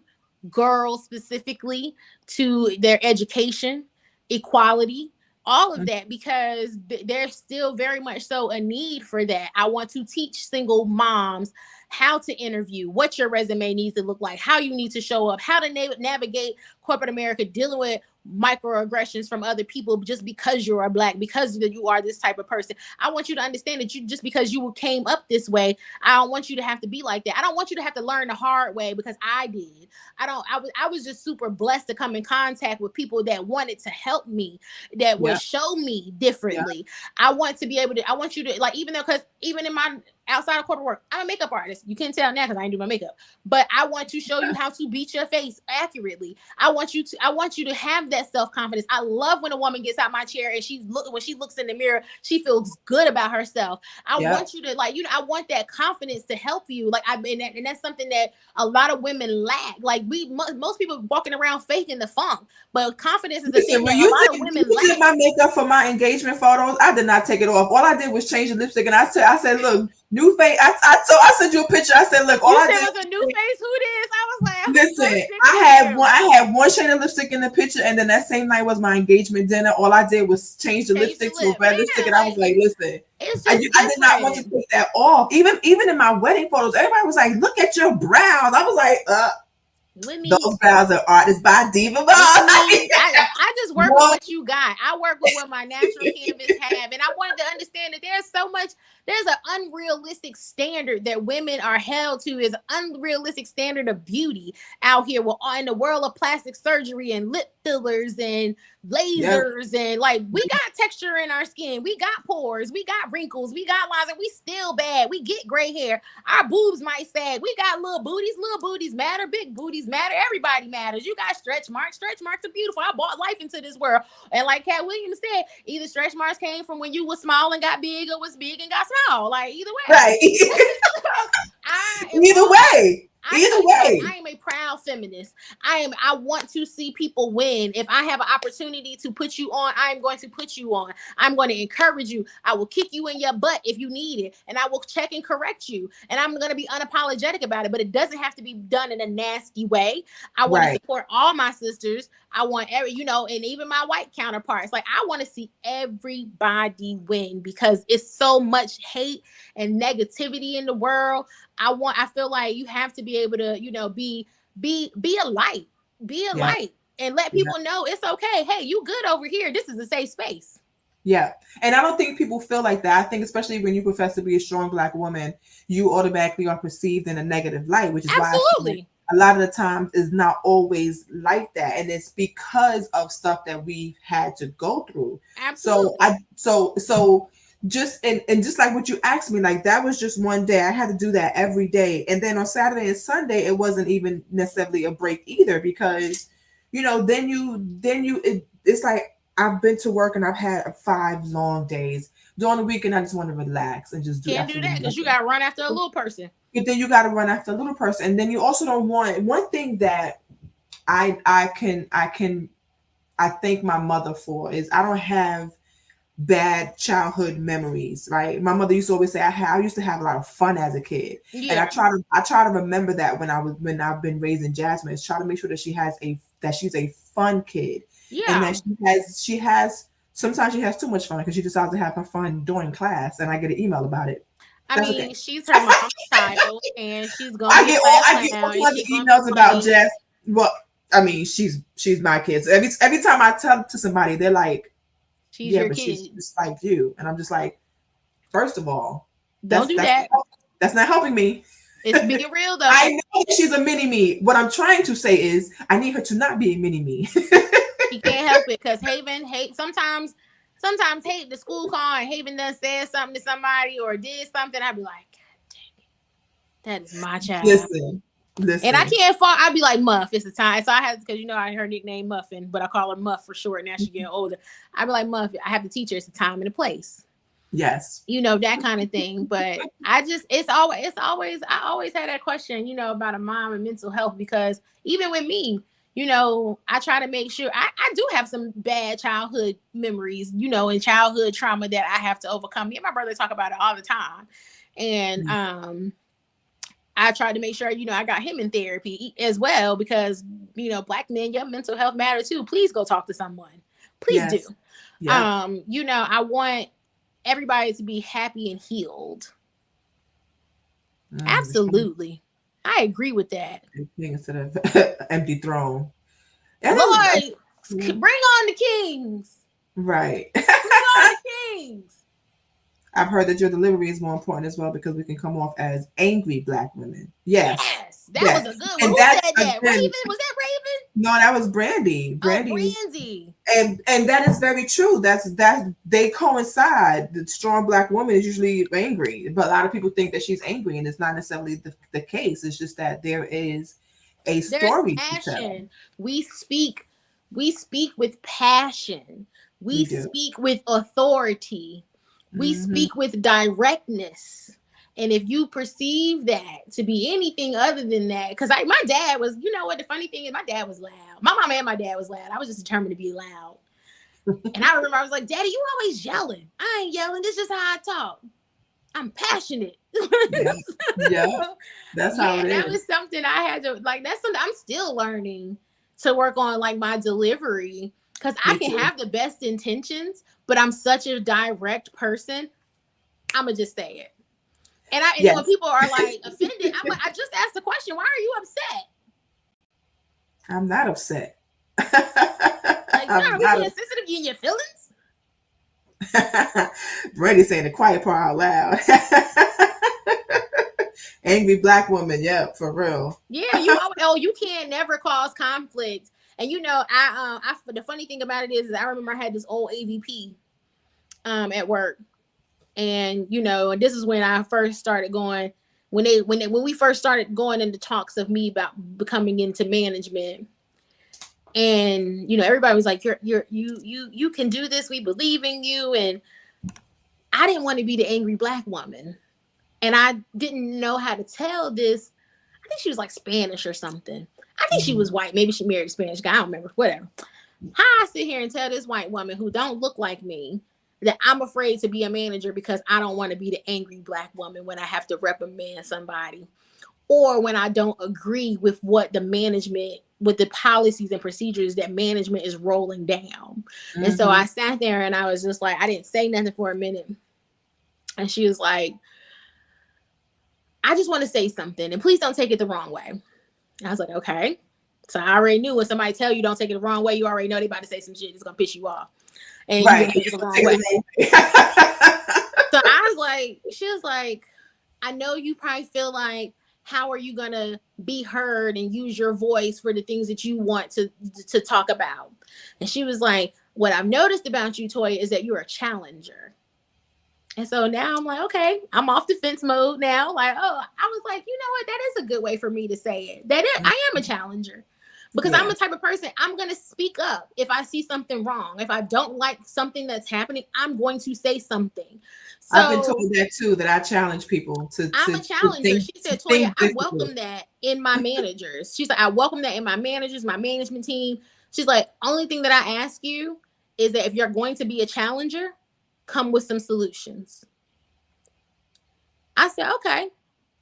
Speaker 2: girls specifically, to their education, equality, all of that, because there's still very much so a need for that. I want to teach single moms how to interview, what your resume needs to look like, how you need to show up, how to navigate corporate America, dealing with microaggressions from other people just because you are Black, because you are this type of person. I want you to understand that you, just because you came up this way, I don't want you to have to be like that. I don't want you to have to learn the hard way, because I did. I was just super blessed to come in contact with people that wanted to help me, that would show me differently. I want to be able to, I want you to, like, even though, because even in my outside of corporate work, I'm a makeup artist. You can't tell now because I ain't do my makeup, but I want to show you how to beat your face accurately. I want you to have that self-confidence. I love when a woman gets out my chair and when she looks in the mirror, she feels good about herself. I want you to, like, you know, I want that confidence to help you. Like, and that's something that a lot of women lack. Like, most people walking around faking the funk, but confidence is the thing that a lot of women lack.
Speaker 1: Did my makeup for my engagement photos? I did not take it off. All I did was change the lipstick, and I said, look, new face. I sent you a picture. I said, look, all I did
Speaker 2: was a new face. Who this? I was like,
Speaker 1: listen, I had one shade of lipstick in the picture, and then that same night was my engagement dinner. All I did was change the lipstick to a red lipstick, and I was like, listen, I did not want to take that off. Even in my wedding photos, everybody was like, look at your brows. I was like, those brows are artists by Diva Boss.
Speaker 2: I just work with what you got. I work with what my natural canvas have. And I wanted to understand that there's an unrealistic standard that women are held to, is an unrealistic standard of beauty out here. Well, in the world of plastic surgery and lip fillers and lasers, and like, we got texture in our skin, we got pores, we got wrinkles, we got lines, and we still bad. We get gray hair, our boobs might sag, we got little booties matter, big booties matter, everybody matters. You got stretch marks are beautiful. I brought life into this world, and like Cat Williams said, either stretch marks came from when you was small and got big, or was big and got small. Like, either way,
Speaker 1: right? Either way.
Speaker 2: I am a proud feminist. I want to see people win. If I have an opportunity to put you on, I'm going to put you on. I'm going to encourage you. I will kick you in your butt if you need it, and I will check and correct you. And I'm going to be unapologetic about it, but it doesn't have to be done in a nasty way. I want to support all my sisters. I want and even my white counterparts. Like, I want to see everybody win, because it's so much hate and negativity in the world. I feel like you have to be able to, be a light, and let people know it's okay. Hey, you good over here. This is a safe space.
Speaker 1: Yeah. And I don't think people feel like that. I think especially when you profess to be a strong Black woman, you automatically are perceived in a negative light, which is why a lot of the times is not always like that. And it's because of stuff that we've had to go through.
Speaker 2: Absolutely.
Speaker 1: So just like what you asked me, like, that was just one day. I had to do that every day. And then on Saturday and Sunday, it wasn't even necessarily a break either, because, it's like, I've been to work and I've had 5 long days. During the weekend, I just want to relax and just do.
Speaker 2: Can't do that because you got to run after a little person.
Speaker 1: But then you got to run after a little person, and then you also don't want. One thing that I thank my mother for is I don't have bad childhood memories, right? My mother used to always say I used to have a lot of fun as a kid, and I try to remember that when I've been raising Jasmine, try to make sure that she's a fun kid, and that she has sometimes she has too much fun because she decides to have her fun during class, and I get an email about it.
Speaker 2: She's her mom's child, and she's going.
Speaker 1: I get all kinds of emails about Jess. Well, I mean, she's my kid. So every time I tell to somebody, they're like,
Speaker 2: she's your kid.
Speaker 1: She's just like you. And I'm just like, first of all,
Speaker 2: don't do that.
Speaker 1: That's not helping me.
Speaker 2: It's being real though.
Speaker 1: I know she's a mini me. What I'm trying to say is I need her to not be a mini me.
Speaker 2: She can't help it, because Haven sometimes hate the school call, and Haven done said something to somebody or did something. I'd be like, God dang it. That is my child.
Speaker 1: Listen.
Speaker 2: And I can't fall. I'd be like, Muff, it's the time. So I have, because her nickname Muffin, but I call her Muff for short. Now she's getting older. I'd be like, Muff, I have to teach her it's a time and a place.
Speaker 1: Yes.
Speaker 2: That kind of thing. But I always had that question, about a mom and mental health, because even with me, I try to make sure I do have some bad childhood memories, and childhood trauma that I have to overcome. Me and my brother talk about it all the time. And I tried to make sure, I got him in therapy as well, because, Black men, your mental health matters too. Please go talk to someone. Please
Speaker 1: Yes.
Speaker 2: do.
Speaker 1: Yeah.
Speaker 2: You know, I want everybody to be happy and healed. Absolutely. I agree with that.
Speaker 1: King instead of empty throne.
Speaker 2: Lord, bring on the kings.
Speaker 1: Right.
Speaker 2: Bring on the kings.
Speaker 1: I've heard that your delivery is more important as well because we can come off as angry Black women. Yes.
Speaker 2: That was a good one.
Speaker 1: And
Speaker 2: Who
Speaker 1: that,
Speaker 2: said that?
Speaker 1: again,
Speaker 2: Raven? Was that Raven?
Speaker 1: No, that was Brandy. Brandy.
Speaker 2: Oh, Brandy.
Speaker 1: And that is very true. That they coincide. The strong Black woman is usually angry, but a lot of people think that she's angry, and it's not necessarily the case. It's just that there is a story to tell.
Speaker 2: We speak with passion. We speak with authority. We speak with directness. And if you perceive that to be anything other than that, because my dad was, you know what, the funny thing is my dad was loud. My mom and my dad was loud. I was just determined to be loud. And I remember I was like, Daddy, you always yelling. I ain't yelling. This is just how I talk. I'm passionate.
Speaker 1: Yeah. That's how it is.
Speaker 2: That was something I had to, like, that's something I'm still learning to work on, like my delivery. Because I can have the best intentions, but I'm such a direct person. I'm going to just say it. And when people are like offended, I just asked the question, why are you upset?
Speaker 1: I'm not upset.
Speaker 2: Like, are we being sensitive in your feelings?
Speaker 1: Brandy saying the quiet part out loud. Angry Black woman, yeah, for real.
Speaker 2: Yeah, you can't never cause conflict. And you know, the funny thing about it is I remember I had this old AVP at work. And you know, and this is when I first started going, when we first started going into talks of me about becoming into management. And you know, everybody was like, you can do this, we believe in you. And I didn't want to be the angry Black woman. And I didn't know how to tell this. I think she was like Spanish or something. I think she was white. Maybe she married a Spanish guy. I don't remember. Whatever. How I sit here and tell this white woman who don't look like me that I'm afraid to be a manager because I don't want to be the angry Black woman when I have to reprimand somebody, or when I don't agree with what with the policies and procedures that management is rolling down. And so I sat there and I was just like, I didn't say nothing for a minute. And she was like, I just want to say something and please don't take it the wrong way. I was like, okay. So I already knew when somebody tell you don't take it the wrong way, you already know they about to say some shit that's going to piss you off. And
Speaker 1: right.
Speaker 2: You the wrong way. So I was like, she was like, I know you probably feel like, how are you going to be heard and use your voice for the things that you want to talk about? And she was like, what I've noticed about you, Toya, is that you're a challenger. And so now I'm like, okay, I'm off defense mode now. Like, oh, I was like, you know what? That is a good way for me to say it. I am a challenger. Because I'm the type of person, I'm going to speak up if I see something wrong. If I don't like something that's happening, I'm going to say something. So,
Speaker 1: I've been told that too, that I challenge people to.
Speaker 2: I'm a challenger. She said, Toya, I welcome that in my managers. She's like, I welcome that in my managers, my management team. She's like, only thing that I ask you is that if you're going to be a challenger, come with some solutions. I said, okay.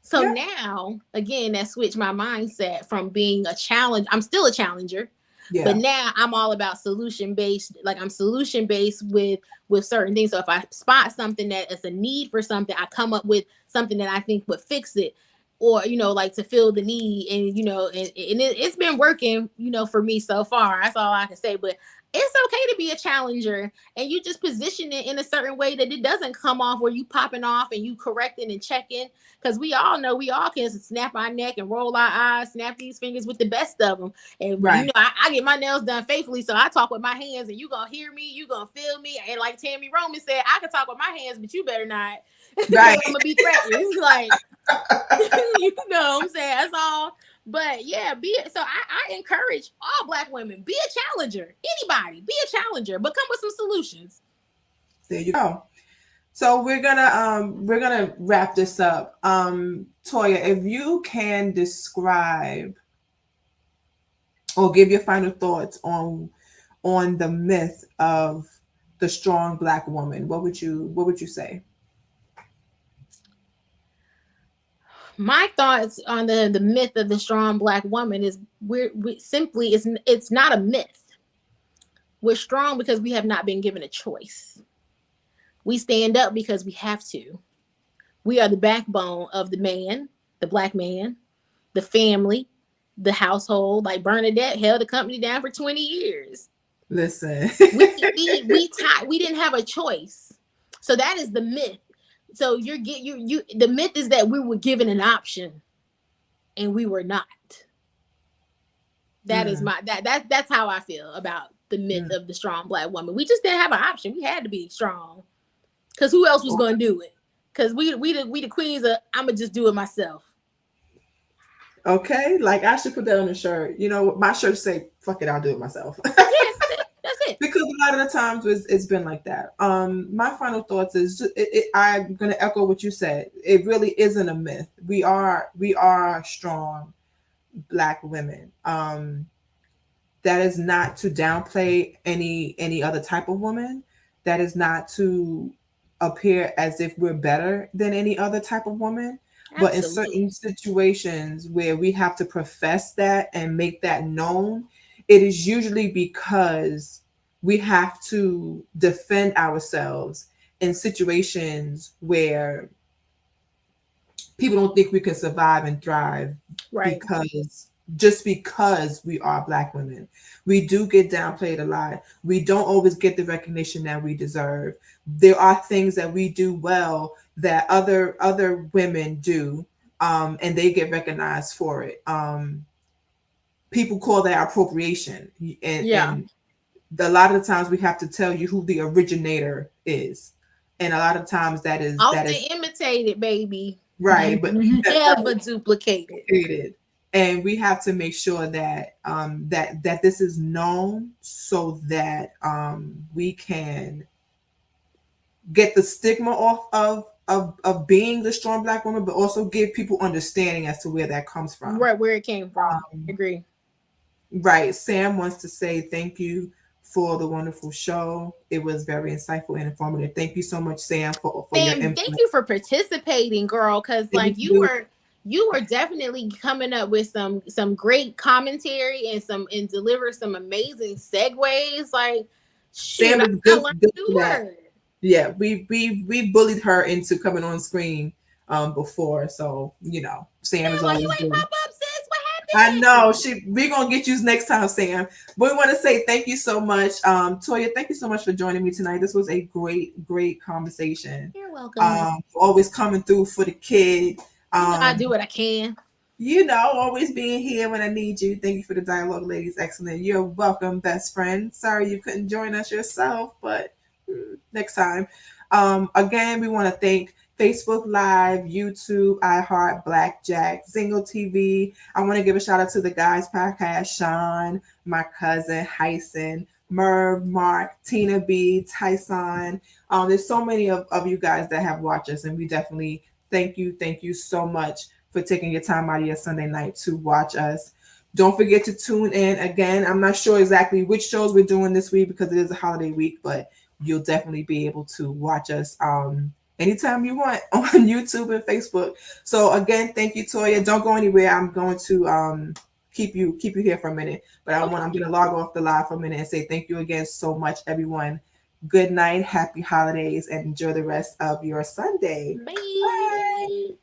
Speaker 2: So now, again, that switched my mindset from being a challenge. I'm still a challenger, but now I'm all about solution-based. Like I'm solution-based with certain things. So if I spot something that is a need for something, I come up with something that I think would fix it, or, you know, like to fill the need. And, you know, and it's been working, you know, for me so far. That's all I can say. But it's okay to be a challenger, and you just position it in a certain way that it doesn't come off where you popping off and you correcting and checking. Because we all know we all can snap our neck and roll our eyes, snap these fingers with the best of them. And you know, I get my nails done faithfully, so I talk with my hands, and you gonna hear me, you gonna feel me. And like Tammy Roman said, I can talk with my hands, but you better not.
Speaker 1: Right.
Speaker 2: I'm gonna be threatened. Like, you know what I'm saying? That's all. But yeah, so I encourage all Black women, be a challenger. Anybody, be a challenger, but come with some solutions.
Speaker 1: There you go. So we're gonna wrap this up. Toya, if you can describe or give your final thoughts on the myth of the strong Black woman, what would you say?
Speaker 2: My thoughts on the myth of the strong Black woman is it's not a myth. We're strong because we have not been given a choice. We stand up because we have to. We are the backbone of the man, the black man, the family, the household. Like Bernadette held the company down for 20 years.
Speaker 1: Listen,
Speaker 2: we didn't have a choice. So that is the myth. So the myth is that we were given an option and we were not. That is that's how I feel about the myth of the strong black woman. We just didn't have an option. We had to be strong. Because who else was going to do it? Because we the queens of, I'm going to just do it myself.
Speaker 1: Okay, like I should put that on the shirt. You know, my shirt say, fuck it, I'll do it myself.
Speaker 2: Yes, that's it.
Speaker 1: Because a lot of the times it's been like that. My final thoughts is I'm going to echo what you said. It really isn't a myth. We are strong black women. That is not to downplay any other type of woman. That is not to appear as if we're better than any other type of woman. Absolutely. But in certain situations where we have to profess that and make that known, it is usually because we have to defend ourselves in situations where people don't think we can survive and thrive, right? Because we are black women. We do get downplayed a lot. We don't always get the recognition that we deserve. There are things that we do well that other women do, and they get recognized for it. People call that appropriation, and a lot of the times we have to tell you who the originator is, and a lot of times that is
Speaker 2: imitated, baby,
Speaker 1: right? But
Speaker 2: never duplicated.
Speaker 1: And we have to make sure that that this is known so that we can get the stigma off of being the strong black woman, but also give people understanding as to where that comes from.
Speaker 2: Right, where it came from. Agree.
Speaker 1: Right. Sam wants to say thank you for the wonderful show. It was very insightful and informative. Thank you so much, Sam, for your input.
Speaker 2: Thank you for participating, girl, because like you were definitely coming up with some great commentary and deliver some amazing segues. Like
Speaker 1: Sam is good for that. Yeah, we bullied her into coming on screen before, so you know Sam is always good. Pop up, sis. What happened? I know we're gonna get you next time, Sam. But we want to say thank you so much, Toya. Thank you so much for joining me tonight. This was a great conversation.
Speaker 2: You're welcome.
Speaker 1: Always coming through for the kid.
Speaker 2: I do what I can.
Speaker 1: You know, always being here when I need you. Thank you for the dialogue, ladies. Excellent. You're welcome, best friend. Sorry you couldn't join us yourself, but next time. Again, we want to thank Facebook Live, YouTube, iHeart, Blackjack, Zingle TV. I want to give a shout out to the guys podcast, Sean, my cousin, Hyson, Merv, Mark, Tina B, Tyson. There's so many of you guys that have watched us, and we definitely thank you so much for taking your time out of your Sunday night to watch us. Don't forget to tune in again. I'm not sure exactly which shows we're doing this week because it is a holiday week, but you'll definitely be able to watch us anytime you want on YouTube and Facebook. So again, thank you, Toya. Don't go anywhere. I'm going to keep you here for a minute, but I'm going to log off the live for a minute and say thank you again so much, everyone. Good night, happy holidays, and enjoy the rest of your Sunday.
Speaker 2: Bye. Bye.